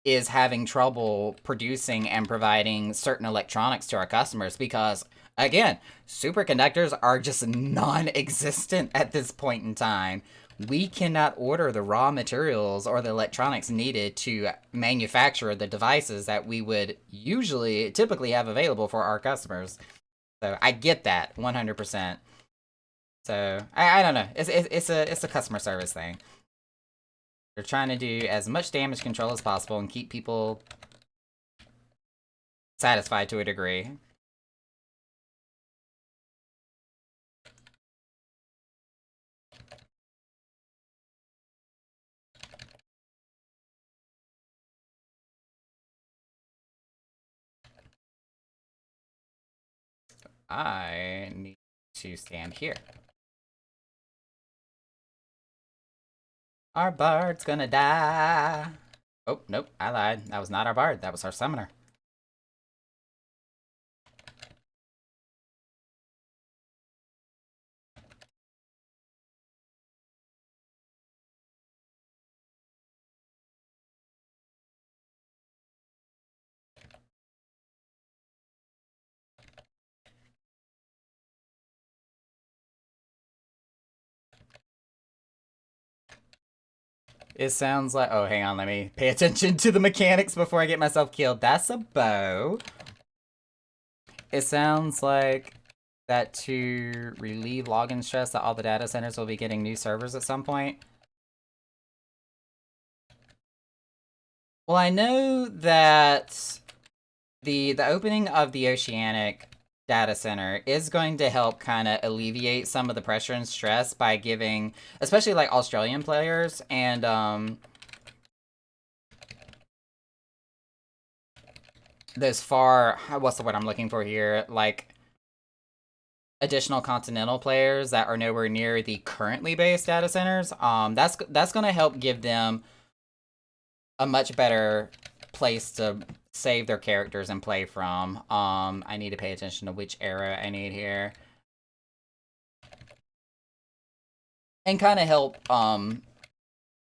A: is having trouble producing and providing certain electronics to our customers because, again, superconductors are just non-existent at this point in time. We cannot order the raw materials or the electronics needed to manufacture the devices that we would typically have available for our customers. So I get that 100%. So I don't know. It's a customer service thing. They're trying to do as much damage control as possible and keep people satisfied to a degree. I need to stand here. Our bard's gonna die. Oh, nope, I lied. That was not our bard. That was our summoner. It sounds like... Oh, hang on. Let me pay attention to the mechanics before I get myself killed. That's a bow. It sounds like that to relieve login stress that all the data centers will be getting new servers at some point. Well, I know that the opening of the Oceanic data center is going to help kind of alleviate some of the pressure and stress by giving, especially like Australian players and those far, what's the word I'm looking for here, like additional continental players that are nowhere near the currently based data centers, that's going to help give them a much better place to save their characters and play from. I need to pay attention to which era I need here. And kind of help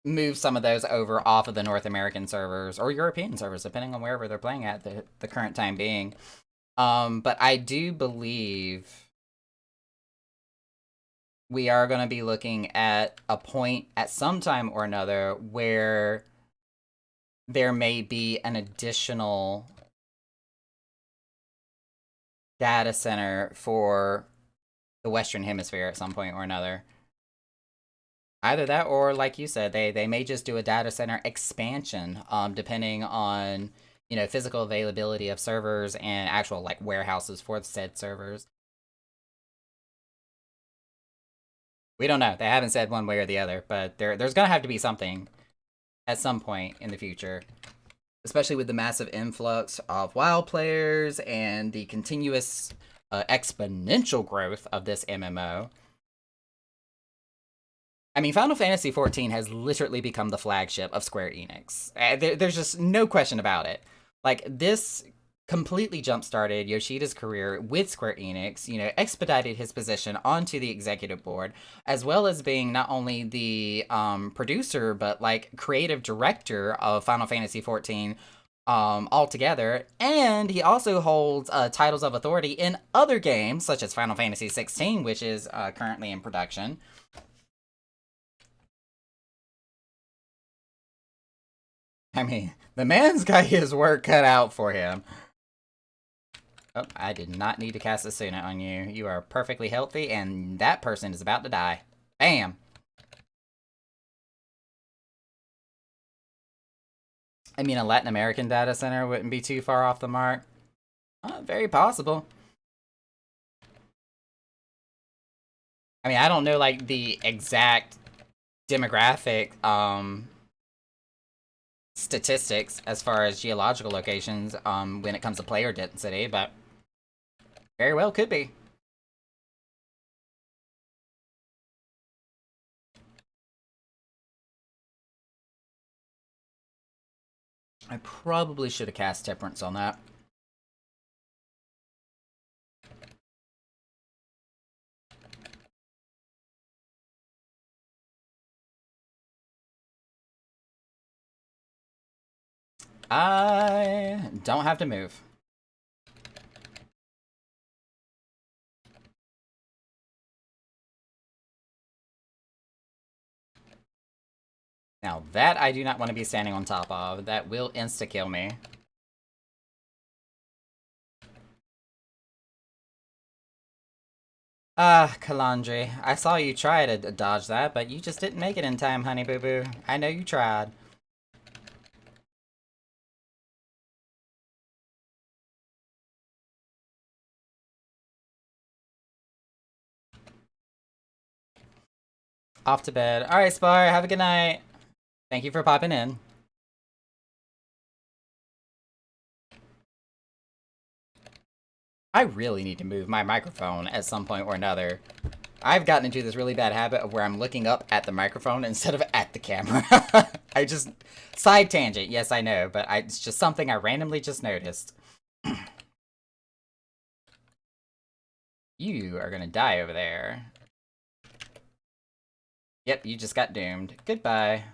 A: move some of those over off of the North American servers or European servers, depending on wherever they're playing at the current time being. But I do believe we are going to be looking at a point at some time or another where there may be an additional data center for the Western Hemisphere at some point or another. Either that, or like you said, they may just do a data center expansion, depending on, you know, physical availability of servers and actual like warehouses for the said servers. We don't know. They haven't said one way or the other, but there's gonna have to be something at some point in the future, especially with the massive influx of WoW players and the continuous exponential growth of this MMO. I mean, Final Fantasy XIV has literally become the flagship of Square Enix. There's just no question about it. Like, this completely jump-started Yoshida's career with Square Enix, you know, expedited his position onto the executive board, as well as being not only the producer, but, like, creative director of Final Fantasy XIV altogether. And he also holds titles of authority in other games, such as Final Fantasy XVI, which is currently in production. I mean, the man's got his work cut out for him. Oh, I did not need to cast Asuna on you. You are perfectly healthy, and that person is about to die. Bam! I mean, a Latin American data center wouldn't be too far off the mark. Very possible. I mean, I don't know, like, the exact demographic, statistics as far as geological locations when it comes to player density, but very well could be. I probably should have cast Temperance on that. I don't have to move. Now that I do not want to be standing on top of. That will insta-kill me. Ah, Kalandri. I saw you try to dodge that, but you just didn't make it in time, honey boo boo. I know you tried. Off to bed. Alright, Spar, have a good night. Thank you for popping in. I really need to move my microphone at some point or another. I've gotten into this really bad habit of where I'm looking up at the microphone instead of at the camera. I just... Side tangent, yes I know, but it's just something I randomly just noticed. You are gonna die over there. Yep, you just got doomed. Goodbye.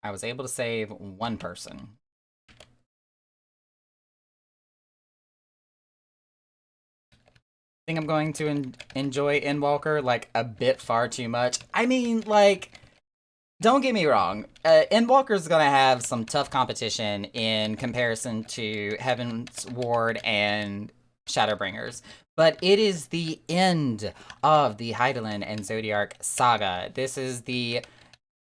A: I was able to save one person. I think I'm going to enjoy Endwalker, like, a bit far too much. I mean, like, don't get me wrong. Endwalker's gonna have some tough competition in comparison to Heaven's Ward and Shadowbringers. But it is the end of the Hydaelyn and Zodiark saga. This is the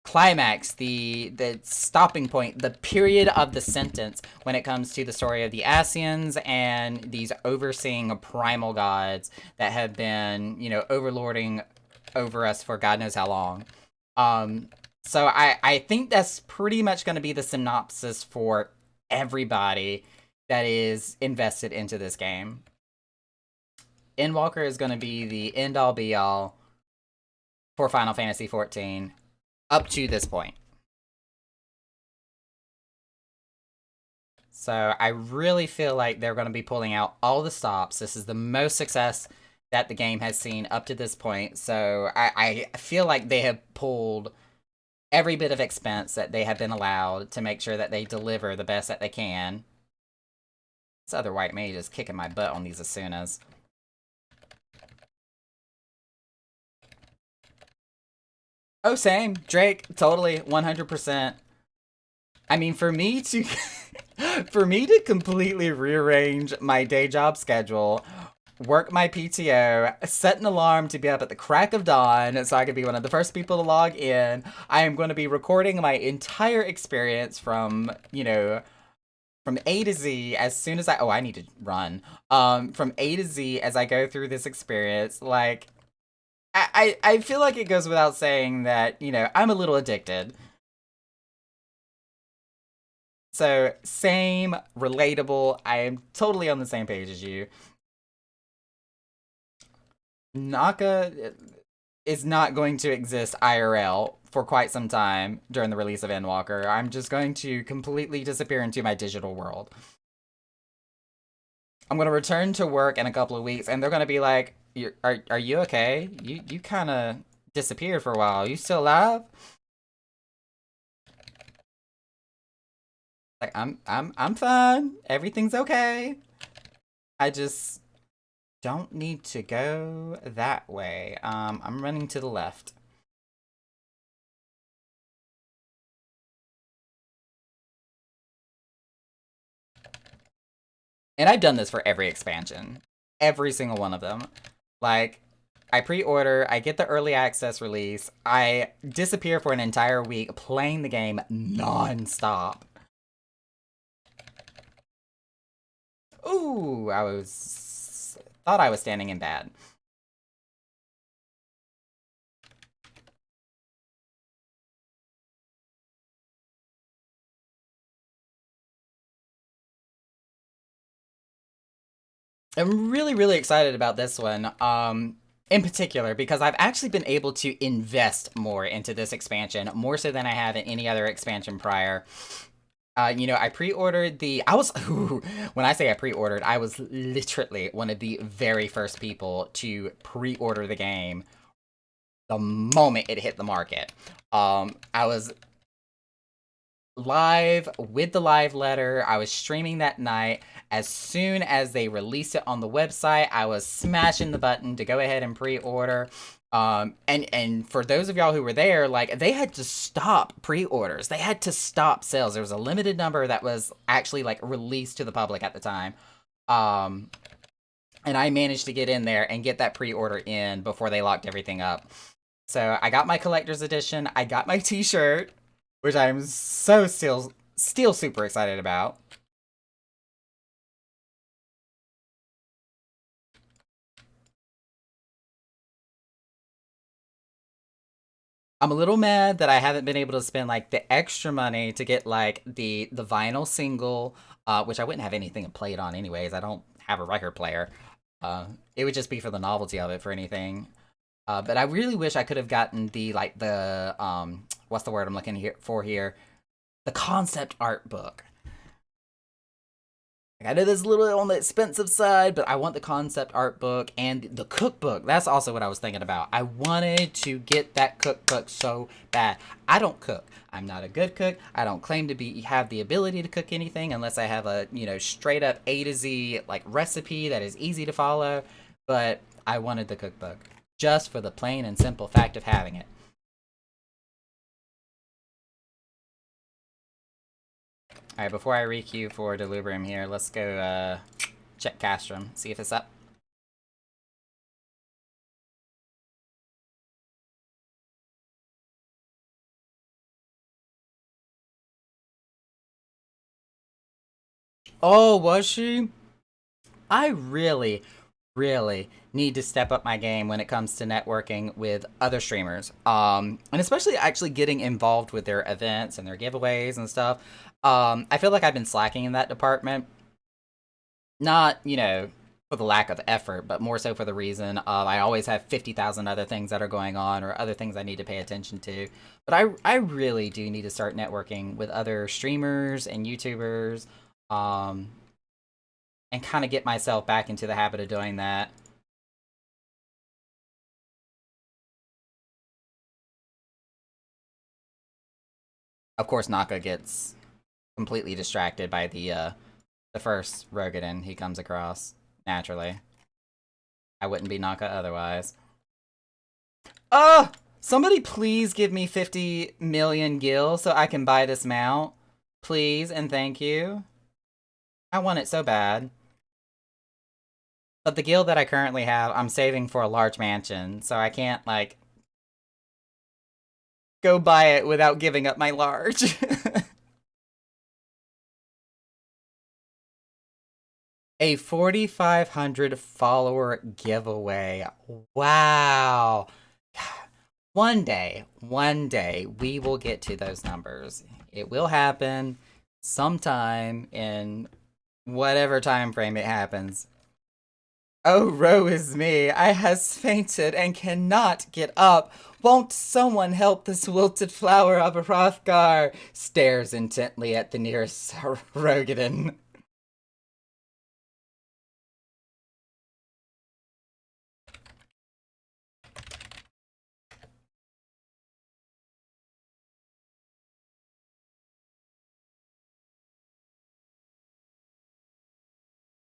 A: climax, the stopping point, the period of the sentence when it comes to the story of the Ascians and these overseeing primal gods that have been, you know, overlording over us for God knows how long. So I think that's pretty much going to be the synopsis for everybody that is invested into this game. Endwalker is going to be the end all be all for Final Fantasy XIV up to this point. So I really feel like they're going to be pulling out all the stops. This is the most success that the game has seen up to this point. So I feel like they have pulled every bit of expense that they have been allowed to make sure that they deliver the best that they can. This other white mage is kicking my butt on these Asunas. Oh, same. Drake, totally, 100%. I mean, for me to for me to completely rearrange my day job schedule, work my PTO, set an alarm to be up at the crack of dawn so I could be one of the first people to log in. I am going to be recording my entire experience from, from A to Z as soon as I need to run. From A to Z as I go through this experience. Like I feel like it goes without saying that, I'm a little addicted. So, same, relatable. I am totally on the same page as you. Naka is not going to exist IRL for quite some time during the release of Endwalker. I'm just going to completely disappear into my digital world. I'm going to return to work in a couple of weeks, and they're going to be like, are you okay? You kind of disappeared for a while. You still alive? Like, I'm fine. Everything's okay. I just don't need to go that way. I'm running to the left. And I've done this for every expansion. Every single one of them. Like, I pre-order, I get the early access release, I disappear for an entire week playing the game non-stop. Ooh, thought I was standing in bad. I'm really, really excited about this one. In particular, because I've actually been able to invest more into this expansion, more so than I have in any other expansion prior. I pre-ordered when I say I pre-ordered, I was literally one of the very first people to pre-order the game the moment it hit the market. I was live with the live letter. I was streaming that night. As soon as they released it on the website, I was smashing the button to go ahead and pre-order. And for those of y'all who were there, like, they had to stop pre-orders. They had to stop sales. There was a limited number that was actually like released to the public at the time. And I managed to get in there and get that pre-order in before they locked everything up. So I got my collector's edition. I got my t-shirt, which I'm so still super excited about. I'm a little mad that I haven't been able to spend like the extra money to get like the vinyl single, which I wouldn't have anything to play it on anyways. I don't have a record player. It would just be for the novelty of it for anything. But I really wish I could have gotten the what's the word I'm looking for here? The concept art book. Like, I know this is a little on the expensive side, but I want the concept art book and the cookbook. That's also what I was thinking about. I wanted to get that cookbook so bad. I don't cook. I'm not a good cook. I don't claim to have the ability to cook anything unless I have a, straight up A to Z like recipe that is easy to follow. But I wanted the cookbook just for the plain and simple fact of having it. Alright, before I requeue for Delubrum here, let's go check Castrum, see if it's up. Oh, was she? I really, really need to step up my game when it comes to networking with other streamers. And especially actually getting involved with their events and their giveaways and stuff. I feel like I've been slacking in that department. Not, for the lack of effort, but more so for the reason of I always have 50,000 other things that are going on or other things I need to pay attention to. But I really do need to start networking with other streamers and YouTubers, um, and kind of get myself back into the habit of doing that. Of course, Naka gets completely distracted by the first Rogadin he comes across. Naturally, I wouldn't be Naka otherwise. Somebody please give me 50 million gil so I can buy this mount. Please and thank you. I want it so bad. But the gil that I currently have, I'm saving for a large mansion, so I can't, like, go buy it without giving up my large. A 4,500 follower giveaway. Wow. One day, we will get to those numbers. It will happen sometime in whatever time frame it happens. Oh, woe is me. I has fainted and cannot get up. Won't someone help this wilted flower of a Hrothgar? Stares intently at the nearest Rogadin.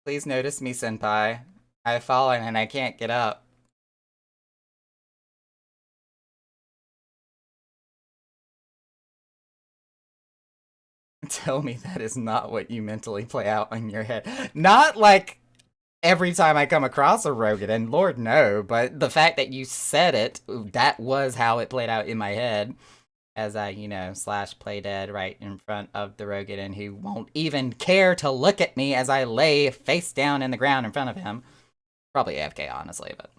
A: Please notice me, senpai. I've fallen and I can't get up. Tell me that is not what you mentally play out in your head. Not like every time I come across a Rogadin, Lord no, but the fact that you said it, that was how it played out in my head. As I, slash play dead right in front of the Rogadin who won't even care to look at me as I lay face down in the ground in front of him. Probably AFK, honestly, but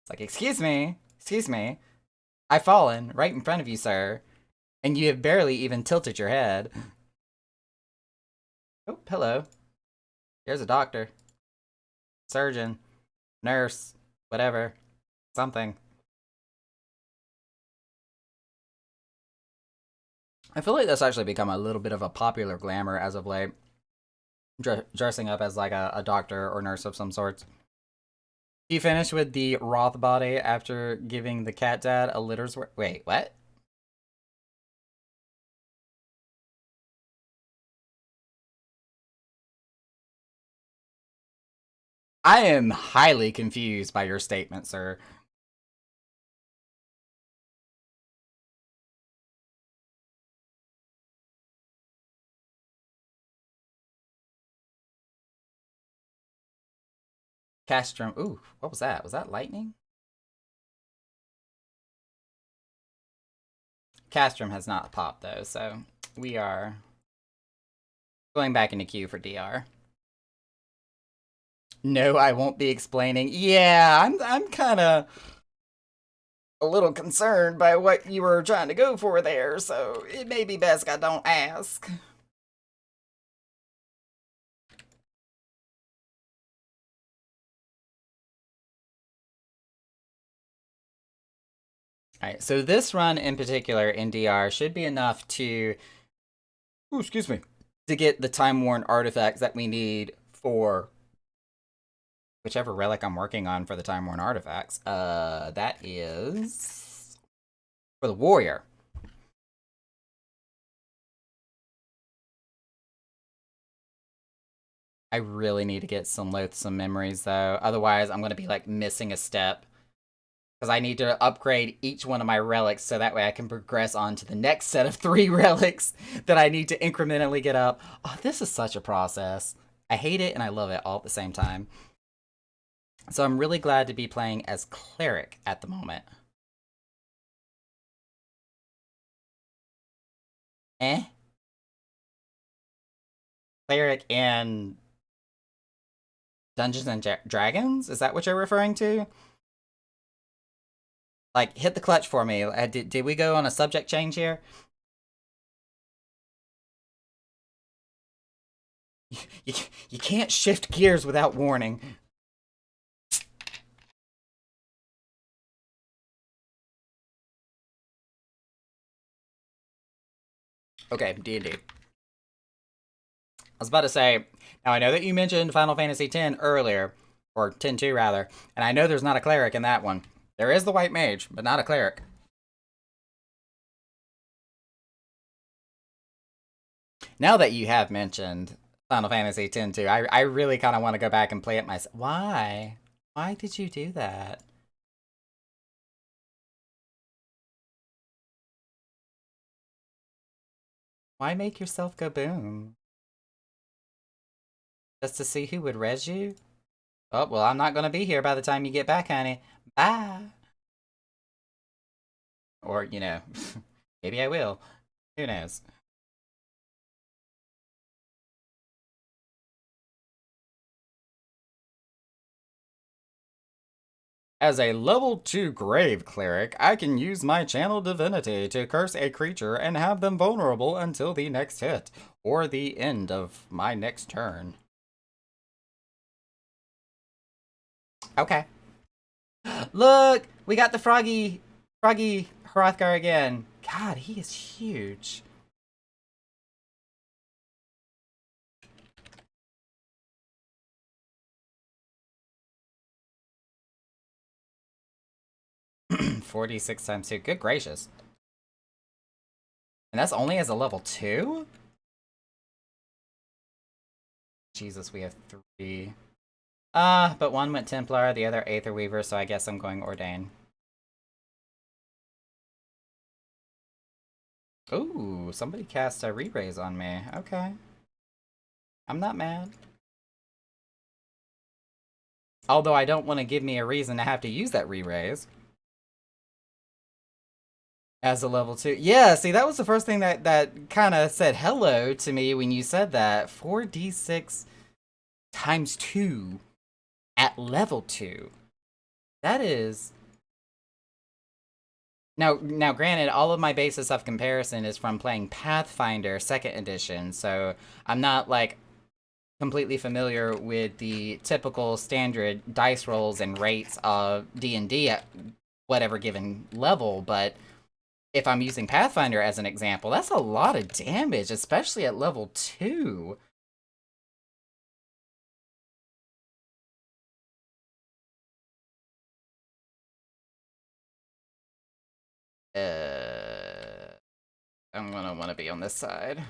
A: it's like, excuse me, I've fallen right in front of you, sir, and you have barely even tilted your head. Oh, hello. There's a doctor, surgeon, nurse, whatever, something. I feel like that's actually become a little bit of a popular glamour as of late. Dressing up as like a doctor or nurse of some sorts. He finished with the Roth body after giving the cat dad a litter's worth. Wait, what? I am highly confused by your statement, sir. Castrum. Ooh, what was that? Was that lightning? Castrum has not popped though, so we are going back into queue for DR. No, I won't be explaining. Yeah, I'm kind of a little concerned by what you were trying to go for there, so it may be best I don't ask. Alright, so this run in particular in DR should be enough to, ooh, excuse me, to get the time worn artifacts that we need for whichever relic I'm working on for the time worn artifacts. That is for the warrior. I really need to get some loathsome memories though. Otherwise, I'm gonna be like missing a step. Because I need to upgrade each one of my relics so that way I can progress on to the next set of 3 relics that I need to incrementally get up. Oh, this is such a process. I hate it and I love it all at the same time. So I'm really glad to be playing as Cleric at the moment. Eh? Cleric and Dungeons and Dragons? Is that what you're referring to? Like, hit the clutch for me. Did we go on a subject change here? You can't shift gears without warning. Okay, D&D. I was about to say, now I know that you mentioned Final Fantasy X earlier, or 10-2 rather, and I know there's not a cleric in that one. There is the white mage, but not a cleric. Now that you have mentioned Final Fantasy X-2, I really kind of want to go back and play it myself. Why? Why did you do that? Why make yourself go boom? Just to see who would res you? Oh, well, I'm not going to be here by the time you get back, honey. Bye. Or, you know, maybe I will. Who knows? As a level 2 Grave Cleric, I can use my Channel Divinity to curse a creature and have them vulnerable until the next hit, or the end of my next turn. Okay. Look! We got the Froggy Hrothgar again. God, he is huge. $46 times 2. Good gracious. And that's only as a level 2? Jesus, we have 3. But one went Templar, the other Aether Weaver, so I guess I'm going Ordain. Ooh, somebody cast a re-raise on me. Okay. I'm not mad. Although I don't want to give me a reason to have to use that re-raise. As a level 2. Yeah, see, that was the first thing that kind of said hello to me when you said that. 4d6 times 2 at level 2. That is... Now, granted, all of my basis of comparison is from playing Pathfinder 2nd edition, so I'm not, like, completely familiar with the typical standard dice rolls and rates of D&D at whatever given level, but if I'm using Pathfinder as an example, that's a lot of damage, especially at level 2. I'm gonna want to be on this side.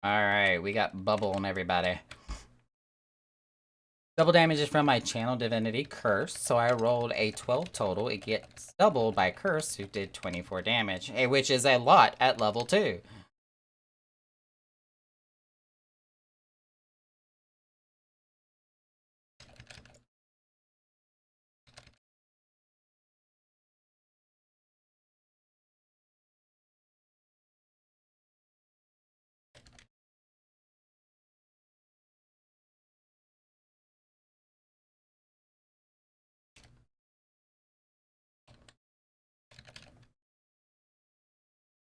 A: Alright, we got Bubble on everybody. Double damage is from my Channel Divinity Curse, so I rolled a 12 total. It gets doubled by Curse, who did 24 damage, which is a lot at level 2.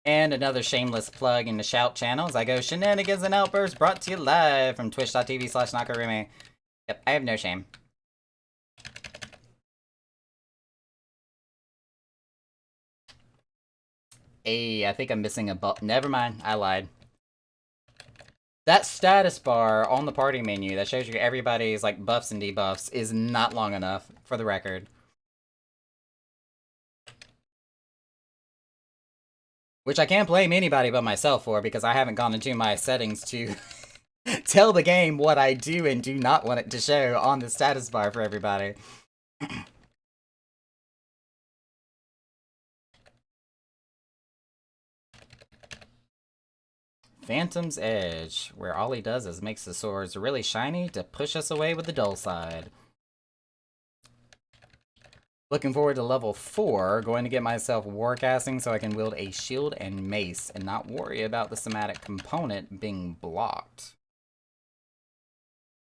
A: And another shameless plug in the Shout channel as I go Shenanigans and Outbursts brought to you live from twitch.tv/Nakarumi. Yep, I have no shame. Hey, I think I'm missing a never mind, I lied. That status bar on the party menu that shows you everybody's like buffs and debuffs is not long enough, for the record. Which I can't blame anybody but myself for, because I haven't gone into my settings to tell the game what I do and do not want it to show on the status bar for everybody. Phantom's Edge, where all he does is makes the swords really shiny to push us away with the dull side. Looking forward to level 4, going to get myself warcasting so I can wield a shield and mace and not worry about the somatic component being blocked.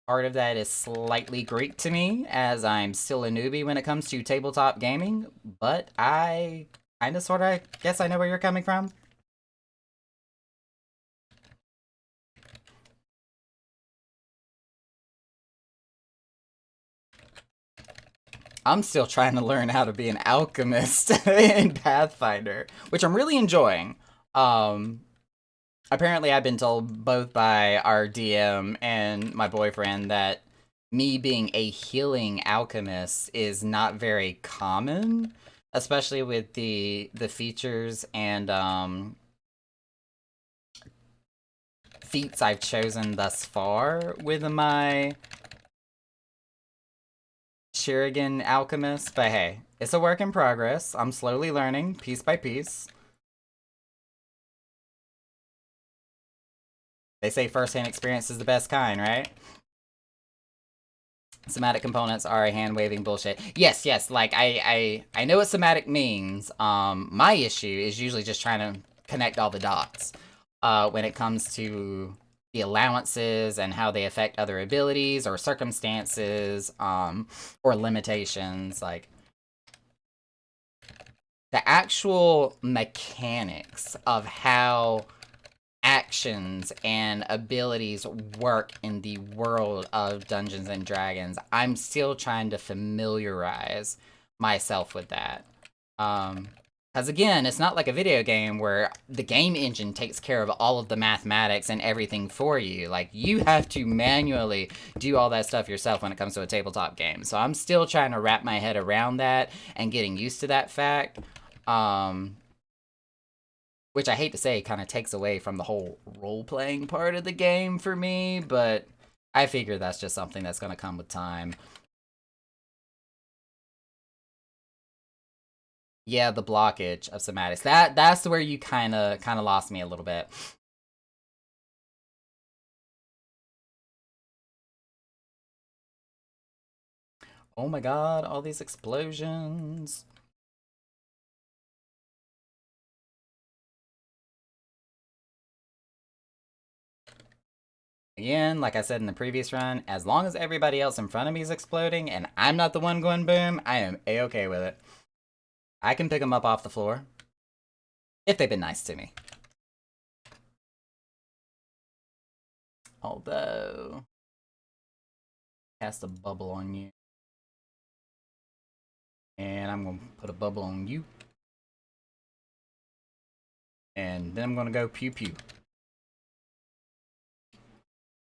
A: Part of that is slightly Greek to me, as I'm still a newbie when it comes to tabletop gaming, but I kinda sorta guess I know where you're coming from. I'm still trying to learn how to be an alchemist in Pathfinder, which I'm really enjoying. Apparently I've been told both by our DM and my boyfriend that me being a healing alchemist is not very common, especially with the features and feats I've chosen thus far with my Shuriken alchemist. But hey, it's a work in progress. I'm slowly learning, piece by piece. They say first-hand experience is the best kind, right? Somatic components are hand-waving bullshit. Yes, like, I know what somatic means. My issue is usually just trying to connect all the dots. When it comes to the allowances and how they affect other abilities or circumstances, or limitations, like... The actual mechanics of how actions and abilities work in the world of Dungeons and Dragons, I'm still trying to familiarize myself with that. Because again, it's not like a video game where the game engine takes care of all of the mathematics and everything for you. Like, you have to manually do all that stuff yourself when it comes to a tabletop game. So I'm still trying to wrap my head around that and getting used to that fact. Which I hate to say kind of takes away from the whole role-playing part of the game for me, but I figure that's just something that's going to come with time. Yeah, the blockage of somatics. That's where you kind of lost me a little bit. Oh my god, all these explosions. Again, like I said in the previous run, as long as everybody else in front of me is exploding and I'm not the one going boom, I am a-okay with it. I can pick them up off the floor. If they've been nice to me. Although... cast a bubble on you. And I'm going to put a bubble on you. And then I'm going to go pew pew.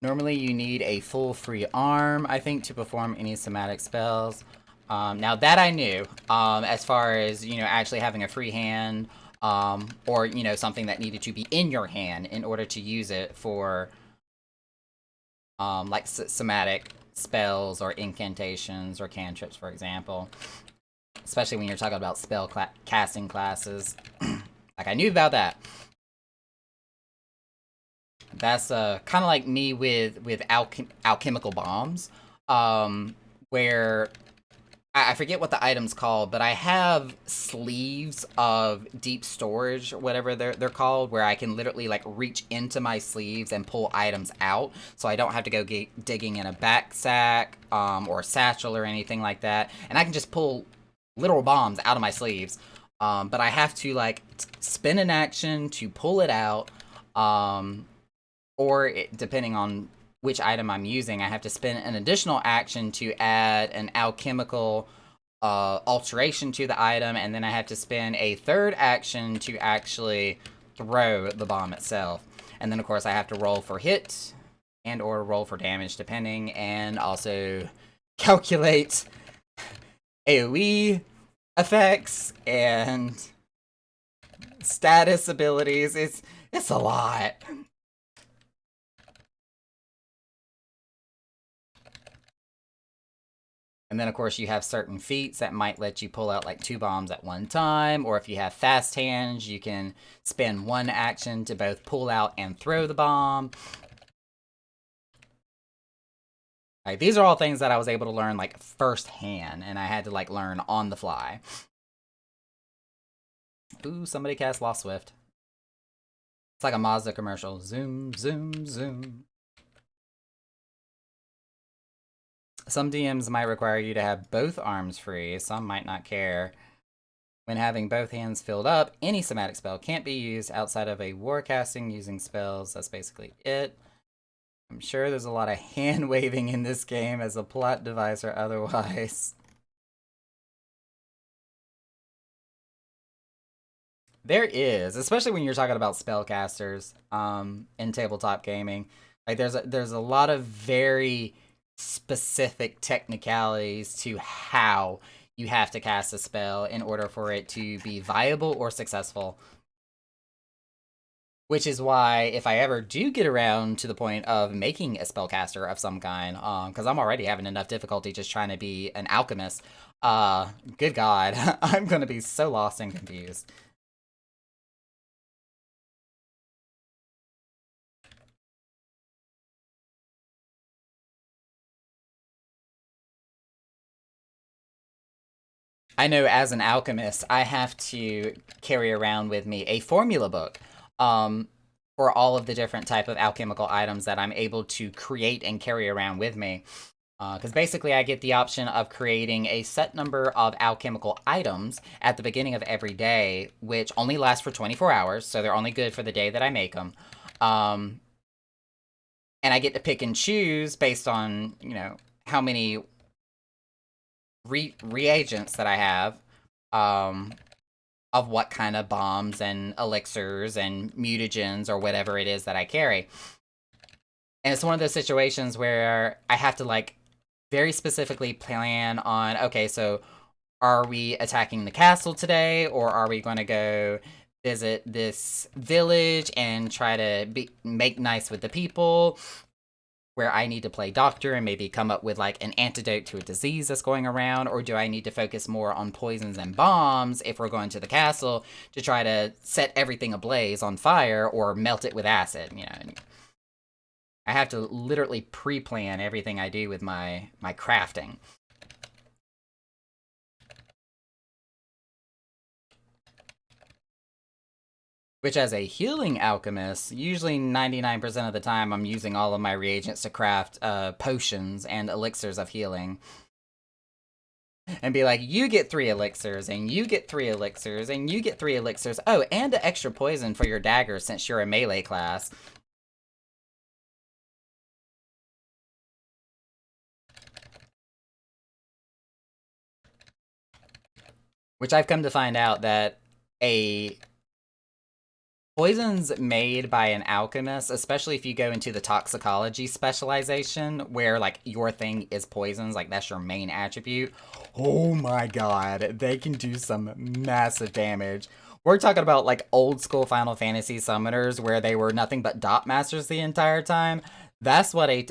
A: Normally you need a full free arm, I think, to perform any somatic spells. Now that I knew, as far as, you know, actually having a free hand, or, you know, something that needed to be in your hand in order to use it for, like, somatic spells or incantations or cantrips, for example. Especially when you're talking about spell casting classes. Like, I knew about that. That's kind of like me with alchemical bombs, where I forget what the item's called, but I have sleeves of deep storage, whatever they're called, where I can literally like reach into my sleeves and pull items out, so I don't have to go digging in a backsack or a satchel or anything like that, and I can just pull literal bombs out of my sleeves. But I have to like spin an action to pull it out. Or depending on which item I'm using, I have to spend an additional action to add an alchemical alteration to the item, and then I have to spend a third action to actually throw the bomb itself. And then, of course, I have to roll for hit, and or roll for damage depending, and also calculate AoE effects and status abilities. It's a lot. And then, of course, you have certain feats that might let you pull out like 2 bombs at one time, or if you have fast hands, you can spend one action to both pull out and throw the bomb. Like, these are all things that I was able to learn like firsthand, and I had to like learn on the fly. Ooh, somebody cast Lost Swift. It's like a Mazda commercial. Zoom, zoom, zoom. Some DMs might require you to have both arms free, some might not care. When having both hands filled up, any somatic spell can't be used outside of a warcasting using spells. That's basically it. I'm sure there's a lot of hand waving in this game as a plot device or otherwise. There is, especially when you're talking about spellcasters in tabletop gaming. Like there's a lot of very specific technicalities to how you have to cast a spell in order for it to be viable or successful. Which is why, if I ever do get around to the point of making a spellcaster of some kind, because I'm already having enough difficulty just trying to be an alchemist, good God, I'm gonna be so lost and confused. I know as an alchemist, I have to carry around with me a formula book for all of the different type of alchemical items that I'm able to create and carry around with me. Because basically I get the option of creating a set number of alchemical items at the beginning of every day, which only lasts for 24 hours, so they're only good for the day that I make them. And I get to pick and choose based on, you know, how many reagents that I have, of what kind of bombs and elixirs and mutagens or whatever it is that I carry. And it's one of those situations where I have to like very specifically plan on, okay, so are we attacking the castle today, or are we going to go visit this village and try to make nice with the people, where I need to play doctor and maybe come up with like an antidote to a disease that's going around, or do I need to focus more on poisons and bombs if we're going to the castle to try to set everything ablaze on fire or melt it with acid, you know? I have to literally pre-plan everything I do with my crafting. Which, as a healing alchemist, usually 99% of the time I'm using all of my reagents to craft potions and elixirs of healing. And be like, you get 3 elixirs, and you get 3 elixirs, and you get 3 elixirs. Oh, and an extra poison for your dagger since you're a melee class. Which I've come to find out that a poisons made by an alchemist, especially if you go into the toxicology specialization, where like your thing is poisons, like that's your main attribute. Oh my god, they can do some massive damage. We're talking about like old school Final Fantasy summoners where they were nothing but dot masters the entire time. That's what a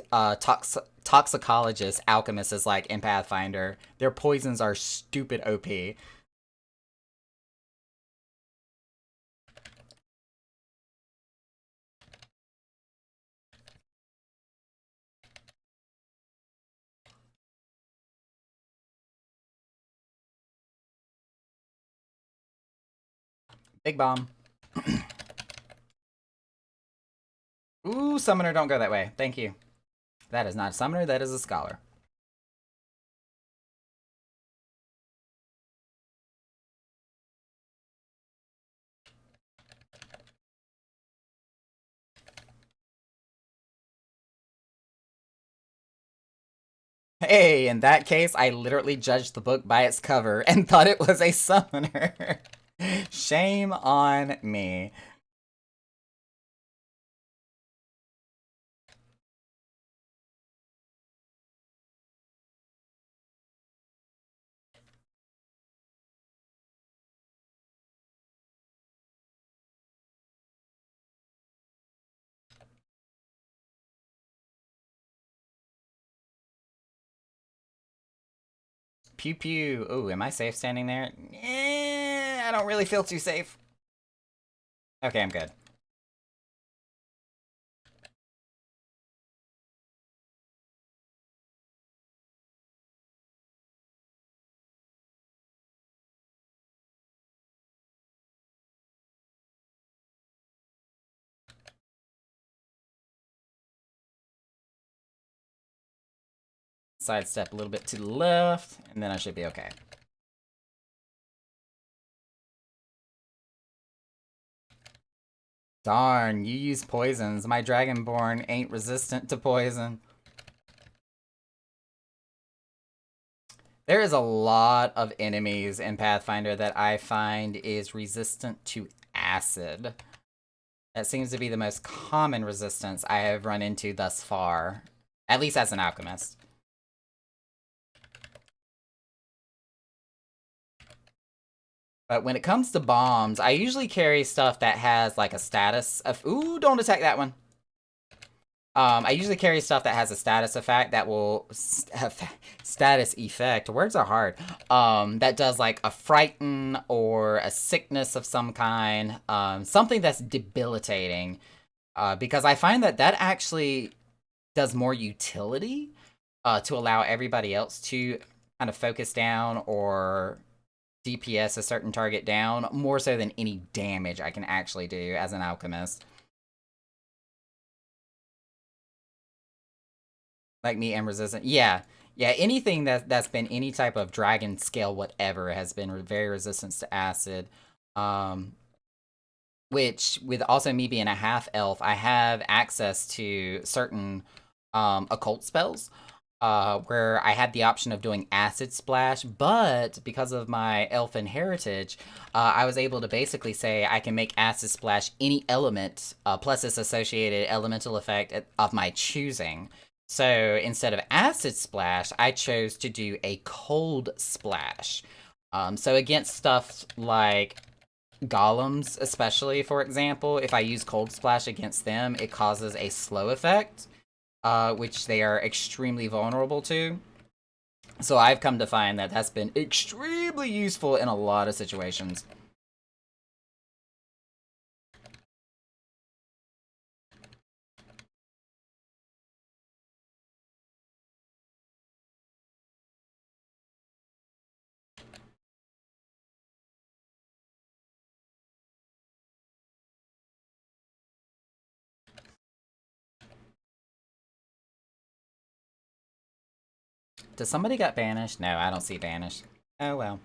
A: toxicologist alchemist is like in Pathfinder. Their poisons are stupid OP. Big bomb. Ooh, summoner, don't go that way. Thank you. That is not a summoner, that is a scholar. Hey, in that case, I literally judged the book by its cover and thought it was a summoner. Shame on me. Pew pew. Ooh, am I safe standing there? I don't really feel too safe. Okay, I'm good. Sidestep a little bit to the left, and then I should be okay. Darn, you use poisons. My Dragonborn ain't resistant to poison. There is a lot of enemies in Pathfinder that I find is resistant to acid. That seems to be the most common resistance I have run into thus far. At least as an alchemist. But when it comes to bombs, I usually carry stuff that has like a status of... Ooh, don't attack that one. I usually carry stuff that has a status effect that will... status effect. Words are hard. That does like a frighten or a sickness of some kind. Something that's debilitating. Because I find that that actually does more utility to allow everybody else to kind of focus down or DPS a certain target down, more so than any damage I can actually do as an alchemist. Like me and resistant. Yeah. Yeah, anything that's been any type of dragon scale whatever has been very resistant to acid. Which, with also me being a half-elf, I have access to certain occult spells. Where I had the option of doing Acid Splash, but because of my elfin heritage, I was able to basically say I can make Acid Splash any element, plus its associated elemental effect of my choosing. So instead of Acid Splash, I chose to do a Cold Splash. So against stuff like golems, especially, for example, if I use Cold Splash against them, it causes a slow effect. Which they are extremely vulnerable to. So I've come to find that that's been extremely useful in a lot of situations. Does somebody get banished? No, I don't see banished. Oh well.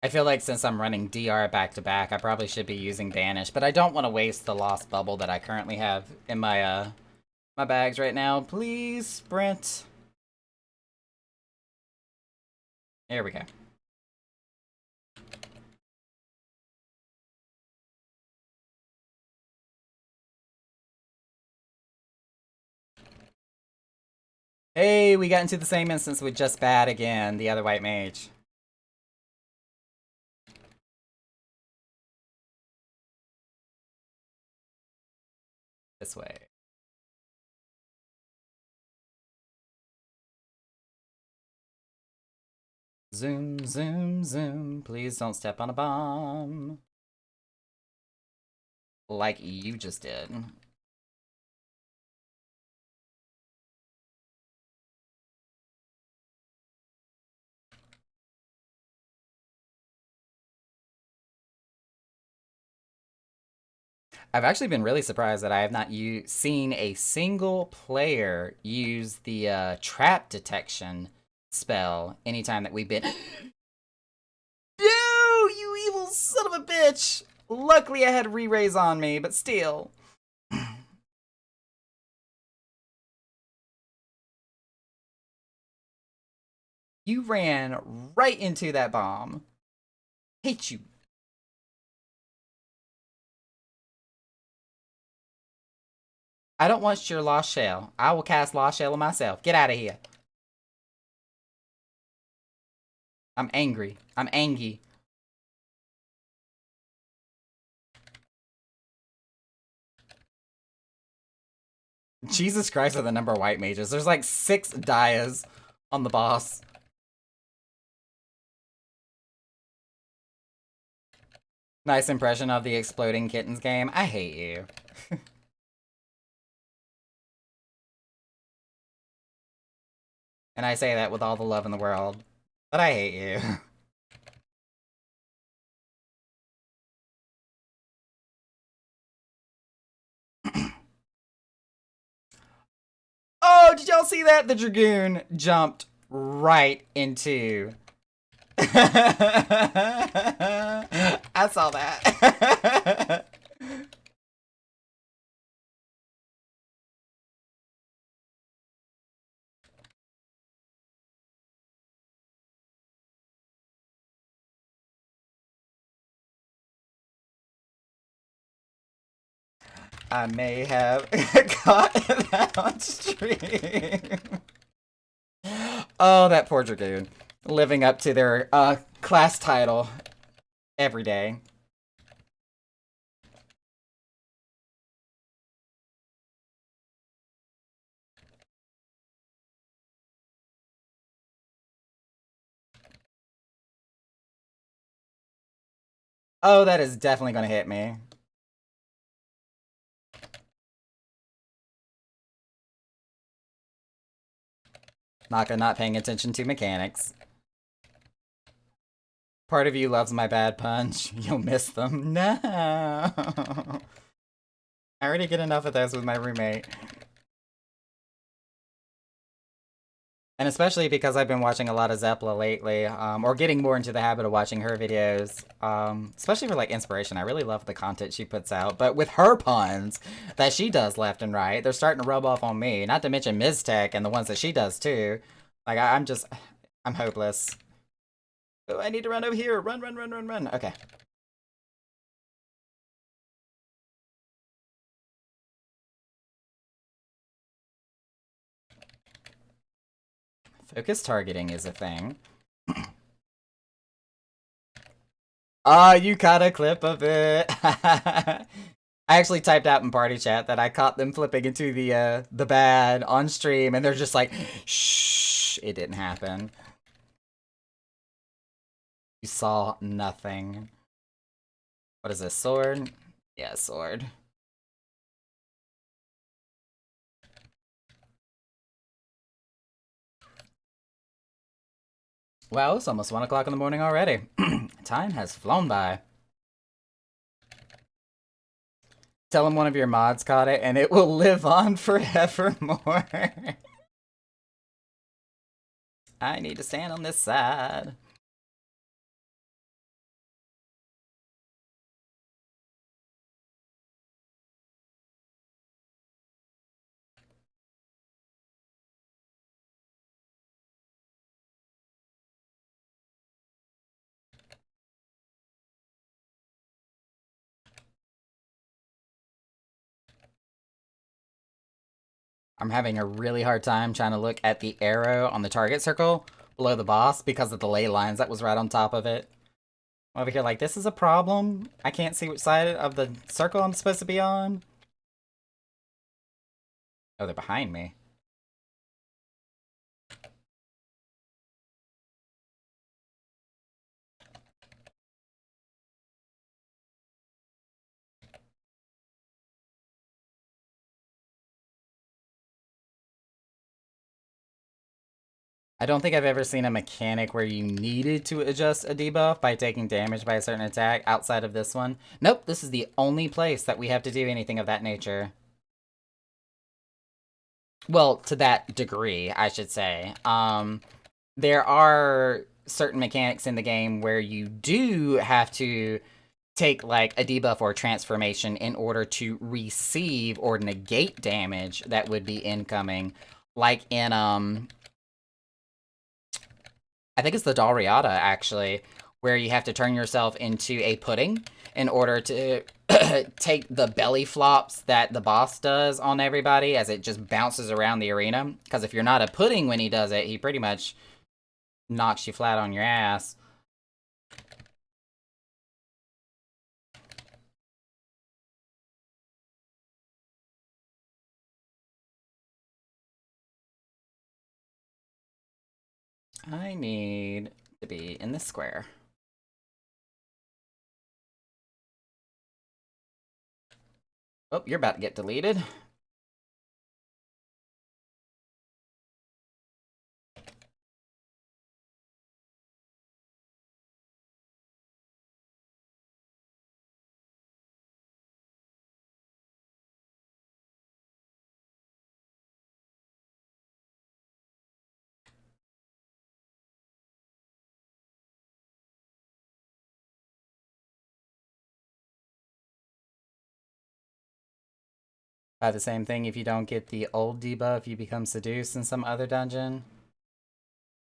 A: I feel like since I'm running DR back-to-back, I probably should be using Banish, but I don't want to waste the lost bubble that I currently have in my, my bags right now. Please, sprint. There we go. Hey, we got into the same instance with just bad again, the other white mage. This way. Zoom, zoom, zoom. Please don't step on a bomb. Like you just did. I've actually been really surprised that I have not seen a single player use the trap detection spell anytime that we've been. No, you evil son of a bitch! Luckily, I had re-raise on me, but still. You ran right into that bomb. Hate you. I don't want your lost shell. I will cast lost shell on myself. Get out of here. I'm angry. I'm angry. Jesus Christ, are the number of white mages. There's like 6 Dias on the boss. Nice impression of the exploding kittens game. I hate you. And I say that with all the love in the world. But I hate you. Oh, did y'all see that? The Dragoon jumped right into... I saw that. I may have caught that on stream. Oh, that poor Dragoon. Living up to their class title every day. Oh, that is definitely gonna hit me. Naka not paying attention to mechanics. Part of you loves my bad punch. You'll miss them. No. I already get enough of those with my roommate. And especially because I've been watching a lot of Zeppla lately, or getting more into the habit of watching her videos, especially for like inspiration. I really love the content she puts out, but with her puns that she does left and right, they're starting to rub off on me. Not to mention Miztech and the ones that she does too. Like I'm hopeless. Oh, I need to run over here. Run, run, run, run, run. Okay. Focus targeting is a thing. Ah, you caught a clip of it. I actually typed out in party chat that I caught them flipping into the bad on stream, and they're just like, shh, it didn't happen. You saw nothing. What is this, sword? Yeah, sword. Well, it's almost 1 o'clock in the morning already. Time has flown by. Tell him one of your mods caught it, and it will live on forevermore. I need to stand on this side. I'm having a really hard time trying to look at the arrow on the target circle below the boss because of the ley lines that was right on top of it. I'm over here like, this is a problem. I can't see which side of the circle I'm supposed to be on. Oh, they're behind me. I don't think I've ever seen a mechanic where you needed to adjust a debuff by taking damage by a certain attack outside of this one. Nope, this is the only place that we have to do anything of that nature. Well, to that degree, I should say. There are certain mechanics in the game where you do have to take like a debuff or a transformation in order to receive or negate damage that would be incoming. Like in I think it's the Dalriada, actually, where you have to turn yourself into a pudding in order to take the belly flops that the boss does on everybody as it just bounces around the arena. Because if you're not a pudding when he does it, he pretty much knocks you flat on your ass. I need to be in this square. Oh, you're about to get deleted. By the same thing, if you don't get the old debuff, you become seduced in some other dungeon.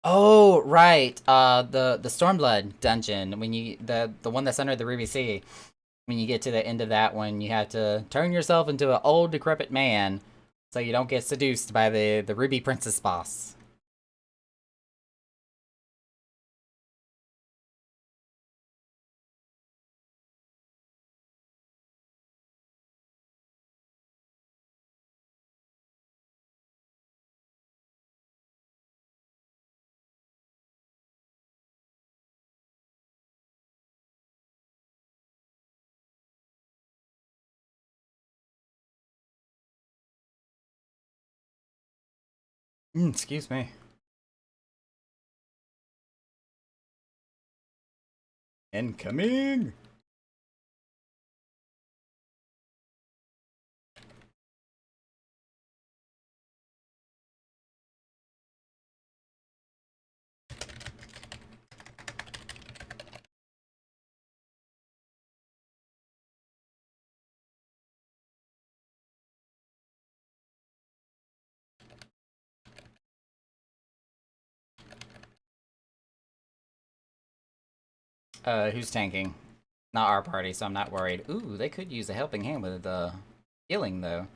A: Oh, right. The Stormblood dungeon. When you the one that's under the Ruby Sea. When you get to the end of that one, you have to turn yourself into an old decrepit man, so you don't get seduced by the Ruby Princess boss. Excuse me. Incoming. Who's tanking? Not our party, so I'm not worried. Ooh, they could use a helping hand with the healing, though.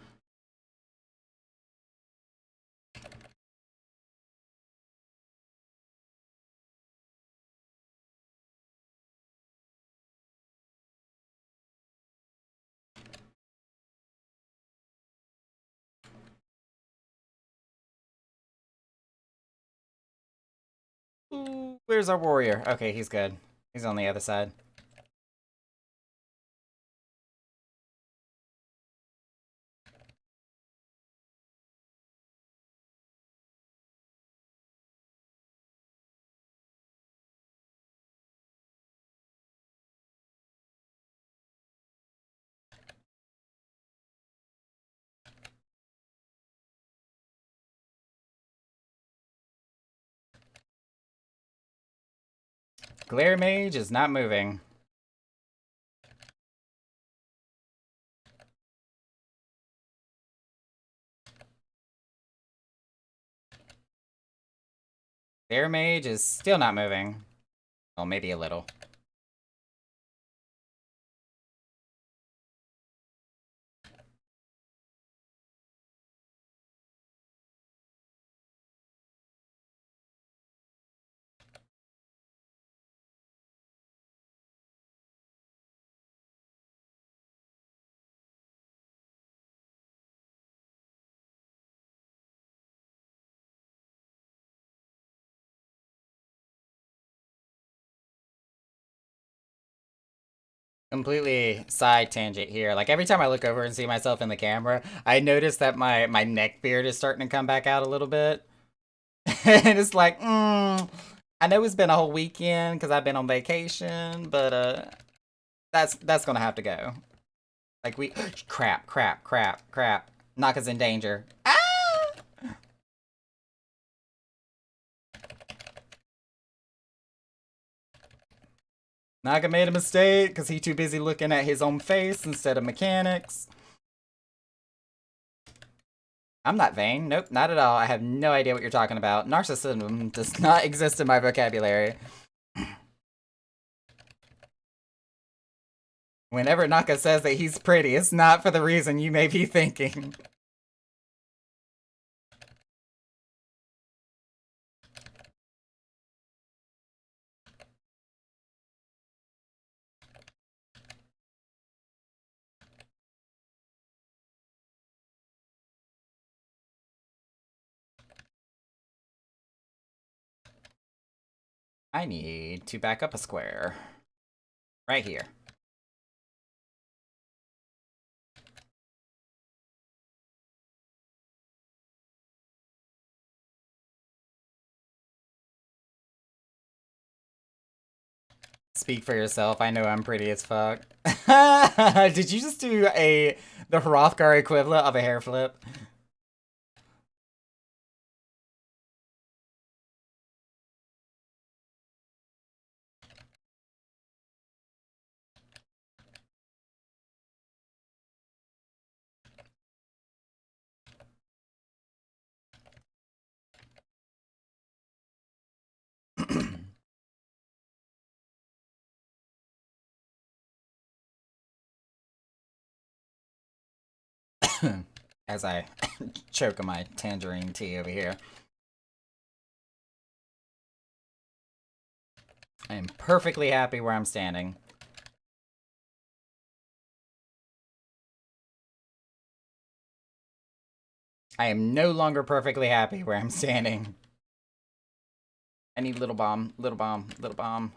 A: Ooh, where's our warrior? Okay, he's good. He's on the other side. Glare Mage is not moving. Glare Mage is still not moving. Well, maybe a little. Completely side tangent here. Like every time I look over and see myself in the camera, I notice that my neck beard is starting to come back out a little bit. And it's like, I know it's been a whole weekend because I've been on vacation, but that's gonna have to go. Like we crap. Naka's in danger. Ah! Naga made a mistake because he too busy looking at his own face instead of mechanics. I'm not vain. Nope, not at all. I have no idea what you're talking about. Narcissism does not exist in my vocabulary. Whenever Naka says that he's pretty, it's not for the reason you may be thinking. I need to back up a square. Right here. Speak for yourself. I know I'm pretty as fuck. Did you just do the Hrothgar equivalent of a hair flip? As I choke on my tangerine tea over here. I am perfectly happy where I'm standing. I am no longer perfectly happy where I'm standing. I need little bomb, little bomb, little bomb.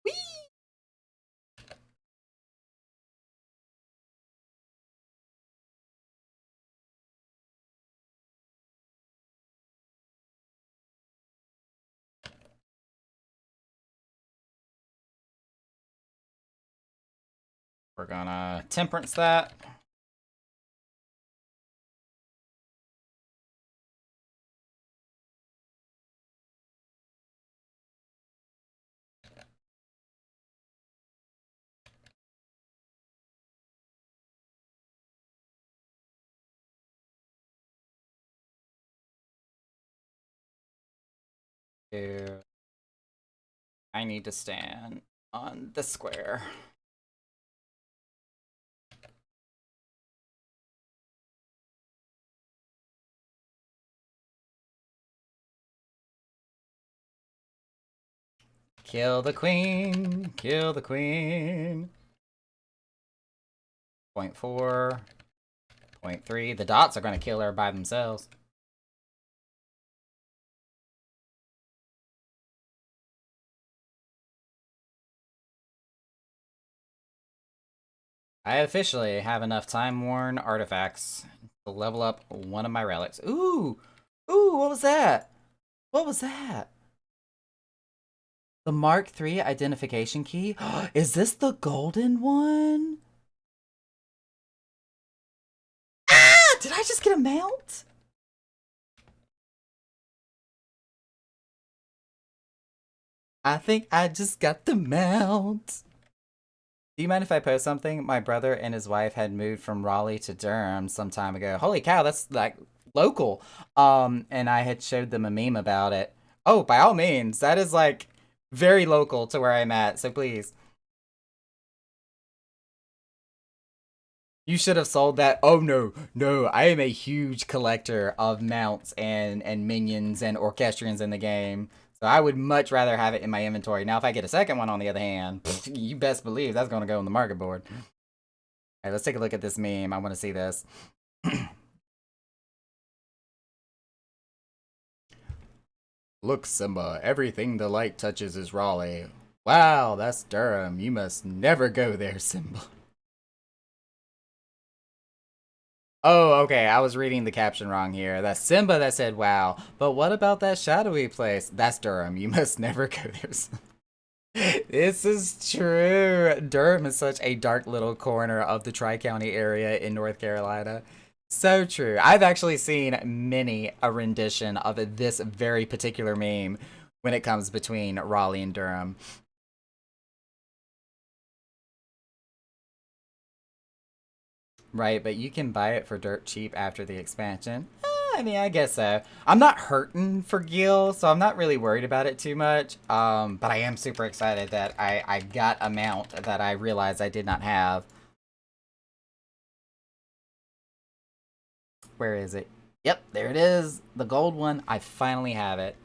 A: Whee! We're gonna temperance that. I need to stand on the square. Kill the queen, kill the queen. 0.4, 0.3. The dots are gonna kill her by themselves. I officially have enough time-worn artifacts to level up one of my relics. Ooh! Ooh, what was that? What was that? The Mark III identification key? Is this the golden one? Ah! Did I just get a mount? I think I just got the mount. Do you mind if I post something? My brother and his wife had moved from Raleigh to Durham some time ago. Holy cow, that's like local. And I had showed them a meme about it. Oh, by all means, that is like very local to where I'm at, so please. You should have sold that. Oh no, no, I am a huge collector of mounts and minions and orchestrions in the game. So I would much rather have it in my inventory. Now if I get a second one on the other hand, you best believe that's gonna go on the market board. Alright, let's take a look at this meme. I wanna see this. Look, Simba, everything the light touches is Raleigh. Wow, that's Durham. You must never go there, Simba. Oh, okay, I was reading the caption wrong here. That's Simba that said wow. But what about that shadowy place? That's Durham. You must never go there. This is true. Durham is such a dark little corner of the Tri-County area in North Carolina. So true. I've actually seen many a rendition of this very particular meme when it comes between Raleigh and Durham. Right, but you can buy it for dirt cheap after the expansion. I mean, I guess so. I'm not hurting for Gil, so I'm not really worried about it too much. But I am super excited that I got a mount that I realized I did not have. Where is it? Yep, there it is. The gold one. I finally have it.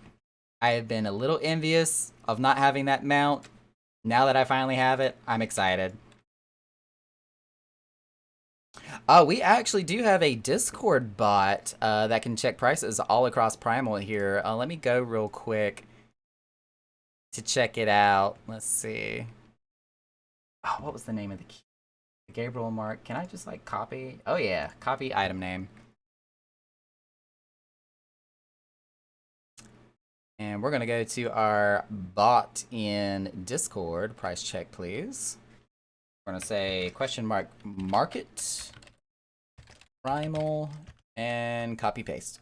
A: I have been a little envious of not having that mount. Now that I finally have it, I'm excited. We actually do have a Discord bot that can check prices all across Primal here. Let me go real quick to check it out. Let's see. Oh, what was the name of the key? Gabriel Mark. Can I just like copy? Oh yeah, copy item name. And we're gonna go to our bot in Discord. Price check, please. We're gonna say question mark market primal and copy paste.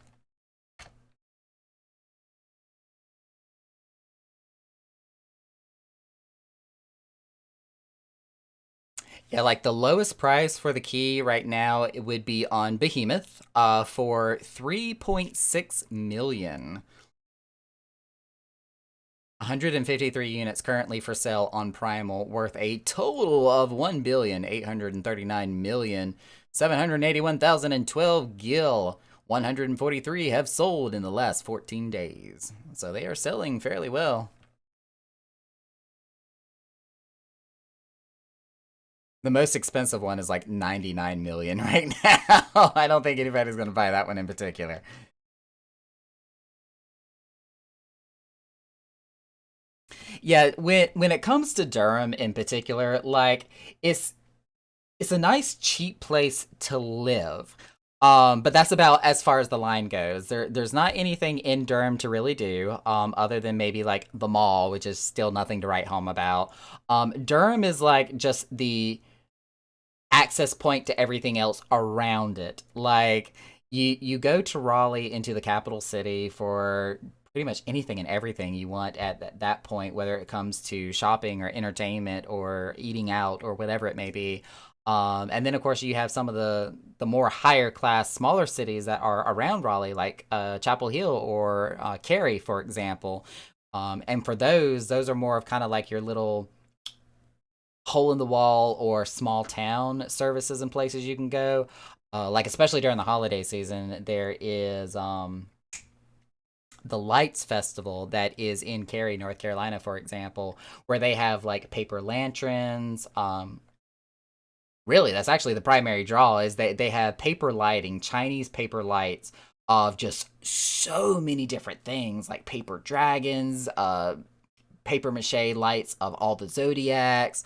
A: Yeah, like the lowest price for the key right now, it would be on Behemoth for 3.6 million. 153 units currently for sale on Primal, worth a total of 1,839,781,012 gil. 143 have sold in the last 14 days. So they are selling fairly well. The most expensive one is like 99 million right now. I don't think anybody's going to buy that one in particular. Yeah, when it comes to Durham in particular, like it's a nice cheap place to live. But that's about as far as the line goes. There's not anything in Durham to really do, other than maybe like the mall, which is still nothing to write home about. Durham is like just the access point to everything else around it. Like you go to Raleigh into the capital city for pretty much anything and everything you want at that point, whether it comes to shopping or entertainment or eating out or whatever it may be. And then of course you have some of the more higher class smaller cities that are around Raleigh, like Chapel Hill or Cary, for example. And for those are more of kind of like your little hole in the wall or small town services and places you can go. Like especially during the holiday season, there is the Lights Festival that is in Cary, North Carolina, for example, where they have like paper lanterns. Really, that's actually the primary draw is they have paper lighting, Chinese paper lights of just so many different things like paper dragons, paper mache lights of all the zodiacs.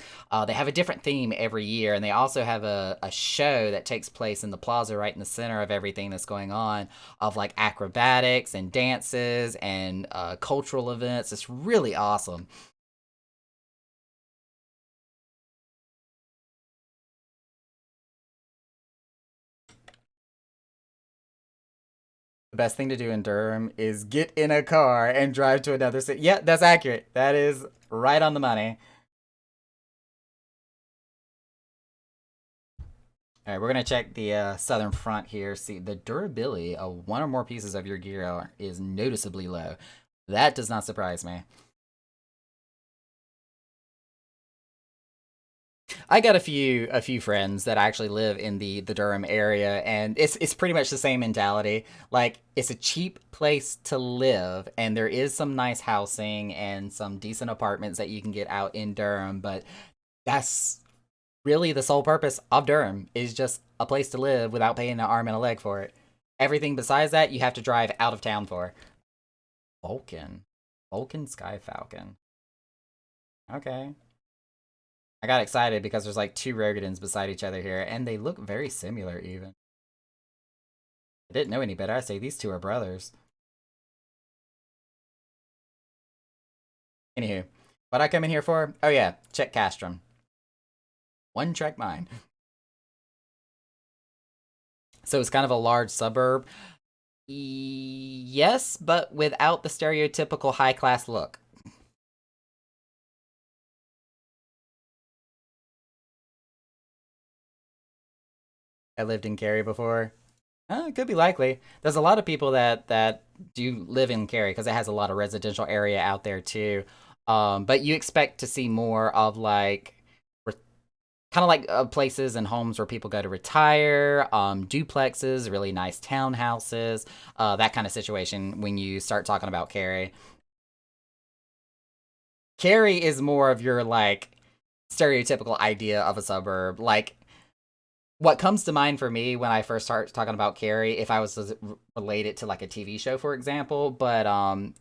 A: They have a different theme every year, and they also have a show that takes place in the plaza right in the center of everything that's going on, of like acrobatics and dances and cultural events. It's really awesome. The best thing to do in Durham is get in a car and drive to another city. Yeah, that's accurate. That is right on the money. All right, we're gonna check the southern front here. See, the durability of one or more pieces of your gear is noticeably low. That does not surprise me. I got a few friends that actually live in the Durham area, and it's pretty much the same mentality. Like it's a cheap place to live, and there is some nice housing and some decent apartments that you can get out in Durham, but that's really the sole purpose of Durham is just a place to live without paying an arm and a leg for it. Everything besides that, you have to drive out of town for. Vulcan, Vulcan Sky Falcon. Okay. I got excited because there's like two Rogadins beside each other here, and they look very similar even. I didn't know any better. I say these two are brothers. Anywho, what I come in here for? Oh yeah, check Castrum. One track mind. So it's kind of a large suburb. Yes, but without the stereotypical high class look. I lived in Cary before. It could be likely. There's a lot of people that do live in Cary because it has a lot of residential area out there too. But you expect to see more of like kind of like places and homes where people go to retire, duplexes, really nice townhouses, that kind of situation when you start talking about Cary. Cary is more of your like stereotypical idea of a suburb. Like what comes to mind for me when I first start talking about Cary, if I was to relate it to like a TV show, for example, but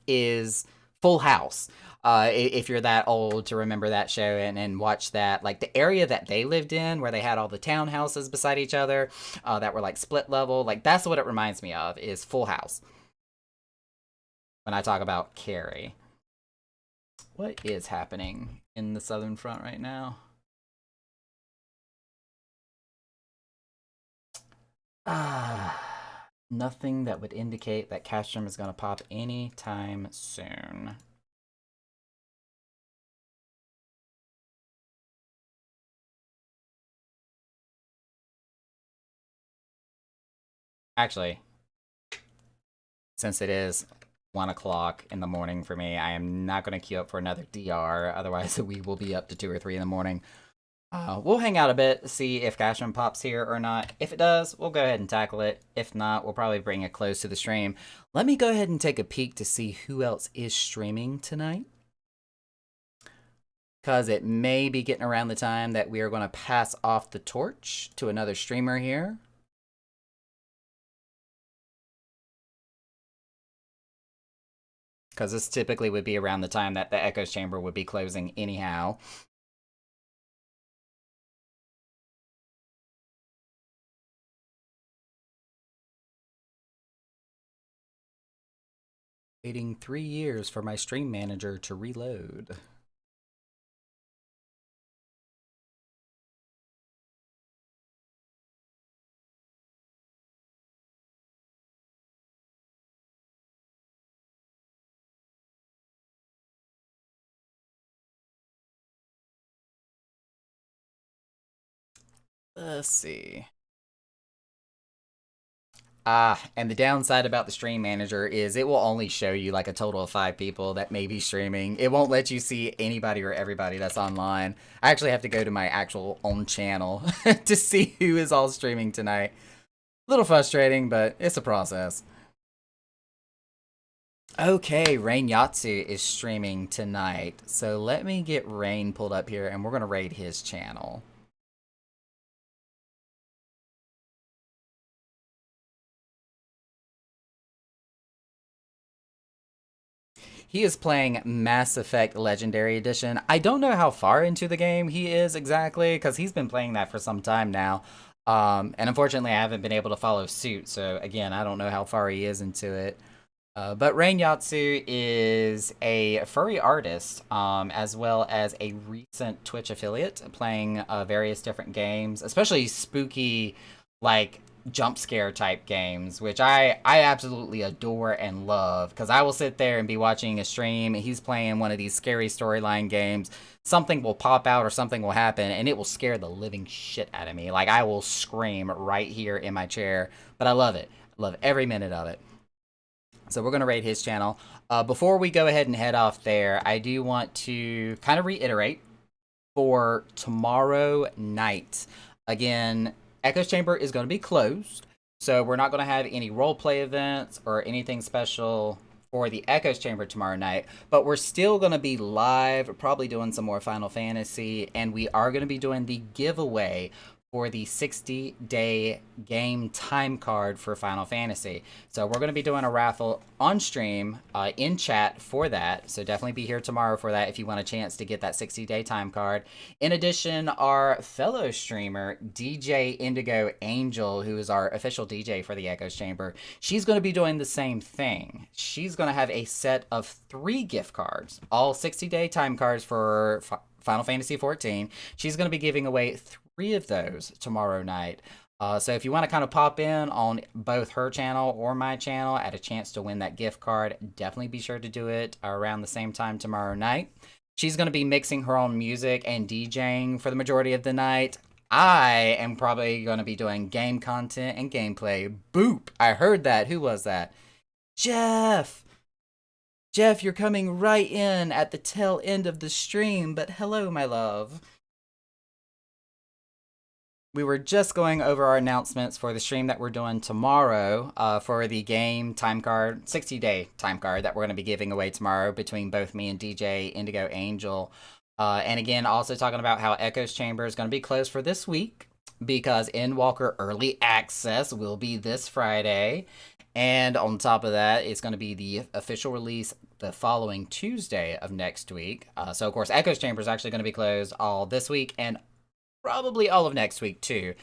A: is Full House. If you're that old to remember that show and watch that, like the area that they lived in, where they had all the townhouses beside each other, that were like split level, like that's what it reminds me of is Full House when I talk about Cary. What is happening in the Southern Front right now? Nothing that would indicate that Castrum is going to pop anytime soon. Actually, since it is 1 o'clock in the morning for me, I am not going to queue up for another DR. Otherwise, we will be up to 2 or 3 in the morning. We'll hang out a bit, see if Castrum pops here or not. If it does, we'll go ahead and tackle it. If not, we'll probably bring it close to the stream. Let me go ahead and take a peek to see who else is streaming tonight. Because it may be getting around the time that we are going to pass off the torch to another streamer here. Because this typically would be around the time that the Echoes Chamber would be closing anyhow. Waiting 3 years for my stream manager to reload. Let's see. And the downside about the stream manager is it will only show you like a total of 5 people that may be streaming. It won't let you see anybody or everybody that's online. I actually have to go to my actual own channel to see who is all streaming tonight. A little frustrating, but it's a process. Okay, Rain Yatsu is streaming tonight. So let me get Rain pulled up here and we're going to raid his channel. He is playing Mass Effect Legendary Edition. I don't know how far into the game he is exactly, because he's been playing that for some time now. And unfortunately, I haven't been able to follow suit, so again, I don't know how far he is into it. But Rain Yatsu is a furry artist, as well as a recent Twitch affiliate, playing various different games, especially spooky, like jump scare type games, which I absolutely adore and love. Because I will sit there and be watching a stream, and he's playing one of these scary storyline games. Something will pop out or something will happen, and it will scare the living shit out of me. Like I will scream right here in my chair, but I love it. I love every minute of it. So we're going to raid his channel. Before we go ahead and head off there, I do want to kind of reiterate for tomorrow night. Again, Echoes Chamber is going to be closed, so we're not going to have any roleplay events or anything special for the Echoes Chamber tomorrow night, but we're still going to be live, probably doing some more Final Fantasy, and we are going to be doing the giveaway for the 60-day game time card for Final Fantasy. So we're going to be doing a raffle on stream, in chat for that. So definitely be here tomorrow for that if you want a chance to get that 60-day time card. In addition, our fellow streamer, DJ Indigo Angel, who is our official DJ for the Echoes Chamber, she's going to be doing the same thing. She's going to have a set of 3 gift cards, all 60-day time cards for Final Fantasy XIV. She's going to be giving away 3 of those tomorrow night. So if you want to kind of pop in on both her channel or my channel at a chance to win that gift card, definitely be sure to do it around the same time tomorrow night. She's going to be mixing her own music and DJing for the majority of the night. I am probably going to be doing game content and gameplay. Boop! I heard that. Who was that? Jeff! Jeff, you're coming right in at the tail end of the stream, but hello, my love. We were just going over our announcements for the stream that we're doing tomorrow for the game time card, 60-day time card that we're going to be giving away tomorrow between both me and DJ Indigo Angel. And again, also talking about how Echo's Chamber is going to be closed for this week because Endwalker Early Access will be this Friday. And on top of that, it's going to be the official release the following Tuesday of next week. So, of course, Echo's Chamber is actually going to be closed all this week and probably all of next week too,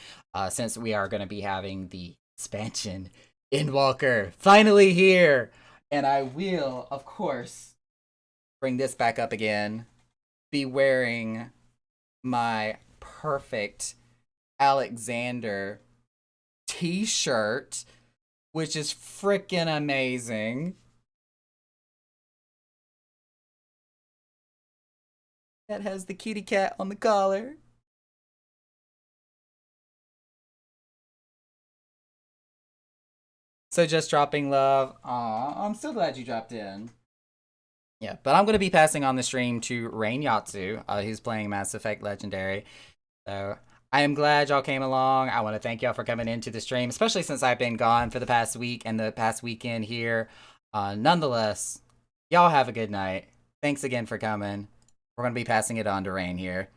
A: since we are going to be having the expansion Endwalker finally here. And I will, of course, bring this back up again, be wearing my perfect Alexander t-shirt, which is freaking amazing. That has the kitty cat on the collar. So just dropping love. Aw, I'm so glad you dropped in. Yeah, but I'm going to be passing on the stream to Rain Yatsu, who's playing Mass Effect Legendary. So I am glad y'all came along. I want to thank y'all for coming into the stream, especially since I've been gone for the past week and the past weekend here. Nonetheless, y'all have a good night. Thanks again for coming. We're going to be passing it on to Rain here.